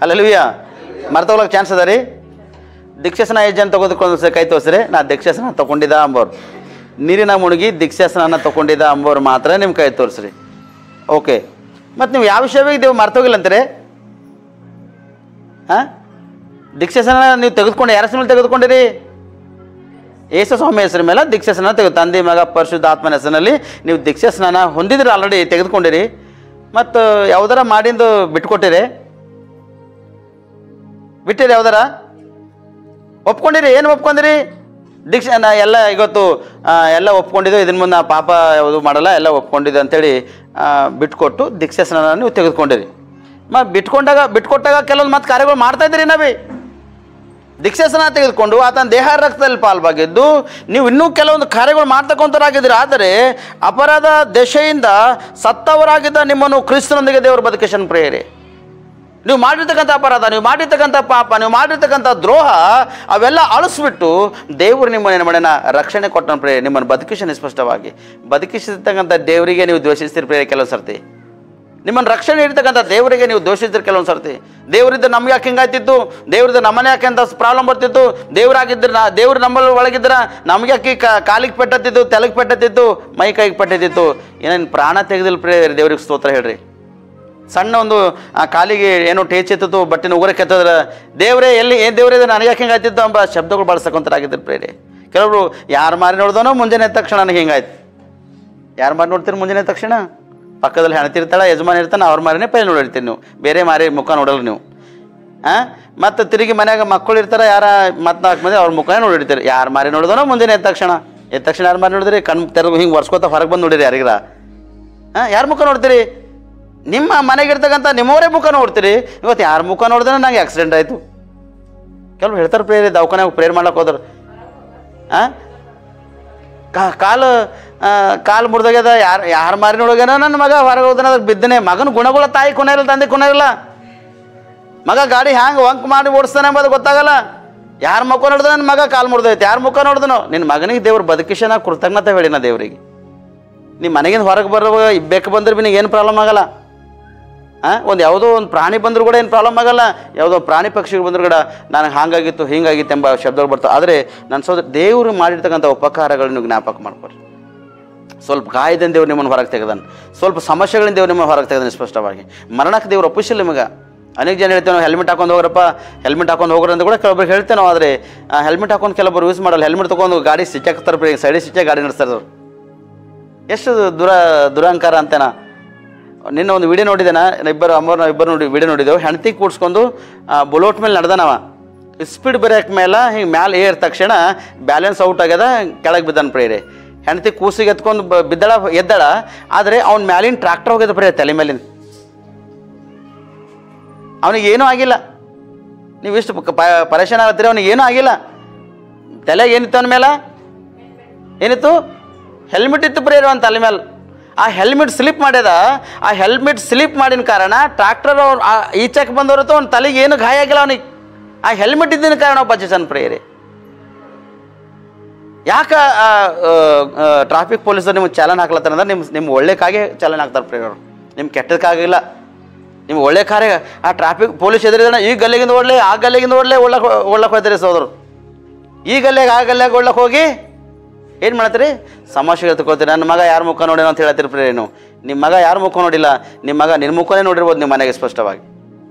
ಹಲ್ಲೆಲೂಯಾ. ಮರ್ತೋಗ್ಲಕ್ಕೆ ಚಾನ್ಸ್ ಅದ ರೀ. ದೀಕ್ಷಾಸನ ಏಜೆಂಟ್ ತೆಗೆದುಕೊಂಡು ಕೈ ತೋರಿಸ್ರಿ, ನಾ ದೀಕ್ಷಾಸನ ತೊಗೊಂಡಿದ್ದ ಅಂಬೋರು, ನೀರಿನ ಮುಳುಗಿ ದೀಕ್ಷಾಸನ ತೊಗೊಂಡಿದ್ದ ಅಂಬೋರು ಮಾತ್ರ ನಿಮ್ಮ ಕೈ ತೋರಿಸ್ರಿ. ಓಕೆ. ಮತ್ತು ನೀವು ಯಾವ ವಿಷಯವಾಗಿ ದೇವ್ ಮರ್ತೋಗಿಲ್ಲ ಅಂತೀರಿ? ಹಾಂ, ದೀಕ್ಷಾಸನ ನೀವು ತೆಗೆದುಕೊಂಡು ಯಾರ ಹೆಸರು ಮೇಲೆ ತೆಗೆದುಕೊಂಡಿರಿ? ಯೇಸು ಸ್ವಾಮಿ ಹೆಸರು ಮೇಲೆ ದೀಕ್ಷಾಸನ ತಂದೆ ಮಗ ಪರಿಶುದ್ಧ ಆತ್ಮನ ಹೆಸರಿನಲ್ಲಿ ನೀವು ದೀಕ್ಷಾಸ್ನಾನ ಹೊಂದಿದ್ರಿ, ಆಲ್ರೆಡಿ ತೆಗೆದುಕೊಂಡಿರಿ. ಮತ್ತು ಯಾವುದರ ಮಾಡಿಂದು ಬಿಟ್ಕೊಟ್ಟಿರಿ? ಬಿಟ್ಟಿರಿ? ಯಾವುದರ ಒಪ್ಕೊಂಡಿರಿ? ಏನು ಒಪ್ಕೊಂಡಿರಿ? ದೀಕ್ಷಾ ಎಲ್ಲ ಇವತ್ತು ಎಲ್ಲ ಒಪ್ಕೊಂಡಿದ್ದು, ಇದನ್ನ ಮುಂದೆ ಪಾಪ ಯಾವುದು ಮಾಡಲ್ಲ, ಎಲ್ಲ ಒಪ್ಕೊಂಡಿದ್ದು ಅಂತೇಳಿ ಬಿಟ್ಕೊಟ್ಟು ದೀಕ್ಷಾಸ್ನಾನ ನೀವು ತೆಗೆದುಕೊಂಡಿರಿ. ಬಿಟ್ಕೊಟ್ಟಾಗ ಕೆಲವೊಂದು ಮತ್ತೆ ಕಾರ್ಯಗಳು ಮಾಡ್ತಾ ಇದ್ದೀರಿ. ನಾವೇ ದೀಕ್ಷಾಸ್ನಾನ ತೆಗೆದುಕೊಂಡು ಆತನ ದೇಹ ರಕ್ತದಲ್ಲಿ ಪಾಲ್ವಾಗಿದ್ದು ನೀವು ಇನ್ನೂ ಕೆಲವೊಂದು ಕಾರ್ಯಗಳು ಮಾಡ್ತಕ್ಕಂಥವರಾಗಿದ್ದೀರಿ. ಆದರೆ ಅಪರಾಧ ದೆಸೆಯಿಂದ ಸತ್ತವರಾಗಿದ್ದ ನಿಮ್ಮನ್ನು ಕ್ರಿಸ್ತನೊಂದಿಗೆ ದೇವರು ಬದುಕಿಸನ್ ಪ್ರೇರೆ. ನೀವು ಮಾಡಿರ್ತಕ್ಕಂಥ ಅಪರಾಧ, ನೀವು ಮಾಡಿರ್ತಕ್ಕಂಥ ಪಾಪ, ನೀವು ಮಾಡಿರ್ತಕ್ಕಂಥ ದ್ರೋಹ ಅವೆಲ್ಲ ಅಳಿಸ್ಬಿಟ್ಟು ದೇವರು ನಿಮ್ಮನ್ನು ಏನು ಮಾಡ್ಯಾನ? ರಕ್ಷಣೆ ಕೊಟ್ಟನ ಪ್ರೇರೆ. ನಿಮ್ಮನ್ನು ಬದುಕಿಸನ್. ಸ್ಪಷ್ಟವಾಗಿ ಬದುಕಿಸಿರ್ತಕ್ಕಂಥ ದೇವರಿಗೆ ನೀವು ದ್ವೇಷಿಸ್ತೀರಿ ಪ್ರೇರೆ. ಕೆಲವು ಸರ್ತಿ ನಿಮ್ಮನ್ನು ರಕ್ಷಣೆ ಇರ್ತಕ್ಕಂಥ ದೇವರಿಗೆ ನೀವು ದೋಷಿಸ್ತೀರಿ. ಕೆಲವೊಂದು ಸರ್ತಿ ದೇವರಿದ್ದ ನಮ್ಗೆ ಯಾಕೆ ಹಿಂಗಾಯ್ತಿತ್ತು, ದೇವ್ರದ್ದು ನಮ್ಮನೆ ಯಾಕೆ ಅಂತ ಪ್ರಾಬ್ಲಮ್ ಬರ್ತಿತ್ತು, ದೇವರಾಗಿದ್ದರೆ ದೇವ್ರು ನಮ್ಮಲ್ಲಿ ಒಳಗಿದ್ರೆ ನಮ್ಗೆ ಯಾಕೆ ಕಾಲಿಗೆ ಪೆಟ್ಟತ್ತಿತ್ತು, ತಲೆಗೆ ಪೆಟ್ಟತ್ತಿತ್ತು, ಮೈ ಕೈಗೆ ಪೆಟ್ಟತ್ತಿತ್ತು. ಏನೇನು ಪ್ರಾಣ ತೆಗೆದಿಲ್ಲ ಪ್ರೇರೆ. ದೇವ್ರಿಗೆ ಸ್ತೋತ್ರ ಹೇಳ್ರಿ. ಸಣ್ಣ ಒಂದು ಕಾಲಿಗೆ ಏನೋ ಟೇಚಿತ್ತು, ಬಟ್ಟೆನ ಉಗುರಕ್ಕೆ ಎತ್ತದ್ರೆ ದೇವರೇ ಎಲ್ಲಿ ಏನು ದೇವರೇ ನನಗೆ ಯಾಕೆ ಹಿಂಗಾಯ್ತಿತ್ತು ಎಂಬ ಶಬ್ದಗಳು ಬಳಸಕೊಂತರಾಗಿದ್ದರು ಪ್ರೇರೆ. ಕೆಲವರು ಯಾರು ಮಾರಿ ನೋಡ್ದನೋ ಮುಂಜಾನೆ ಎದ್ದ ತಕ್ಷಣ ನನಗೆ ಹಿಂಗಾಯ್ತು. ಯಾರು ಮಾರಿ ನೋಡ್ತೀರಿ ಮುಂಜಾನೆ ಎದ್ದ ತಕ್ಷಣ? ಪಕ್ಕದಲ್ಲಿ ಹೆಣ್ತಿರ್ತಾಳೆ, ಯಜಮಾನ ಇರ್ತಾನೆ, ಅವ್ರ ಮಾರಿನೇ ಪೈ ನೋಡಿರ್ತೀರಿ ನೀವು, ಬೇರೆ ಮಾರಿ ಮುಖ ನೋಡಲ್ಲ ನೀವು. ಮತ್ತು ತಿರುಗಿ ಮನ್ಯಾಗ ಮಕ್ಕಳು ಇರ್ತಾರೆ, ಯಾರ 4 ಮಂದಿ ಅವ್ರ ಮುಖನೇ ನೋಡಿರ್ತೀರಿ. ಯಾರು ಮಾರಿ ನೋಡ್ದನೋ ಮುಂಜಾನೆ ಎದ್ದ ತಕ್ಷಣ ಯಾರು ಮಾರಿ ನೋಡಿದ್ರಿ? ಕಣ್ಣು ತೆರೆದು ಹಿಂಗೆ ವರ್ಷಕೋತ ಹೊರಗೆ ಬಂದು ನೋಡಿರಿ ಯಾರಿಗಾರ? ಯಾರ ಮುಖ ನೋಡ್ತೀರಿ? ನಿಮ್ಮ ಮನೆಗಿರ್ತಕ್ಕಂಥ ನಿಮ್ಮವರೇ ಮುಖ ನೋಡ್ತೀರಿ. ಇವತ್ತು ಯಾರ ಮುಖ ನೋಡಿದ್ರೆ ನಂಗೆ ಆಕ್ಸಿಡೆಂಟ್ ಆಯಿತು. ಕೆಲವು ಹೇಳ್ತಾರೆ ಪ್ರೇರೆ, ದವಾಖಾನೆಗೆ ಪ್ರೇರ್ ಮಾಡ್ಲಿಕ್ಕೆ ಹೋದ್ರು. ಕಾಲು ಮುರಿದೋಗ್ಯದ, ಯಾರು ಮಾರಿ ನೋಡೋಗ್ಯಾನ? ನನ್ನ ಮಗ ಹೊರಗೆ ಹೋದನ, ಅದಕ್ಕೆ ಬಿದ್ದನೆ. ಮಗನ ಗುಣಗಳ ತಾಯಿ ಕೊನೆ ಇರಲ್ಲ, ತಂದೆ ಕೊನೆ ಇರಲ್ಲ. ಮಗ ಗಾಡಿ ಹ್ಯಾಂಗೆ ವಂಕ್ ಮಾಡಿ ಓಡಿಸ್ತಾನೆ ಎಂಬುದು ಗೊತ್ತಾಗಲ್ಲ. ಯಾರ ಮುಖ ನೋಡಿದ್ರೆ ನನ್ನ ಮಗ ಕಾಲು ಮುರಿದೈತೆ, ಯಾರ ಮುಖ ನೋಡಿದನೋ? ನಿನ್ನ ಮಗನಿಗೆ ದೇವ್ರು ಬದುಕಿಸನ ಕೃತಜ್ಞತೆ ಹೇಳಿನ ದೇವರಿಗೆ. ನಿಮ್ಮ ಮನೆಗಿಂದ ಹೊರಗೆ ಬರುವಾಗ ಬೇಕು ಬಂದ್ರೆ ಬಿ ಏನು ಪ್ರಾಬ್ಲಮ್ ಆಗಲ್ಲ. ಒಂದು ಯಾವುದೋ ಒಂದು ಪ್ರಾಣಿ ಬಂದರೂ ಕೂಡ ಏನು ಪ್ರಾಬ್ಲಮ್ ಆಗಲ್ಲ. ಯಾವುದೋ ಪ್ರಾಣಿ ಪಕ್ಷಿಗಳು ಬಂದರೂ ಕೂಡ ನನಗೆ ಹಾಗಾಗಿತ್ತು ಹೀಗಾಗಿತ್ತು ಎಂಬ ಶಬ್ದಗಳು ಬರ್ತವೆ. ಆದರೆ ನನ್ನ ಸೋದರ ದೇವರು ಮಾಡಿರ್ತಕ್ಕಂಥ ಉಪಕಾರಗಳನ್ನು ಜ್ಞಾಪಕ ಮಾಡ್ಕೊರಿ. ಸ್ವಲ್ಪ ಗಾಯದಿಂದ ದೇವ್ರು ನಿಮ್ಮನ್ನು ಹೊರಗೆ ತೆಗೆದಾನೆ, ಸ್ವಲ್ಪ ಸಮಸ್ಯೆಗಳಿಂದ ದೇವ್ರು ನಿಮ್ಮನ್ನು ಹೊರಗೆ ತೆಗೆದಾನೆ. ಸ್ಪಷ್ಟವಾಗಿ ಮರಣಕ್ಕೆ ದೇವ್ರು ಒಪ್ಪಿಸಿಲ್ಲ ನಿಮಗೆ. ಅನೇಕ ಜನ ಹೇಳ್ತೇವೆ ನಾವು ಹೆಲ್ಮೆಟ್ ಹಾಕೊಂಡು ಹೋಗ್ರಪ್ಪ, ಹೆಲ್ಮೆಟ್ ಹಾಕೊಂಡು ಹೋಗ್ರಿ ಅಂತ ಕೂಡ ಕೆಲವೊಬ್ರು ಹೇಳ್ತೇವೆ ನಾವು. ಆದರೆ ಹೆಲ್ಮೆಟ್ ಹಾಕೊಂಡು ಕೆಲವೊಬ್ರು ಯೂಸ್ ಮಾಡಲ್ಲ. ಹೆಲ್ಮೆಟ್ ತೊಗೊಂಡು ಗಾಡಿ ಸಿಚ್ಚಾಕ್ತಾರೆ, ಸೈಡಿಗೆ ಸಿಚ್ಚೆ ಗಾಡಿ ನಡೆಸ್ತಾರೆ. ಎಷ್ಟು ದುರಹಂಕಾರ ಅಂತೇನಾ. ನಿನ್ನ ಒಂದು ವಿಡಿಯೋ ನೋಡಿದ್ದೇನೆ, ಇಬ್ಬರು ನೋಡಿ ವಿಡಿಯೋ ನೋಡಿದೆವು. ಹೆಂಡತಿ ಕೂಡ್ಸ್ಕೊಂಡು ಬುಲೋಟ್ ಮೇಲೆ ನಡೆದಾನವ. ಸ್ಪೀಡ್ ಬ್ರೇಕ್ ಮೇಲೆ ಹಿಂಗೆ ಮ್ಯಾಲೆ ಏರ್ ತಕ್ಷಣ ಬ್ಯಾಲೆನ್ಸ್ ಔಟ್ ಆಗ್ಯದ, ಕೆಳಗೆ ಬಿದ್ದಾನ ಪ್ರೇರೆ. ಹೆಂಡತಿ ಕೂಸಿಗೆ ಎತ್ಕೊಂಡು ಎದ್ದಳ, ಆದರೆ ಅವ್ನ ಮ್ಯಾಲಿನ ಟ್ರ್ಯಾಕ್ಟರ್ ಹೋಗಿದ್ದು ಪ್ರಿಯರೇ, ತಲೆ ಮೇಲಿಂದ. ಅವನಿಗೇನೂ ಆಗಿಲ್ಲ. ನೀವು ಇಷ್ಟು ಪರೇಶಾನ ಆಗತ್ತೀರಿ, ಅವನಿಗೇನೂ ಆಗಿಲ್ಲ. ತಲೆಗೆ ಏನಿತ್ತು ಅವನ ಮೇಲೆ? ಏನಿತ್ತು? ಹೆಲ್ಮೆಟ್ ಇತ್ತು ಪ್ರಿಯರೇ ಅವನ ತಲೆ ಮೇಲೆ. ಆ ಹೆಲ್ಮೆಟ್ ಸ್ಲಿಪ್ ಮಾಡ್ಯದ. ಆ ಹೆಲ್ಮೆಟ್ ಸ್ಲಿಪ್ ಮಾಡಿದ ಕಾರಣ ಟ್ರ್ಯಾಕ್ಟರ್ ಈಚಕ್ಕೆ ಬಂದವರತ್ತು ಅವ್ನ ತಲೆಗೆ ಏನು ಗಾಯ ಆಗಿಲ್ಲ ಅವನಿಗೆ. ಆ ಹೆಲ್ಮೆಟ್ ಇದ್ದಿನ ಕಾರಣ ಬಚ್ಚಿಸನ್ ಪ್ರಿಯರೇ. ಯಾಕೆ ಟ್ರಾಫಿಕ್ ಪೊಲೀಸರು ನಿಮ್ಗೆ ಚಾಲನ್ ಹಾಕ್ಲತ್ತಾರ ಅಂದ್ರೆ ನಿಮ್ಮ ಒಳ್ಳೆಕಾಗೆ ಚಾಲನ್ ಹಾಕ್ತಾರೆ ಪ್ರಿಯರು, ನಿಮ್ಮ ಕೆಟ್ಟದಕ್ಕಾಗಿಲ್ಲ. ನಿಮ್ಮ ಒಳ್ಳೆ ಕಾರ್ಯ. ಆ ಟ್ರಾಫಿಕ್ ಪೊಲೀಸ್ ಎದುರಿದ ಈ ಗಲ್ಲಿಗಿಂದ ಓಡಲಿ, ಆ ಗಲ್ಲಿಗಿಂದ ಓಡಲಿ ಒಳ್ಳಕ್ಕೆ ಹೋಗ್ತೀರಿ ಸೋದರು. ಈ ಗಲ್ಲೆಗೆ ಆ ಗಲ್ಲೆಗೆ ಒಳ್ಳಕ್ಕೆ ಹೋಗಿ ಏನು ಮಾಡ್ತೀರಿ? ಸಮಸ್ಯೆಗಳು ತಗೊಳ್ತೀರಿ. ನನ್ನ ಮಗ ಯಾರ ಮುಖ ನೋಡಿನ ಅಂತ ಹೇಳ್ತೀರಿ ಪ್ರಿಯರೇನು? ನಿಮ್ಮ ಮಗ ಯಾರ ಮುಖ ನೋಡಿಲ್ಲ, ನಿಮ್ಮ ಮಗ ನಿನ್ನ ಮುಖನೇ ನೋಡಿರ್ಬೋದು ನಿಮ್ಮ ಮನೆಗೆ ಸ್ಪಷ್ಟವಾಗಿ.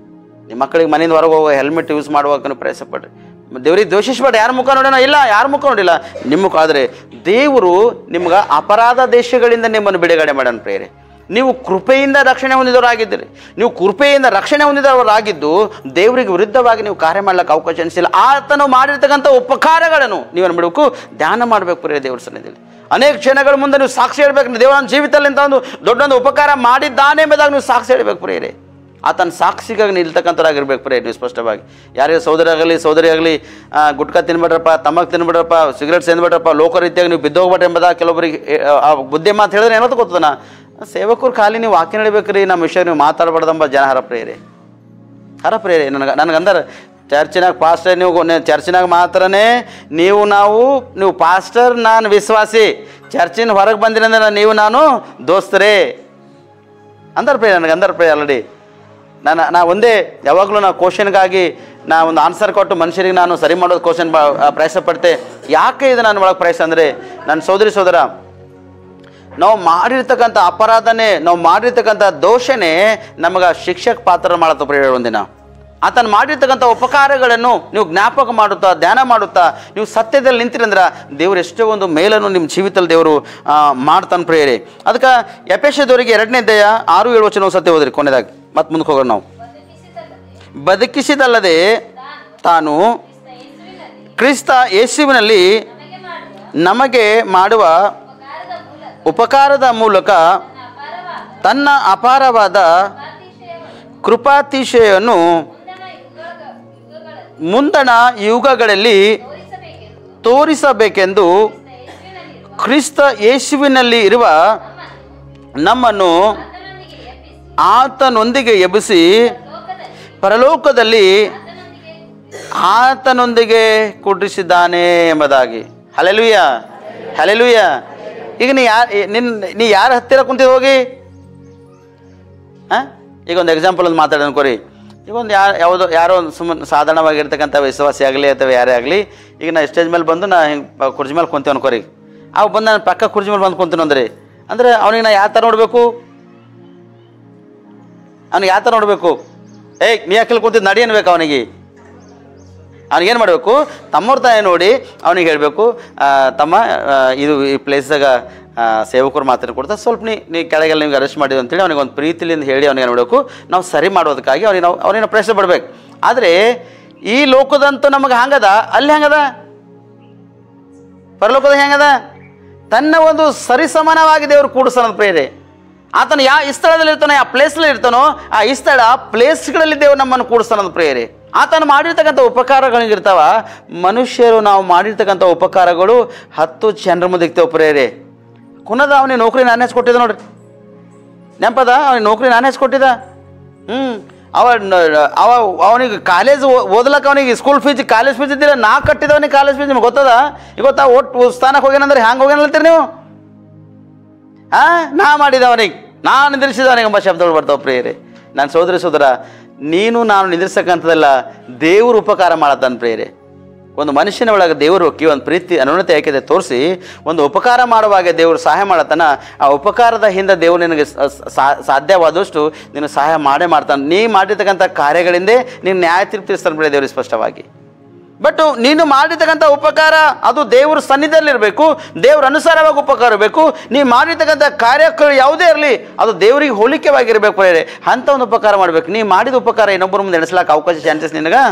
ನಿಮ್ಮ ಮಕ್ಕಳಿಗೆ ಮನೆಯಿಂದ ಹೊರಗೆ ಹೋಗೋ ಹೆಲ್ಮೆಟ್ ಯೂಸ್ ಮಾಡುವಾಗ ಪ್ರಯಾಸ ಪಡ್ರಿ. ದೇವ್ರಿಗೆ ದೋಷಿಸ್ಬೇಡ್ರಿ. ಯಾರ ಮುಖ ನೋಡೋಣ? ಇಲ್ಲ, ಯಾರ ಮುಖ ನೋಡಿಲ್ಲ, ನಿಮ್ಮ ಮುಖ. ಆದರೆ ದೇವರು ನಿಮ್ಗೆ ಅಪರಾಧ ದೇಶಗಳಿಂದ ನಿಮ್ಮನ್ನು ಬಿಡುಗಡೆ ಮಾಡೋಣ ಪ್ರಿಯರೇ. ನೀವು ಕೃಪೆಯಿಂದ ರಕ್ಷಣೆ ಹೊಂದಿದವರಾಗಿದ್ದೀರಿ. ನೀವು ಕೃಪೆಯಿಂದ ರಕ್ಷಣೆ ಹೊಂದಿದವರಾಗಿದ್ದು ದೇವರಿಗೆ ವಿರುದ್ಧವಾಗಿ ನೀವು ಕಾರ್ಯ ಮಾಡ್ಲಿಕ್ಕೆ ಅವಕಾಶ ಅನಿಸಿಲ್ಲ. ಆತನು ಮಾಡಿರ್ತಕ್ಕಂಥ ಉಪಕಾರಗಳನ್ನು ನೀವು ಅನ್ಬಿಡ್ಬೇಕು, ಧ್ಯಾನ ಮಾಡಬೇಕು ಪ್ರಿಯ ದೇವ್ರ ಸನ್ನಿಧಿಯಲ್ಲಿ. ಅನೇಕ ಕ್ಷಣಗಳ ಮುಂದೆ ನೀವು ಸಾಕ್ಷಿ ಹೇಳ್ಬೇಕು. ದೇವರ ಜೀವಿತದಲ್ಲಿ ಅಂತ ಒಂದು ದೊಡ್ಡೊಂದು ಉಪಕಾರ ಮಾಡಿದ್ದಾನೆ ಎಂಬುದಾಗಿ ನೀವು ಸಾಕ್ಷಿ ಹೇಳಬೇಕು ಪ್ರಿಯರೇ. ಆತನ ಸಾಕ್ಷಿಗಾಗಿ ನಿಲ್ತಕ್ಕಂಥವ್ರಾಗಿರ್ಬೇಕು ಪ್ರಿಯ ನೀವು ಸ್ಪಷ್ಟವಾಗಿ. ಯಾರಿಗೆ ಸೋದರಿ ಆಗಲಿ ಗುಟ್ಕಾ ತಿನ್ಬೇಡ್ರಪ್ಪ, ತಮ್ಮಕ್ಕೆ ತಿನ್ಬೇಡ್ರಪ್ಪ, ಸಿಗರೇಟ್ ಸೇದ್ಬೇಡ್ರಪ್ಪ, ಲೋಕರೀತಿಯಾಗಿ ನೀವು ಬಿದ್ದೋಗ್ಬೇಡ್ರಿ ಎಂಬುದಾಗಿ ಕೆಲವೊಬ್ಬರಿಗೆ ಆ ಬುದ್ಧಿ ಮಾತು ಹೇಳಿದ್ರೆ ಏನೋ ಗೊತ್ತದನ, ಸೇವಕರು ಖಾಲಿ ನೀವು ವಾಕ್ಯ ನಡಿಬೇಕ್ರಿ, ನಮ್ಮ ವಿಷಯ ನೀವು ಮಾತಾಡಬಾರ್ದಂಬ ಜನ ಹರ ಪ್ರಿಯರೇ. ನನಗಂದ್ರೆ ಚರ್ಚಿನಾಗ ಪಾಸ್ಟರ್, ನೀವು ಚರ್ಚಿನಾಗ ಮಾತ್ರನೇ ನೀವು ಪಾಸ್ಟರ್, ನಾನು ವಿಶ್ವಾಸಿ, ಚರ್ಚಿನ ಹೊರಗೆ ಬಂದಿರಂದ್ರೆ ನಾನು ದೋಸ್ತರೇ ಅಂದರ್ ಪ್ರಿಯ. ನನಗಂದರ್ ಪ್ರಿಯ ಆಲ್ರೆಡಿ. ನಾ ಒಂದೇ ಯಾವಾಗಲೂ ನಾವು ಕ್ವಶನ್ಗಾಗಿ ನಾ ಒಂದು ಆನ್ಸರ್ ಕೊಟ್ಟು ಮನುಷ್ಯರಿಗೆ ನಾನು ಸರಿ ಮಾಡೋದು ಕ್ವಶನ್ ಪ್ರಯಾಸ ಪಡ್ತೆ. ಯಾಕೆ ಇದು ನಾನು ಒಳಗೆ ಪ್ರಯಾಸ ಅಂದರೆ, ನನ್ನ ಸೋದರ ನಾವು ಮಾಡಿರ್ತಕ್ಕಂಥ ಅಪರಾಧನೇ, ನಾವು ಮಾಡಿರ್ತಕ್ಕಂಥ ದೋಷನೇ ನಮಗೆ ಶಿಕ್ಷಕ ಪಾತ್ರ ಮಾಡತ್ತ ಪ್ರಿಯ. ಒಂದಿನ ಆತನು ಮಾಡಿರ್ತಕ್ಕಂಥ ಉಪಕಾರಗಳನ್ನು ನೀವು ಜ್ಞಾಪಕ ಮಾಡುತ್ತಾ, ಧ್ಯಾನ ಮಾಡುತ್ತಾ ನೀವು ಸತ್ಯದಲ್ಲಿ ನಿಂತಿರಂದ್ರೆ ದೇವರು ಎಷ್ಟೋ ಒಂದು ಮೇಲನ್ನು ನಿಮ್ಮ ಜೀವಿತದಲ್ಲಿ ದೇವರು ಮಾಡ್ತಾನೆ ಪ್ರಿಯರೇ. ಅದಕ್ಕೆ ಎಫೆಸದವರಿಗೆ 2ನೇ ಅಧ್ಯಾಯ 6-7 ವಚನ ಸತ್ಯ ಹೋದ್ರಿ ಕೊನೆದಾಗಿ ಮತ್ತೆ ಮುಂದಕ್ಕೆ ಹೋಗೋಣ. ನಾವು ಬದುಕಿಸಿದಲ್ಲದೆ ತಾನು ಕ್ರಿಸ್ತ ಯೇಸುವಿನಲ್ಲಿ ನಮಗೆ ಮಾಡುವ ಉಪಕಾರದ ಮೂಲಕ ತನ್ನ ಅಪಾರವಾದ ಕೃಪಾತಿಶಯವನ್ನು ಮುಂದಣ ಯುಗಗಳಲ್ಲಿ ತೋರಿಸಬೇಕೆಂದು ಕ್ರಿಸ್ತ ಯೇಸುವಿನಲ್ಲಿ ಇರುವ ನಮ್ಮನ್ನು ಆತನೊಂದಿಗೆ ಎಬ್ಬಿಸಿ ಪರಲೋಕದಲ್ಲಿ ಆತನೊಂದಿಗೆ ಕೂಡಿಸಿದ್ದಾನೆ ಎಂಬುದಾಗಿ. Hallelujah, hallelujah. ಈಗ ನೀ ಯಾರ ಹತ್ತಿರ ಕುಂತಿದ್ದು ಹೋಗಿ? ಈಗ ಒಂದು ಎಕ್ಸಾಂಪಲ್ ಒಂದು ಮಾತಾಡೋಣ ಅನ್ಕೋರಿ. ಈಗ ಒಂದು ಯಾರೋ ಒಂದು ಸುಮ್ಮನೆ ಸಾಧಾರಣವಾಗಿರ್ತಕ್ಕಂಥ ವಿಶ್ವಾಸಿ ಆಗಲಿ ಅಥವಾ ಯಾರೇ ಆಗಲಿ, ಈಗ ನಾ ಸ್ಟೇಜ್ ಮೇಲೆ ಬಂದು ನಾ ಹಿಂಗೆ ಕುರ್ಜಿ ಮೇಲೆ ಕುಂತೀವಿ ಅನ್ಕೋರಿ. ಅವು ಬಂದು ನಾನು ಪಕ್ಕ ಕುರ್ಜಿ ಮೇಲೆ ಬಂದು ಕುಂತೀನಿ ಅಂದರೆ ಅವನಿಗೆ ನಾ ಯಾವ ಥರ ನೋಡಬೇಕು? ಅವ್ನಿಗೆ ಯಾವ ಥರ ನೋಡಬೇಕು? ನೀ ಯಾಕೆ ಕುಂತಿದ್ದು ನಡಿ ಅನ್ಬೇಕು ಅವನಿಗೆ. ಅವ್ನಿಗೇನು ಮಾಡಬೇಕು? ತಮ್ಮವ್ರ ತಾಯಿ ನೋಡಿ ಅವನಿಗೆ ಹೇಳಬೇಕು, ತಮ್ಮ ಇದು ಈ ಪ್ಲೇಸ್ದಾಗ ಸೇವಕರು ಮಾತಾಡಿ ಕೊಡ್ತಾರೆ, ಸ್ವಲ್ಪ ನೀ ಕೆಳಗೆಲ್ಲ ನಿಮ್ಗೆ ಅರೆಸ್ಟ್ ಮಾಡಿದ್ರು ಅಂತೇಳಿ ಅವನಿಗೆ ಒಂದು ಪ್ರೀತಿಲಿಂದ ಹೇಳಿ ಅವನಿಗೆ ನೋಡಬೇಕು. ನಾವು ಸರಿ ಮಾಡೋದಕ್ಕಾಗಿ ಅವನಿಗೆ ಪ್ರಶ್ನೆ ಪಡ್ಬೇಕು. ಆದರೆ ಈ ಲೋಕದಂತೂ ನಮಗೆ ಹಂಗದ, ಅಲ್ಲಿ ಹೆಂಗದ? ಪರಲೋಕದ ಹೆಂಗದ? ತನ್ನ ಒಂದು ಸರಿಸಮಾನವಾಗಿ ದೇವರು ಕೂಡಿಸೋದು ಪ್ರೇರೆ. ಆತನು ಈ ಸ್ಥಳದಲ್ಲಿ ಇರ್ತಾನೋ, ಯಾವ ಪ್ಲೇಸ್ನಲ್ಲಿ ಇರ್ತಾನೋ, ಈ ಸ್ಥಳ ಪ್ಲೇಸ್ಗಳಲ್ಲಿ ದೇವರು ನಮ್ಮನ್ನು ಕೂಡಿಸ್ತಾನದು ಪ್ರೇರೆ. ಆತನು ಮಾಡಿರ್ತಕ್ಕಂಥ ಉಪಕಾರಗಳಿಗಿರ್ತಾವ. ಮನುಷ್ಯರು ನಾವು ಮಾಡಿರ್ತಕ್ಕಂಥ ಉಪಕಾರಗಳು 10 ಜನರ ಮುಂದೆ ಇರ್ತೇವೆ ಪ್ರೇರೆ. ಕುನದ ಅವನಿಗೆ ನೌಕರಿ ನಾನು ಕೊಟ್ಟಿದ್ದ ನೋಡ್ರಿ, ನೆನಪದ? ಅವನಿಗೆ ನೌಕರಿ ನಾನು ಕೊಟ್ಟಿದ್ದ. ಅವನಿಗೆ ಕಾಲೇಜ್ ಓದ್ಲಕ್ಕೆ ಅವನಿಗೆ ಸ್ಕೂಲ್ ಫೀಸ್, ಕಾಲೇಜ್ ಫೀಸ್ ಇದ್ದಿಲ್ಲ, ನಾ ಕಟ್ಟಿದವನಿಗೆ ಕಾಲೇಜ್ ಫೀಸ್. ನಿಮ್ಗೆ ಗೊತ್ತದ? ಈಗ ಗೊತ್ತಾ ಒಟ್ಟು ಸ್ಥಾನಕ್ಕೆ ಹೋಗ್ಯಾನಂದ್ರೆ ಹ್ಯಾಂಗೆ ಹೋಗ್ಯಾನಲ್ತೀರಿ ನೀವು? ನಾ ಮಾಡಿದವನಿಗೆ, ನಾನು ನಿಂದಿರಿಸಿದವನಿಗೆ ಎಂಬ ಶಬ್ದಗಳು ಬರ್ತಾವೆ ಪ್ರಿಯರೇ. ನಾನು ಸೋದರ ನೀನು ನಾನು ನಿಂದಿರ್ತಕ್ಕಂಥದ್ದೆಲ್ಲ ದೇವರು ಉಪಕಾರ ಮಾಡತ್ತಾನೆ ಪ್ರಿಯರೇ. ಒಂದು ಮನುಷ್ಯನ ಒಳಗೆ ದೇವರು ಒಂದು ಪ್ರೀತಿ ಅನುಣತೆ ಐಕ್ಯತೆ ತೋರಿಸಿ ಒಂದು ಉಪಕಾರ ಮಾಡುವಾಗ ದೇವರು ಸಹಾಯ ಮಾಡತ್ತಾನ. ಆ ಉಪಕಾರದ ಹಿಂದೆ ದೇವರು ನಿನಗೆ ಸಾಧ್ಯವಾದಷ್ಟು ನೀನು ಸಹಾಯ ಮಾಡೇ ಮಾಡ್ತಾನೆ. ನೀ ಮಾಡಿರ್ತಕ್ಕಂಥ ಕಾರ್ಯಗಳಿಂದೇ ನೀನು ನ್ಯಾಯ ತೀರ್ಪಿಸ್ತಾನೆ ಪ್ರಿಯ ದೇವರು ಸ್ಪಷ್ಟವಾಗಿ. ಬಟ್ ನೀನು ಮಾಡಿರ್ತಕ್ಕಂಥ ಉಪಕಾರ ಅದು ದೇವ್ರ ಸನ್ನಿಧಿಯಲ್ಲಿರಬೇಕು, ದೇವ್ರ ಅನುಸಾರವಾಗಿ ಉಪಕಾರ ಇರಬೇಕು. ನೀ ಮಾಡಿರ್ತಕ್ಕಂಥ ಕಾರ್ಯಗಳು ಯಾವುದೇ ಇರಲಿ ಅದು ದೇವರಿಗೆ ಹೋಲಿಕೆವಾಗಿರಬೇಕು ಪ್ರೇರೆ. ಅಂಥ ಒಂದು ಉಪಕಾರ ಮಾಡಬೇಕು. ನೀ ಮಾಡಿದ ಉಪಕಾರ ಇನ್ನೊಬ್ಬರ ಮುಂದೆ ಎಣಿಸ್ಲಾಕ ಅವಕಾಶ ಚಾನ್ಸಸ್ ನಿನಗೆ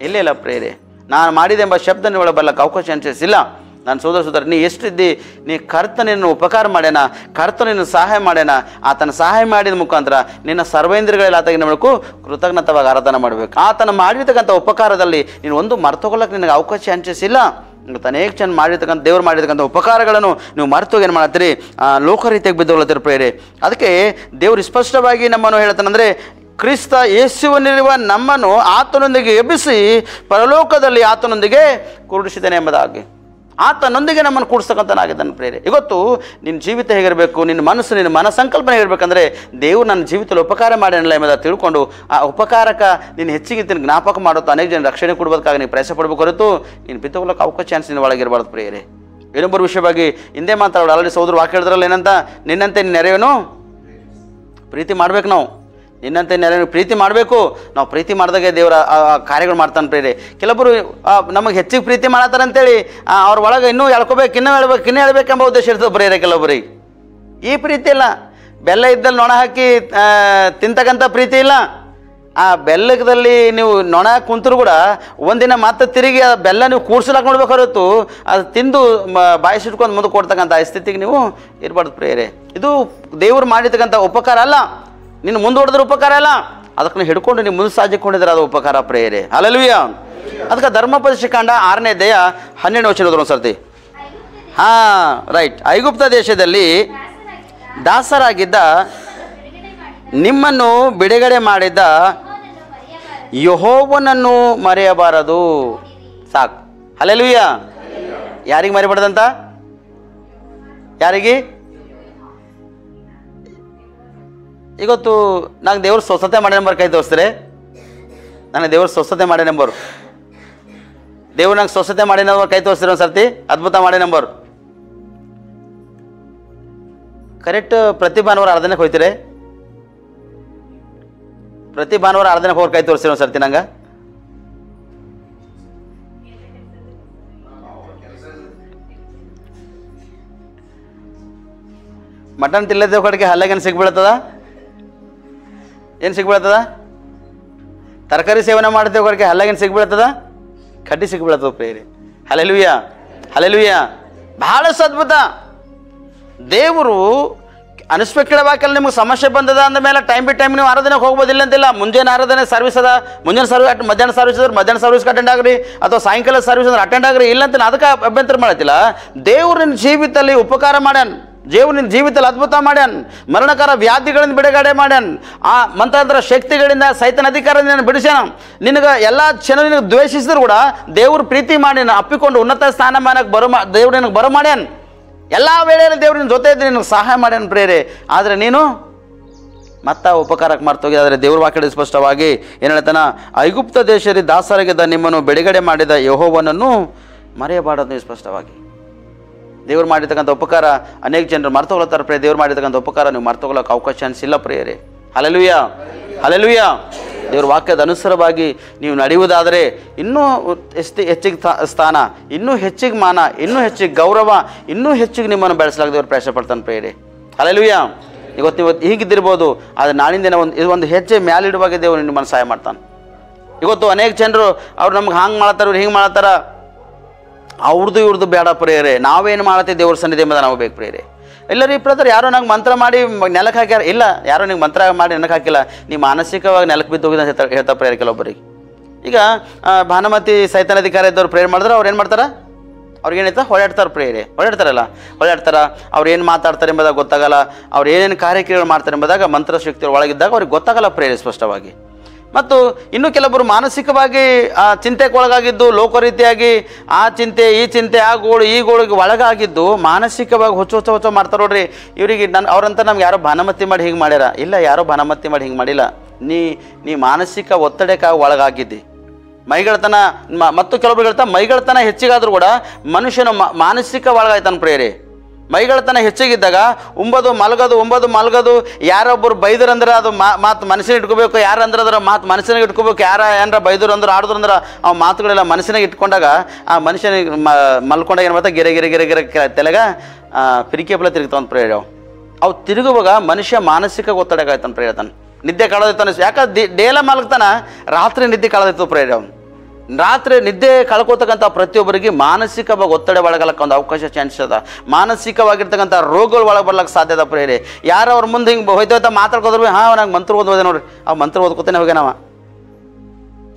ಇಲ್ಲ ಪ್ರೇರೆ. ನಾನು ಮಾಡಿದೆ ಎಂಬ ಶಬ್ದ ಒಳಗೆ ಬರ್ಲಕ್ಕೆ ಅವಕಾಶ ಚಾನ್ಸಸ್ ಇಲ್ಲ. ನನ್ನ ಸೋದರ ನೀ ಎಷ್ಟಿದ್ದಿ, ನೀ ಕರ್ತನಿನ್ನು ಉಪಕಾರ ಮಾಡ್ಯಾನ, ಕರ್ತನಿನ್ನು ಸಹಾಯ ಮಾಡ್ಯಾನ. ಆತನ ಸಹಾಯ ಮಾಡಿದ ಮುಖಾಂತರ ನಿನ್ನ ಸರ್ವೇಂದ್ರಿಯಗಳಲ್ಲಿ ಆತಗೆ ಮಾಡಬೇಕು, ಕೃತಜ್ಞತವಾಗಿ ಆರಾಧನೆ ಮಾಡಬೇಕು. ಆತನ ಮಾಡಿರ್ತಕ್ಕಂಥ ಉಪಕಾರದಲ್ಲಿ ನೀನು ಒಂದು ಮರ್ತೊಗೊಳ್ಳಕ್ಕೆ ನಿನಗೆ ಅವಕಾಶ ಹಂಚಿಸಿಲ್ಲ. ಅನೇಕ ಜನ ಮಾಡಿರ್ತಕ್ಕಂಥ ದೇವರು ಮಾಡಿರ್ತಕ್ಕಂಥ ಉಪಕಾರಗಳನ್ನು ನೀವು ಮರೆತು ಏನು ಮಾಡತ್ತೀರಿ, ಲೋಕರೀತಿಯಾಗಿ ಬಿದ್ದೋಗ್ಲತ್ತೀರಿ ಪ್ರೇರೆ. ಅದಕ್ಕೆ ದೇವರು ಸ್ಪಷ್ಟವಾಗಿ ನಮ್ಮನ್ನು ಹೇಳ್ತಾನಂದರೆ, ಕ್ರಿಸ್ತ ಯೇಸುವಲ್ಲಿರುವ ನಮ್ಮನ್ನು ಆತನೊಂದಿಗೆ ಎಬ್ಬಿಸಿ ಪರಲೋಕದಲ್ಲಿ ಆತನೊಂದಿಗೆ ಕೂಡಿಸಿದ್ದೇನೆ ಎಂಬುದಾಗಿ. ಆತನೊಂದಿಗೆ ನಮ್ಮನ್ನು ಕೂಡಿಸ್ತಕ್ಕಂಥನಾಗಿದ್ದಾನೆ ಪ್ರೇರೆ. ಇವತ್ತು ನಿನ್ನ ಜೀವಿತ ಹೇಗಿರಬೇಕು, ನಿನ್ನ ಮನಸ್ಸು, ನಿನ್ನ ಮನಸ್ಸಂಕಲ್ಪನೆ ಹೇಗಿರಬೇಕಂದ್ರೆ, ದೇವರು ನನ್ನ ಜೀವಿತದಲ್ಲಿ ಉಪಕಾರ ಮಾಡ್ಯಾನಲ್ಲ ಎಂಬುದಾಗಿ ತಿಳ್ಕೊಂಡು ಆ ಉಪಕಾರಕ್ಕೆ ನೀನು ಹೆಚ್ಚಿಗೆ ತಿನ್ನ ಜ್ಞಾಪಕ ಮಾಡುತ್ತಾ ಅನೇಕ ಜನ ರಕ್ಷಣೆ ಕೊಡಬೇಕಾಗಿ ನೀನು ಪ್ರಯತ್ನ ಪಡಬೇಕು ಹೊರತು ನೀನು ಬಿತ್ತೋಗ್ಲಕ್ಕೆ ಅವಕಾಶ ಚಾನ್ಸ್ ನಿನ್ನ ಒಳಗಿರಬಾರ್ದು ಪ್ರೇರೆ. ಇನ್ನೊಬ್ಬರ ವಿಷಯವಾಗಿ ಹಿಂದೆ ಮಾತಾಡೋದು ಆಲ್ರೆಡಿ ಸಹೋದರ ವಾಕ್ಯ ಹೇಳಿದ್ರಲ್ಲ, ಏನಂತ, ನಿನ್ನಂತೆ ನಿನ್ನ ನೆರೆಯವನು ಪ್ರೀತಿ ಮಾಡ್ಬೇಕು. ನಾವು ನಿನ್ನಂತೆ ನೆರೆಯವನು ಪ್ರೀತಿ ಮಾಡಬೇಕು. ನಾವು ಪ್ರೀತಿ ಮಾಡಿದಾಗೆ ದೇವರ ಕಾರ್ಯಗಳು ಮಾಡ್ತಾನೆ ಪ್ರೇರೆ. ಕೆಲವರು ನಮಗೆ ಹೆಚ್ಚಿಗೆ ಪ್ರೀತಿ ಮಾಡತ್ತಾರೆ ಅಂತೇಳಿ ಅವ್ರ ಒಳಗೆ ಇನ್ನೂ ಇನ್ನೂ ಹೇಳ್ಬೇಕೆಂಬ ಉದ್ದೇಶ ಇರ್ತದೆ ಪ್ರೇರೆ. ಕೆಲವೊಬ್ಬರಿಗೆ ಈ ಪ್ರೀತಿ ಇಲ್ಲ. ಬೆಲ್ಲ ಇದ್ದಲ್ಲಿ ನೊಣ ಹಾಕಿ ತಿಂತಕ್ಕಂಥ ಪ್ರೀತಿ ಇಲ್ಲ. ಆ ಬೆಲ್ಲದಲ್ಲಿ ನೀವು ನೊಣ ಕುಂತರು ಕೂಡ ಒಂದಿನ ಮತ್ತೆ ತಿರುಗಿ ಆ ಬೆಲ್ಲ ನೀವು ಕೂಡ್ಸಲಾಕ ನೋಡ್ಬೇಕು ಹೊರತು ಅದು ತಿಂದು ಬಾಯಿ ಸಿಟ್ಕೊಂಡು ಮುಂದೆ ಕೊಡ್ತಕ್ಕಂಥ ಸ್ಥಿತಿಗೆ ನೀವು ಇರಬಾರ್ದು ಪ್ರೇರೆ. ಇದು ದೇವರು ಮಾಡಿರ್ತಕ್ಕಂಥ ಉಪಕಾರ ಅಲ್ಲ, ನೀನು ಮುಂದುವರೆದ್ರೆ ಉಪಕಾರ ಅಲ್ಲ, ಅದಕ್ಕೆ ಹಿಡ್ಕೊಂಡು ನೀವು ಮುಂದೆ ಸಾಜಿಕೊಂಡಿದ್ರೆ ಅದು ಉಪಕಾರ ಪ್ರೇರೆ. ಹಲ್ಲೆಲೂಯ. ಅದಕ್ಕೆ ಧರ್ಮೋಪದೇಶ ಕಾಂಡ 6ನೇ ಅಧ್ಯಾಯ 12ನೇ ವಚನ ಒಂದು ಸರ್ತಿ. ರೈಟ್. ಐಗುಪ್ತ ದೇಶದಲ್ಲಿ ದಾಸರಾಗಿದ್ದ ನಿಮ್ಮನ್ನು ಬಿಡುಗಡೆ ಮಾಡಿದ್ದ ಯೆಹೋವನನ್ನು ಮರೆಯಬಾರದು. ಸಾಕು. ಹಲ್ಲೆಲೂಯ. ಯಾರಿಗೆ ಮರಿಬಾರ್ದಂತ? ಯಾರಿಗೆ? ಇವತ್ತು ನಂಗೆ ದೇವ್ರ ಸ್ವಸ್ಥತೆ ಮಾಡೋ ನಂಬರ್ ಕೈ ತೋರಿಸ್ತಾರೆ. ನನಗೆ ದೇವ್ರ ಸ್ವಸ್ಥತೆ ಮಾಡೋ ನಂಬರು, ದೇವ್ರು ನಂಗೆ ಸ್ವಸ್ಥತೆ ಮಾಡೋ ನಂಬರ್ ಕೈ ತೋರಿಸ್ತಾರೆ ಒಂದು ಸರ್ತಿ. ಅದ್ಭುತ ಮಾಡೋ ನಂಬರ್. ಕರೆಕ್ಟ್. ಪ್ರತಿ ಭಾನುವಾರ ಆರಾಧನೆಗೆ ಹೋಗ್ತೀರಿ? ಪ್ರತಿ ಭಾನುವಾರ ಆರಾಧನೆಗೆ ಹೋಗಿ ಕೈ ತೋರಿಸ್ತೀರಿ ಒಂದು ಸರ್ತಿ ನಂಗೆ. ಮಟನ್ ತಿಲ್ಲದ ಕಡೆಗೆ ಹಲ್ಲಾಗೇನು ಸಿಗ್ಬೀಳ್ತದ? ಏನು ಸಿಗ್ಬೀಳ್ತದ? ತರಕಾರಿ ಸೇವನೆ ಮಾಡ್ತೇವೆ ಕಡೆಗೆ ಹಲ್ಲಾಗೇನು ಸಿಗ್ಬೀಳ್ತದ? ಕಡ್ಡಿ ಸಿಗ್ಬೀಳ್ತದ ಪ್ರೇರಿ. ಹಲ್ಲೆಲೂಯ. ಹಲ್ಲೆಲೂಯ. ಬಹಳಷ್ಟು ಅದ್ಭುತ. ದೇವರು ಅನ್ಸ್ಪೆಕ್ಟೆಡ್ ನಿಮ್ಗೆ ಸಮಸ್ಯೆ ಬಂದದ ಅಂದ ಮೇಲೆ ಟೈಮ್ ಬಿ ಟೈಮ್ ನೀವು ಆರಾಧನೆಗೆ ಹೋಗ್ಬೋದಿಲ್ಲ ಅಂತಿಲ್ಲ. ಮುಂಜಾನೆ ಆರಾಧನೆ ಸರ್ವಿಸ್ ಅದ, ಮುಂಜಾನೆ ಸರ್ವಿಸ್, ಮಧ್ಯಾಹ್ನ ಸರ್ವಿಸ್ ಅಂದ್ರೆ ಮಧ್ಯಾಹ್ನ ಸರ್ವಿಸ್ಗೆ ಅಟೆಂಡ್ ಆಗ್ರಿ, ಅಥವಾ ಸಾಯಂಕಾಲ ಸರ್ವಿಸ್ ಅಂದ್ರೆ ಅಟೆಂಡ್ ಆಗ್ರಿ. ಇಲ್ಲ ಅಂತ ಅದಕ್ಕೆ ಅಭ್ಯಂತರ ಮಾಡತ್ತಿಲ್ಲ. ದೇವ್ರು ನಿನ್ನ ಜೀವಿತದಲ್ಲಿ ಉಪಕಾರ ಮಾಡ್ಯಾನ, ದೇವ್ರು ನಿನ್ನ ಜೀವಿತದಲ್ಲಿ ಅದ್ಭುತ ಮಾಡ್ಯಾನ, ಮರಣಕರ ವ್ಯಾಧಿಗಳಿಂದ ಬಿಡುಗಡೆ ಮಾಡ್ಯಾನ, ಆ ಮಂತ್ರಾಂತರ ಶಕ್ತಿಗಳಿಂದ ಸೈತನ ಅಧಿಕಾರದಿಂದ ಬಿಡಿಸ್ಯಾನ. ನಿನಗೆ ಎಲ್ಲ ಜನ ನಿನಗೆ ದ್ವೇಷಿಸಿದ್ರು ಕೂಡ ದೇವ್ರು ಪ್ರೀತಿ ಮಾಡಿ ಅಪ್ಪಿಕೊಂಡು ಉನ್ನತ ಸ್ಥಾನಮಾನಕ್ಕೆ ದೇವ್ರು ನಿನಗೆ ಬರೋ ಮಾಡ್ಯಾನ. ಎಲ್ಲ ವೇಳೆಯಲ್ಲಿ ದೇವ್ರು ನಿನ್ನ ಜೊತೆ ಇದ್ದು ನಿನಗೆ ಸಹಾಯ ಮಾಡ್ಯಾನ ಪ್ರೇರೆ. ಆದರೆ ನೀನು ಮತ್ತೆ ಉಪಕಾರಕ್ಕೆ ಮರ್ತೋಗಿದೆ. ಆದರೆ ದೇವ್ರ ವಾಕ್ಯದಲ್ಲಿ ಸ್ಪಷ್ಟವಾಗಿ ಏನು ಹೇಳ್ತಾನ, ಐಗುಪ್ತ ದೇಶದಲ್ಲಿ ದಾಸರಾಗಿದ್ದ ನಿಮ್ಮನ್ನು ಬಿಡುಗಡೆ ಮಾಡಿದ ಯೆಹೋವನನ್ನು ಮರೆಯಬಾರದು. ನೀವು ಸ್ಪಷ್ಟವಾಗಿ ದೇವ್ರು ಮಾಡಿರ್ತಕ್ಕಂಥ ಉಪಕಾರ ಅನೇಕ ಜನರು ಮರ್ತೋಗ್ಲತ್ತಾರೆ ಪ್ರಿಯ. ದೇವ್ರು ಮಾಡಿರ್ತಕ್ಕಂಥ ಉಪಕಾರ ನೀವು ಮರ್ತೋಗ್ಲಕ್ಕೆ ಅವಕಾಶ ಅನಿಸಿಲ್ಲ ಪ್ರಿಯರೇ. ಹಲ್ಲೆಲೂಯ. ಹಲ್ಲೆಲೂಯ. ದೇವ್ರ ವಾಕ್ಯದ ಅನುಸಾರವಾಗಿ ನೀವು ನಡೆಯುವುದಾದರೆ ಇನ್ನೂ ಹೆಚ್ಚಿಗೆ ಸ್ಥಾನ, ಇನ್ನೂ ಹೆಚ್ಚಿಗೆ ಮಾನ, ಇನ್ನೂ ಹೆಚ್ಚಿಗೆ ಗೌರವ, ಇನ್ನೂ ಹೆಚ್ಚಿಗೆ ನಿಮ್ಮನ್ನು ಬೆಳೆಸಲಾಗ ದೇವ್ರು ಪ್ರಯತ್ನ ಪಡ್ತಾನೆ ಪ್ರಿಯರೇ. ಹಲ್ಲೆಲೂಯ. ಇವತ್ತು ಹೀಗಿದ್ದಿರ್ಬೋದು, ಆದರೆ ನಾಳಿನ ದಿನ ಒಂದು ಹೆಜ್ಜೆ ಮ್ಯಾಲಿಡುವಾಗ ದೇವರು ನಿಮ್ಮನ್ನು ಸಹಾಯ ಮಾಡ್ತಾನೆ. ಇವತ್ತು ಅನೇಕ ಜನರು ಅವ್ರು ನಮ್ಗೆ ಹಂಗೆ ಮಾಡ್ತಾರೆ, ಇವ್ರು ಹಿಂಗೆ ಮಾಡ್ತಾರೆ, ಅವ್ರದ್ದು ಇವ್ರದ್ದು ಬೇಡ ಪ್ರೇಯರೇ. ನಾವೇನು ಮಾಡತ್ತೀವಿ ದೇವ್ರ ಸನ್ನಿಧಿ ಎಂಬುದು ನಾವು ಬೇಕು ಪ್ರೇಯರೇ. ಎಲ್ಲರೂ ಈ ಪ್ರಕಾರ ಯಾರೋ ನಂಗೆ ಮಂತ್ರ ಮಾಡಿ ನೆಲಕ್ಕೆ ಹಾಕ್ಯಾರ. ಇಲ್ಲ, ಯಾರೋ ನಿಂಗೆ ಮಂತ್ರ ಮಾಡಿ ನೆಲಕ್ಕೆ ಹಾಕಿಲ್ಲ, ನೀವು ಮಾನಸಿಕವಾಗಿ ನೆಲಕ್ಕೆ ಬಿದ್ದು ಹೋಗಿದ ಅಂತ ಹೇಳ್ತಾ ಪ್ರೇಯರ್ ಕೆಲವೊಬ್ಬರಿಗೆ. ಈಗ ಭಾನುಮತಿ ಸೈತಾನಾಧಿಕಾರ ಇದ್ದವ್ರು ಪ್ರೇಯರ್ ಮಾಡಿದ್ರೆ ಅವ್ರು ಏನು ಮಾಡ್ತಾರೆ? ಅವ್ರಿಗೇನೈತೆ ಹೊಳ್ಯಾಡ್ತಾರೆ ಪ್ರೇಯರೇ. ಹೊಳ್ಯಾಡ್ತಾರಲ್ಲ, ಅವ್ರು ಏನು ಮಾತಾಡ್ತಾರೆ ಎಂಬುದಾಗ ಗೊತ್ತಾಗಲ್ಲ, ಅವ್ರು ಏನೇನು ಕಾರ್ಯಕ್ರಮಗಳು ಮಾಡ್ತಾರೆ ಎಂಬುದಾಗ ಮಂತ್ರಶಕ್ತಿಯ ಒಳಗಿದ್ದಾಗ ಅವ್ರಿಗೆ ಗೊತ್ತಾಗಲ್ಲ ಪ್ರೇಯರೇ ಸ್ಪಷ್ಟವಾಗಿ. ಮತ್ತು ಇನ್ನು ಕೆಲವರು ಮಾನಸಿಕವಾಗಿ ಚಿಂತೆಗೆ ಒಳಗಾಗಿದ್ದು, ಲೋಕರೀತಿಯಾಗಿ ಆ ಚಿಂತೆ ಈ ಚಿಂತೆ, ಆ ಗೋಳು ಈ ಗೋಳಿಗೆ ಒಳಗಾಗಿದ್ದು ಮಾನಸಿಕವಾಗಿ ಹೊಚ್ಚ ಮಾಡ್ತಾರೆ ನೋಡ್ರಿ. ಇವರಿಗೆ ಅವ್ರಂತ ನಮ್ಗೆ ಯಾರೋ ಭಾನುಮತಿ ಮಾಡಿ ಹಿಂಗೆ ಮಾಡ್ಯಾರ. ಇಲ್ಲ, ಯಾರೋ ಭಾನುಮತಿ ಮಾಡಿ ಹಿಂಗೆ ಮಾಡಿಲ್ಲ. ನೀ ಮಾನಸಿಕ ಒತ್ತಡಕ್ಕೆ ಒಳಗಾಗಿದ್ದಿ. ಮೈಗಳತನ ಮತ್ತು ಕೆಲವೊಬ್ರು ಹೇಳ್ತಾರೆ ಮೈಗಳತನ ಹೆಚ್ಚಿಗಾದ್ರೂ ಕೂಡ ಮನುಷ್ಯನ ಮಾನಸಿಕ ಒಳಗಾಯ್ತಾನೆ ಪ್ರೇಯರೇ. ಮೈಗಳತನ ಹೆಚ್ಚಿಗಿದ್ದಾಗ ಉಂಬದು ಮಲಗೋದು, ಯಾರೊಬ್ಬರು ಬೈದ್ರಂದ್ರೆ ಅದು ಮಾತು ಮನಸ್ಸಿನಾಗ ಇಟ್ಕೋಬೇಕು, ಯಾರಂದ್ರೆ ಅದರ ಮಾತು ಮನಸ್ಸಿನಾಗ ಇಟ್ಕೋಬೇಕು. ಏನಾರ ಬೈದ್ರು ಅಂದ್ರೆ ಆಡಿದ್ರು ಅಂದ್ರೆ ಆ ಮಾತುಗಳೆಲ್ಲ ಮನಸ್ಸಿನಾಗ ಇಟ್ಕೊಂಡಾಗ ಆ ಮನುಷ್ಯನಿಗೆ ಮಲ್ಕೊಂಡಾಗ ಏನು ಮಾಡ್ತಾ ಗಿರೆ ತೆಲೆಗ ಪಿರಿಕೆಪಲ ತಿರುಗ್ತಾವಂತ ಪ್ರೇಯರ್. ಅವು ತಿರುಗುವಾಗ ಮನುಷ್ಯ ಮಾನಸಿಕ ಒತ್ತಡಕ್ಕೆ ಆಯ್ತಾನೆ ಪ್ರೇಯರ್ತಾನೆ. ನಿದ್ದೆ ಕಾಳೋದಿತ್ತಾನೆ. ಯಾಕಂದ್ರೆ ಡೇಲ ಮಲಗ್ತಾನ, ರಾತ್ರಿ ನಿದ್ದೆ ಕಾಳೋದಿತ್ತು ಪ್ರೇಯರ್. ಅವನು ರಾತ್ರಿ ನಿದ್ದೆ ಕಳ್ಕೊತಕ್ಕಂಥ ಪ್ರತಿಯೊಬ್ಬರಿಗೆ ಮಾನಸಿಕವಾಗಿ ಒತ್ತಡ ಒಳಗಲಕ್ಕ ಒಂದು ಅವಕಾಶ ಚಾನ್ಸ್ ಅದ. ಮಾನಸಿಕವಾಗಿರ್ತಕ್ಕಂಥ ರೋಗಗಳು ಒಳಗೆ ಬರ್ಲಿಕ್ಕೆ ಸಾಧ್ಯ ಅದ ಪ್ರೇರೆ. ಯಾರು ಅವ್ರ ಮುಂದೆ ಹಿಂಗೆ ಹೋಯ್ತಾ ಮಾತಾಡ್ಕೋದ್ರು, ಹಾಂ ನಂಗೆ ಮಂತ್ರ ಓದೋದೆ ನೋಡ್ರಿ, ಆ ಮಂತ್ರ ಓದ್ಕೋತಾನೆ ಹೋಗ್ಯಾನವ.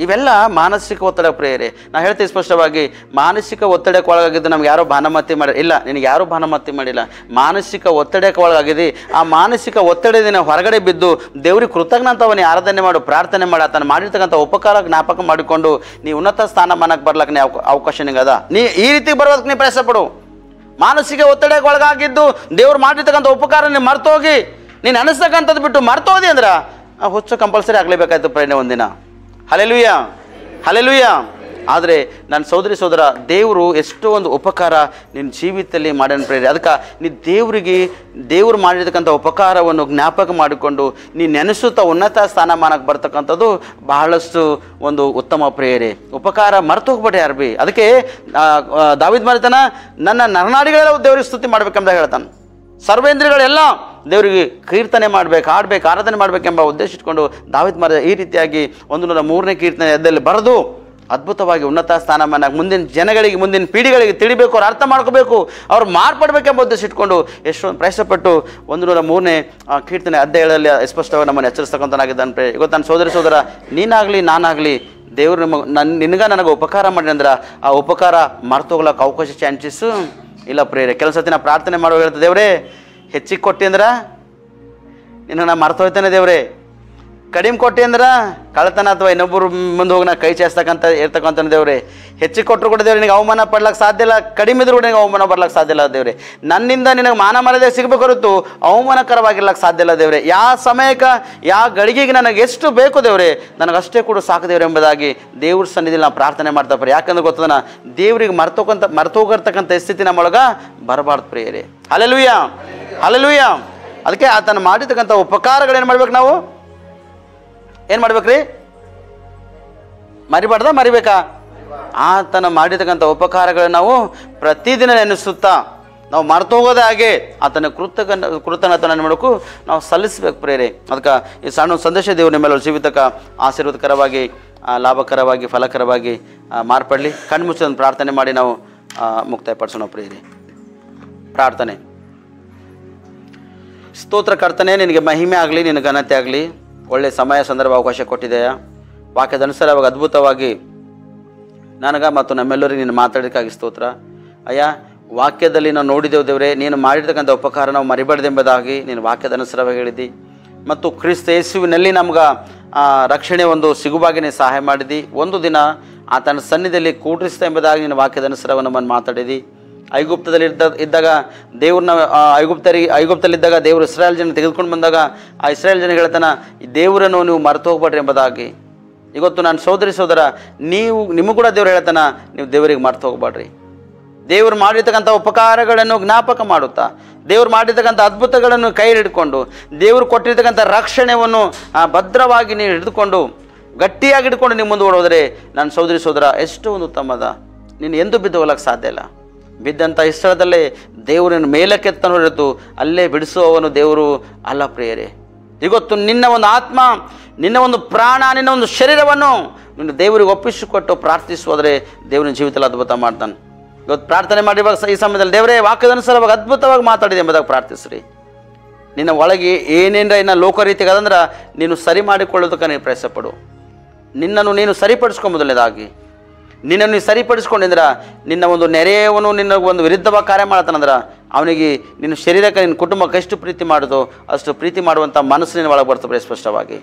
ಇವೆಲ್ಲ ಮಾನಸಿಕ ಒತ್ತಡ ಪ್ರೇರೆ. ನಾನು ಹೇಳ್ತೀನಿ ಸ್ಪಷ್ಟವಾಗಿ, ಮಾನಸಿಕ ಒತ್ತಡಕ್ಕೆ ಒಳಗಾಗಿದ್ದು ನಮ್ಗೆ ಯಾರೋ ಭಾನಮತಿ ಮಾಡಿ ಇಲ್ಲ, ನಿನಗೆ ಯಾರೂ ಭಾನಮತಿ ಮಾಡಿಲ್ಲ. ಮಾನಸಿಕ ಒತ್ತಡಕ್ಕೆ ಒಳಗಾಗಿದೆ. ಆ ಮಾನಸಿಕ ಒತ್ತಡದಿಂದ ಹೊರಗಡೆ ಬಿದ್ದು ದೇವ್ರಿಗೆ ಕೃತಜ್ಞತವನ್ನ ಆರಾಧನೆ ಮಾಡು, ಪ್ರಾರ್ಥನೆ ಮಾಡಿ, ಆತನ ಮಾಡಿರ್ತಕ್ಕಂಥ ಉಪಕಾರ ಜ್ಞಾಪಕ ಮಾಡಿಕೊಂಡು ನೀ ಉನ್ನತ ಸ್ಥಾನಮಾನಕ್ಕೆ ಬರ್ಲಕ್ಕೆ ಅವಕಾಶ ನಿಂಗದ. ನೀ ಈ ರೀತಿ ಬರೋದಕ್ಕೆ ನೀ ಪ್ರಯಾಸ ಪಡು. ಮಾನಸಿಕ ಒತ್ತಡಕ್ಕೆ ಒಳಗಾಗಿದ್ದು ದೇವ್ರು ಮಾಡಿರ್ತಕ್ಕಂಥ ಉಪಕಾರ ನೀನು ಮರ್ತೋಗಿ ನೀನು ಅನಿಸ್ತಕ್ಕಂಥದ್ದು ಬಿಟ್ಟು ಮರ್ತೋದಿ ಅಂದ್ರೆ ಆ ಹುಚ್ಚು ಕಂಪಲ್ಸರಿ ಆಗಲೇಬೇಕಾಯ್ತು ಪ್ರಯಾಣ ಒಂದಿನ. Hallelujah, hallelujah. ಆದರೆ ನನ್ನ ಸೋದರಿ ಸೋದರ, ದೇವರು ಎಷ್ಟೋ ಒಂದು ಉಪಕಾರ ನಿನ್ನ ಜೀವಿತದಲ್ಲಿ ಮಾಡ್ಯಾನ ಪ್ರೇರೆ. ಅದಕ್ಕೆ ನೀ ದೇವರು ಮಾಡಿರ್ತಕ್ಕಂಥ ಉಪಕಾರವನ್ನು ಜ್ಞಾಪಕ ಮಾಡಿಕೊಂಡು ನೀ ನೆನೆಸುತ್ತಾ ಉನ್ನತ ಸ್ಥಾನಮಾನಕ್ಕೆ ಬರ್ತಕ್ಕಂಥದ್ದು ಬಹಳಷ್ಟು ಒಂದು ಉತ್ತಮ ಪ್ರೇರೆ. ಉಪಕಾರ ಮರೆತು ಹೋಗ್ಬೇಡಿ ಯಾರು ಬಿ. ಅದಕ್ಕೆ ದಾವೀದ ಮರಿತಾನ, ನನ್ನ ನರನಾಡಿಗಳೆಲ್ಲ ದೇವ್ರಿಗೆ ಸ್ತುತಿ ಮಾಡ್ಬೇಕೆಂಬ ಹೇಳ್ತಾನೆ. ಸರ್ವೇಂದ್ರಿಗಳೆಲ್ಲ ದೇವರಿಗೆ ಕೀರ್ತನೆ ಮಾಡಬೇಕು, ಆಡಬೇಕು, ಆರಾಧನೆ ಮಾಡಬೇಕೆಂಬ ಉದ್ದೇಶ ಇಟ್ಕೊಂಡು ದಾವೀದ ಮರ ಈ ರೀತಿಯಾಗಿ 103ನೇ ಕೀರ್ತನೆ ಎದ್ದಲ್ಲಿ ಬರೆದು ಅದ್ಭುತವಾಗಿ ಉನ್ನತ ಸ್ಥಾನಮಾನ ಮುಂದಿನ ಜನಗಳಿಗೆ, ಮುಂದಿನ ಪೀಳಿಗೆಗಳಿಗೆ ತಿಳಿಬೇಕು, ಅವ್ರು ಅರ್ಥ ಮಾಡ್ಕೋಬೇಕು, ಅವ್ರು ಮಾರ್ಪಡಬೇಕೆಂಬ ಉದ್ದೇಶ ಇಟ್ಕೊಂಡು ಎಷ್ಟೊಂದು ಪ್ರಯಾಸಪಟ್ಟು 103ನೇ ಕೀರ್ತನೆ ಅಧ್ಯಾಯಗಳಲ್ಲಿ ಸ್ಪಷ್ಟವಾಗಿ ನಮ್ಮನ್ನು ಎಚ್ಚರಿಸ್ತಕ್ಕಂಥನಾಗಿದ್ದಾನೆ. ಇವತ್ತು ನನ್ನ ಸೋದರ ನೀನಾಗಲಿ ನಾನಾಗಲಿ ದೇವರು ನನಗೆ ಉಪಕಾರ ಮಾಡಿ ಅಂದ್ರೆ ಆ ಉಪಕಾರ ಮರ್ತೋಗ್ಲಕ್ಕೆ ಅವಕಾಶ ಚಾನ್ಸಸ್ಸು ಇಲ್ಲ ಪ್ರೇರೆ. ಕೆಲವು ಸತಿ ನಾ ಪ್ರಾರ್ಥನೆ ಮಾಡೋ ಹೇಳ್ತದೆ, ದೇವ್ರೇ ಹೆಚ್ಚಿಗೆ ಕೊಟ್ಟಿ ಅಂದ್ರೆ ನಿನ್ನ ನಾ ಮರ್ತೋಯ್ತಾನೆ, ದೇವ್ರೇ ಕಡಿಮೆ ಕೊಟ್ಟಿ ಅಂದ್ರೆ ಕಳ್ತನ ಅಥವಾ ಇನ್ನೊಬ್ಬರು ಮುಂದೆ ಹೋಗಿ ನಾ ಕೈ ಚಾಸ್ತಕ್ಕಂಥ ಇರ್ತಕ್ಕಂಥ ದೇವ್ರೆ. ಹೆಚ್ಚಿಗೆ ಕೊಟ್ಟರು ಕೂಡ ದೇವ್ರೆ ನಿನಗೆ ಅವಮಾನ ಪಡ್ಲಕ್ಕೆ ಸಾಧ್ಯ ಇಲ್ಲ, ಕಡಿಮೆ ಇದ್ರೂ ಕೂಡ ನಿನಗೆ ಅವಮಾನ ಬರ್ಲಕ್ಕೆ ಸಾಧ್ಯ ಇಲ್ಲ ದೇವ್ರೆ. ನನ್ನಿಂದ ನಿನಗೆ ಮಾನ ಮರ್ಯಾದೆ ಸಿಗಬೇಕು ಹೊರತು ಅವಮಾನಕರವಾಗಿರ್ಲಕ್ಕೆ ಸಾಧ್ಯ ಇಲ್ಲ ದೇವ್ರೆ. ಯಾವ ಸಮಯಕ್ಕೆ ಯಾವ ಗಳಿಗೆಗೆ ನನಗೆ ಎಷ್ಟು ಬೇಕು ದೇವ್ರೆ ನನಗೆ ಅಷ್ಟೇ ಕೂಡ ಸಾಕು ದೇವ್ರೆ ಎಂಬುದಾಗಿ ದೇವ್ರ ಸನ್ನಿಧಿಯಲ್ಲಿ ನಾವು ಪ್ರಾರ್ಥನೆ ಮಾಡ್ತಾ. ಯಾಕಂದ್ರೆ ಗೊತ್ತದನ, ದೇವ್ರಿಗೆ ಮರ್ತೋಗಿರ್ತಕ್ಕಂಥ ಸ್ಥಿತಿ ನಮ್ಮೊಳಗೆ ಬರಬಾರ್ದು ಪ್ರಿಯರೇ. Hallelujah, hallelujah. ಅದಕ್ಕೆ ಆತನ ಮಾಡಿರ್ತಕ್ಕಂಥ ಉಪಕಾರಗಳೇನು ಮಾಡ್ಬೇಕು, ನಾವು ಏನು ಮಾಡ್ಬೇಕ್ರಿ? ಮರಿಬೇಕಾ? ಆತನ ಮಾಡಿರ್ತಕ್ಕಂಥ ಉಪಕಾರಗಳನ್ನು ನಾವು ಪ್ರತಿದಿನ ನೆನೆಸುತ್ತಾ ನಾವು ಮರೆತು ಹೋಗೋದೇ ಹಾಗೆ ಆತನ ಕೃತಜ್ಞತೆ ಮಾಡಬೇಕು, ನಾವು ಸಲ್ಲಿಸಬೇಕು ಪ್ರೇರೆ. ಅದಕ್ಕೆ ಈ ಸಣ್ಣ ಸಂದೇಶ ದೇವರು ನಿಮ್ಮೆಲ್ಲರೂ ಜೀವಿತಕ್ಕೆ ಆಶೀರ್ವಾದಕರವಾಗಿ, ಲಾಭಕರವಾಗಿ, ಫಲಕರವಾಗಿ ಮಾರ್ಪಡಲಿ. ಕಣ್ಮುಚ್ಚಿ ಪ್ರಾರ್ಥನೆ ಮಾಡಿ ನಾವು ಮುಕ್ತಾಯಪಡಿಸೋಣ ಪ್ರೇರೆ. ಪ್ರಾರ್ಥನೆ. ಸ್ತೋತ್ರ ಕರ್ತನೆ, ನಿನಗೆ ಮಹಿಮೆ ಆಗಲಿ, ನಿನಗೆ ಘನತೆ ಆಗಲಿ. ಒಳ್ಳೆಯ ಸಮಯ ಸಂದರ್ಭ ಅವಕಾಶ ಕೊಟ್ಟಿದೆಯಾ. ವಾಕ್ಯದ ಅನುಸಾರವಾಗಿ ಅದ್ಭುತವಾಗಿ ನನಗೆ ಮತ್ತು ನಮ್ಮೆಲ್ಲರಿಗೆ ನೀನು ಮಾತಾಡೋದಕ್ಕಾಗಿ ಸ್ತೋತ್ರ ಅಯ್ಯ. ವಾಕ್ಯದಲ್ಲಿ ನಾವು ನೋಡಿದೆವು ದೇವರೇ, ನೀನು ಮಾಡಿರ್ತಕ್ಕಂಥ ಉಪಕಾರ ನಾವು ಮರಿಬಾರ್ದೆಂಬುದಾಗಿ ನೀನು ವಾಕ್ಯದ ಅನುಸಾರವಾಗಿ ಹೇಳಿದ್ದಿ. ಮತ್ತು ಕ್ರಿಸ್ತ ಯೇಸುವಿನಲ್ಲಿ ನಮ್ಗೆ ರಕ್ಷಣೆ ಒಂದು ಸಿಗುವಾಗಿ ನೀನು ಸಹಾಯ ಮಾಡಿದಿ. ಒಂದು ದಿನ ಆತನ ಸನ್ನಿಧಿಯಲ್ಲಿ ಕೂಡಿಸ್ತಾ ಎಂಬುದಾಗಿ ನೀನು ವಾಕ್ಯದ ಅನುಸಾರವನ್ನು ನಮ್ಮನ್ನು ಮಾತಾಡಿದಿ. ಐಗುಪ್ತದಲ್ಲಿ ಇದ್ದಾಗ ದೇವ್ರನ್ನ ಐಗುಪ್ತಲ್ಲಿದ್ದಾಗ ದೇವರು ಇಸ್ರಾಯೇಲ್ ಜನ ತೆಗೆದುಕೊಂಡು ಬಂದಾಗ ಆ ಇಸ್ರಾಯೇಲ್ ಜನ ಹೇಳ್ತಾನೆ, ಈ ದೇವರನ್ನು ನೀವು ಮರೆತು ಹೋಗ್ಬೇಡ್ರಿ ಎಂಬುದಾಗಿ. ಇವತ್ತು ನಾನು ಸೋದರ ನಿಮಗೂ ಕೂಡ ದೇವ್ರು ಹೇಳ್ತಾನೆ, ನೀವು ದೇವರಿಗೆ ಮರೆತು ಹೋಗ್ಬೇಡ್ರಿ. ದೇವರು ಮಾಡಿರ್ತಕ್ಕಂಥ ಉಪಕಾರಗಳನ್ನು ಜ್ಞಾಪಕ ಮಾಡುತ್ತಾ, ದೇವರು ಮಾಡಿರ್ತಕ್ಕಂಥ ಅದ್ಭುತಗಳನ್ನು ಕೈ ಹಿಡ್ಕೊಂಡು, ದೇವರು ಕೊಟ್ಟಿರ್ತಕ್ಕಂಥ ರಕ್ಷಣೆಯನ್ನು ಭದ್ರವಾಗಿ ನೀವು ಹಿಡಿದುಕೊಂಡು ಗಟ್ಟಿಯಾಗಿ ಹಿಡ್ಕೊಂಡು ನೀವು ಮುಂದೆ ಓಡೋದ್ರೆ ನನ್ನ ಸೋದರ ಎಷ್ಟು ಒಂದು ಉತ್ತಮದ. ನೀನು ಎಂದು ಬಿದ್ದು ಹೋಗ್ಲಿಕ್ಕೆ ಸಾಧ್ಯ ಇಲ್ಲ. ಬಿದ್ದಂಥ ಸ್ಥಳದಲ್ಲೇ ದೇವರನ್ನು ಮೇಲಕ್ಕೆತ್ತನು ಹೊರತು ಅಲ್ಲೇ ಬಿಡಿಸುವವನು ದೇವರು ಅಲ್ಲ ಪ್ರಿಯರೇ. ಇವತ್ತು ನಿನ್ನ ಒಂದು ಆತ್ಮ, ನಿನ್ನ ಒಂದು ಪ್ರಾಣ, ನಿನ್ನ ಒಂದು ಶರೀರವನ್ನು ನೀನು ದೇವರಿಗೆ ಒಪ್ಪಿಸಿಕೊಟ್ಟು ಪ್ರಾರ್ಥಿಸುವುದರೆ ದೇವರಿನ ಜೀವಿತದಲ್ಲಿ ಅದ್ಭುತ ಮಾಡ್ತಾನೆ. ಇವತ್ತು ಪ್ರಾರ್ಥನೆ ಮಾಡಿರುವಾಗ ಈ ಸಮಯದಲ್ಲಿ ದೇವರೇ ವಾಕ್ಯದ ಅನುಸಾರವಾಗಿ ಅದ್ಭುತವಾಗಿ ಮಾತಾಡಿದೆ ಎಂಬುದಾಗಿ ಪ್ರಾರ್ಥಿಸ್ರಿ. ನಿನ್ನ ಒಳಗೆ ಏನೇನರ ಇನ್ನು ಲೋಕ ರೀತಿಗೆ ಅದಂದ್ರೆ ನೀನು ಸರಿ ಮಾಡಿಕೊಳ್ಳೋದಕ್ಕೆ ನೀನು ಪ್ರಯಾಸಪಡು. ನಿನ್ನನ್ನು ನೀನು ಸರಿಪಡಿಸ್ಕೊಂಬುದಲ್ಲದಾಗಿ ನಿನ್ನನ್ನು ನೀನು ಸರಿಪಡಿಸ್ಕೊಂಡಿದ್ರೆ ನಿನ್ನ ಒಂದು ನೆರೆಯವನು ನಿನ್ನ ಒಂದು ವಿರುದ್ಧವಾಗಿ ಕಾರ್ಯ ಮಾಡ್ತಾನಂದ್ರೆ ಅವನಿಗೆ ನಿನ್ನ ಶರೀರಕ್ಕೆ, ನಿನ್ನ ಕುಟುಂಬಕ್ಕೆ ಎಷ್ಟು ಪ್ರೀತಿ ಮಾಡೋದು ಅಷ್ಟು ಪ್ರೀತಿ ಮಾಡುವಂಥ ಮನಸ್ಸು ನಿನ್ನ ಒಳಗೆ ಬರ್ತದೆ ಸ್ಪಷ್ಟವಾಗಿ.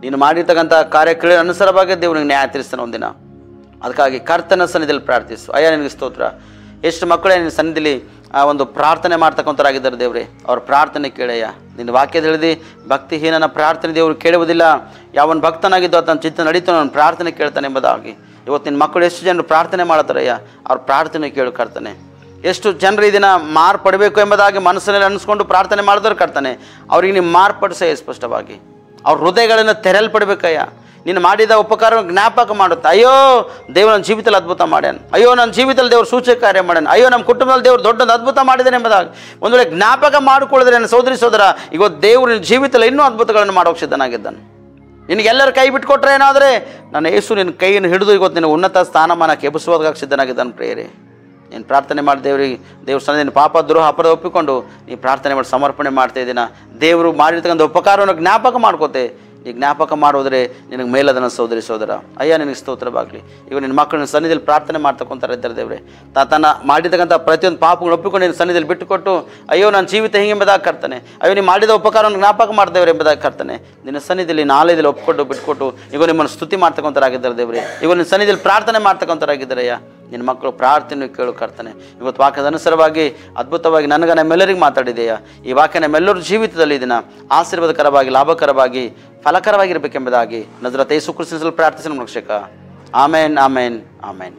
ನೀನು ಮಾಡಿರ್ತಕ್ಕಂಥ ಕಾರ್ಯಕ್ರಿಯೆ ಅನುಸಾರವಾಗಿ ದೇವನಿಗೆ ನ್ಯಾಯ ತೀರಿಸ್ತಾನೆ ಒಂದಿನ. ಅದಕ್ಕಾಗಿ ಕರ್ತನ ಸನ್ನಿಧಿಯಲ್ಲಿ ಪ್ರಾರ್ಥಿಸು. ಅಯ್ಯ ನಿನಗೆ ಸ್ತೋತ್ರ. ಎಷ್ಟು ಮಕ್ಕಳೇ ನಿನ್ನ ಸನ್ನಿಧಿಲಿ ಒಂದು ಪ್ರಾರ್ಥನೆ ಮಾಡ್ತಕ್ಕಂಥವ್ರಾಗಿದ್ದಾರೆ ದೇವ್ರೆ, ಅವ್ರ ಪ್ರಾರ್ಥನೆ ಕೇಳಯ್ಯ. ನಿನ್ನ ವಾಕ್ಯದ ಹೇಳಿದಿ, ಭಕ್ತಿಹೀನನ ಪ್ರಾರ್ಥನೆ ದೇವರು ಕೇಳುವುದಿಲ್ಲ. ಯಾವನು ಭಕ್ತನಾಗಿದ್ದು ಆತನ ಚಿತ್ತ ನಡೀತಾನೆ, ಅವನು ಪ್ರಾರ್ಥನೆ ಕೇಳ್ತಾನೆ ಎಂಬುದಾಗಿ. ಇವತ್ತು ನಿನ್ನ ಮಕ್ಕಳು ಎಷ್ಟು ಜನರು ಪ್ರಾರ್ಥನೆ ಮಾಡ್ತಾರಯ್ಯ, ಅವ್ರ ಪ್ರಾರ್ಥನೆ ಕೇಳು ಕರ್ತಾನೆ. ಎಷ್ಟು ಜನರು ಇದನ್ನು ಮಾರ್ಪಡಬೇಕು ಎಂಬುದಾಗಿ ಮನಸ್ಸಿನಲ್ಲಿ ಅನ್ನಿಸ್ಕೊಂಡು ಪ್ರಾರ್ಥನೆ ಮಾಡಿದ್ರು ಕರ್ತಾನೆ. ಅವ್ರಿಗೆ ನೀವು ಮಾರ್ಪಡಿಸಯ್ಯ ಸ್ಪಷ್ಟವಾಗಿ. ಅವ್ರ ಹೃದಯಗಳನ್ನು ತೆರೆಯಲ್ಪಡಬೇಕಯ್ಯ. ನೀನು ಮಾಡಿದ ಉಪಕಾರ ಜ್ಞಾಪಕ ಮಾಡುತ್ತೆ. ಅಯ್ಯೋ ದೇವರು ನನ್ನ ಜೀವಿತದಲ್ಲಿ ಅದ್ಭುತ ಮಾಡ್ಯಾನ, ಅಯ್ಯೋ ನನ್ನ ಜೀವಿತದಲ್ಲಿ ದೇವರು ಸೂಚಕ ಕಾರ್ಯ ಮಾಡ್ಯಾನ, ಅಯ್ಯೋ ನಮ್ಮ ಕುಟುಂಬದಲ್ಲಿ ದೇವರು ದೊಡ್ಡದು ಅದ್ಭುತ ಮಾಡಿದ್ದಾನೆ ಎಂಬುದಾಗಿ ಒಂದು ವೇಳೆ ಜ್ಞಾಪಕ ಮಾಡಿಕೊಳ್ಳಿದ್ರೆ ನನ್ನ ಸೋದರ ಇವತ್ತು ದೇವರು ನಿನ್ನ ಜೀವಿತದಲ್ಲಿ ಇನ್ನೂ ಅದ್ಭುತಗಳನ್ನು ಮಾಡೋಕೆ ಸಿದ್ಧನಾಗಿದ್ದಾನೆ. ನಿನಗೆಲ್ಲರೂ ಕೈ ಬಿಟ್ಕೊಟ್ರೆ ಏನಾದರೆ ನನ್ನ ಯೇಸು ನಿನ್ನ ಕೈಯನ್ನು ಹಿಡಿದು ಇವತ್ತು ನಿನ್ನ ಉನ್ನತ ಸ್ಥಾನಮಾನಕ್ಕೆ ಎಬ್ಬಿಸುವಾಗ ಸಿದ್ಧನಾಗಿದ್ದಾನೆ ಪ್ರಿಯರೇ. ನೀನು ಪ್ರಾರ್ಥನೆ ಮಾಡಿ ದೇವ್ರ ಸನ್ನಿಧಿನ ಪಾಪ ದ್ರೋಹ ಅಪರಾಧ ಒಪ್ಪಿಕೊಂಡು ನೀನು ಪ್ರಾರ್ಥನೆ ಮಾಡಿ ಸಮರ್ಪಣೆ ಮಾಡ್ತಾ ಇದ್ದೀನ. ದೇವರು ಮಾಡಿರ್ತಕ್ಕಂಥ ಉಪಕಾರವನ್ನು ಜ್ಞಾಪಕ ಮಾಡ್ಕೋತೆ. ಈ ಜ್ಞಾಪಕ ಮಾಡೋದ್ರೆ ನಿನಗೆ ಮೇಲದನ್ನ ಸೋದರಿ ಸೋದರ. ಅಯ್ಯ ನಿನಗೆ ಸ್ತೋತ್ರವಾಗಲಿ. ಈಗ ನಿನ್ನ ಮಕ್ಕಳನ್ನ ಸನ್ನಿಧಿಯಲ್ಲಿ ಪ್ರಾರ್ಥನೆ ಮಾಡ್ತಕ್ಕಂತಾರೆ ಇದ್ದಾರೆ ದೇವ್ರೆ. ತನ್ನ ಮಾಡಿರ್ತಕ್ಕಂಥ ಪ್ರತಿಯೊಂದು ಪಾಪಗಳನ್ನು ಒಪ್ಪಿಕೊಂಡು ನಿನ್ನ ಸನ್ನಿಧಿಯಲ್ಲಿ ಬಿಟ್ಟುಕೊಟ್ಟು ಅಯ್ಯೋ ನನ್ನ ಜೀವಿತ ಹಿಂಗೆ ಎಂಬುದಾಗಿ ಕರ್ತಾನೆ, ಅಯ್ಯೋ ನೀವು ಮಾಡಿದ ಉಪಕಾರವನ್ನು ಜ್ಞಾಪಕ ಮಾಡ್ದೇವ್ರೆ ಎಂಬುದಾಗಿ ಕರ್ತಾನೆ. ನಿನ್ನ ಸನ್ನಿಧಿಯಲ್ಲಿ ನಾಳೆದಲ್ಲಿ ಒಪ್ಪಿಕೊಂಡು ಬಿಟ್ಕೊಟ್ಟು ಈಗ ನಿಮ್ಮನ್ನು ಸ್ತುತಿ ಮಾಡ್ತಕ್ಕಂಥರಾಗಿದ್ದಾರೆ ದೇವ್ರೆ. ಈಗ ನಿನ್ನ ಸನ್ನಿಧಿಯಲ್ಲಿ ಪ್ರಾರ್ಥನೆ ಮಾಡ್ತಕ್ಕಂಥರಾಗಿದ್ದಾರೆ. ಅಯ್ಯ ನಿನ್ನ ಮಕ್ಕಳು ಪ್ರಾರ್ಥನೆ ಕೇಳು ಕರ್ತಾನೆ. ಇವತ್ತು ವಾಕ್ಯದ ಅನುಸಾರವಾಗಿ ಅದ್ಭುತವಾಗಿ ನನಗೆ ನಮ್ಮೆಲ್ಲರಿಗೂ ಮಾತಾಡಿದೆಯಾ. ಈ ವಾಕ್ಯ ನಮ್ಮೆಲ್ಲರ ಜೀವಿತದಲ್ಲಿ ಇದನ್ನು ಆಶೀರ್ವಾದಕರವಾಗಿ ಲಾಭಕರವಾಗಿ ಫಲಕರವಾಗಿರಬೇಕೆಂಬುದಾಗಿ ನಜರೇತ ಯೇಸು ಕ್ರಿಸ್ತನಲ್ಲಿ ಪ್ರಾರ್ಥಿಸಿ ನಮ್ಮ ರಕ್ಷಕ. ಆಮೇನ್ ಆಮೇನ್ ಆಮೇನ್.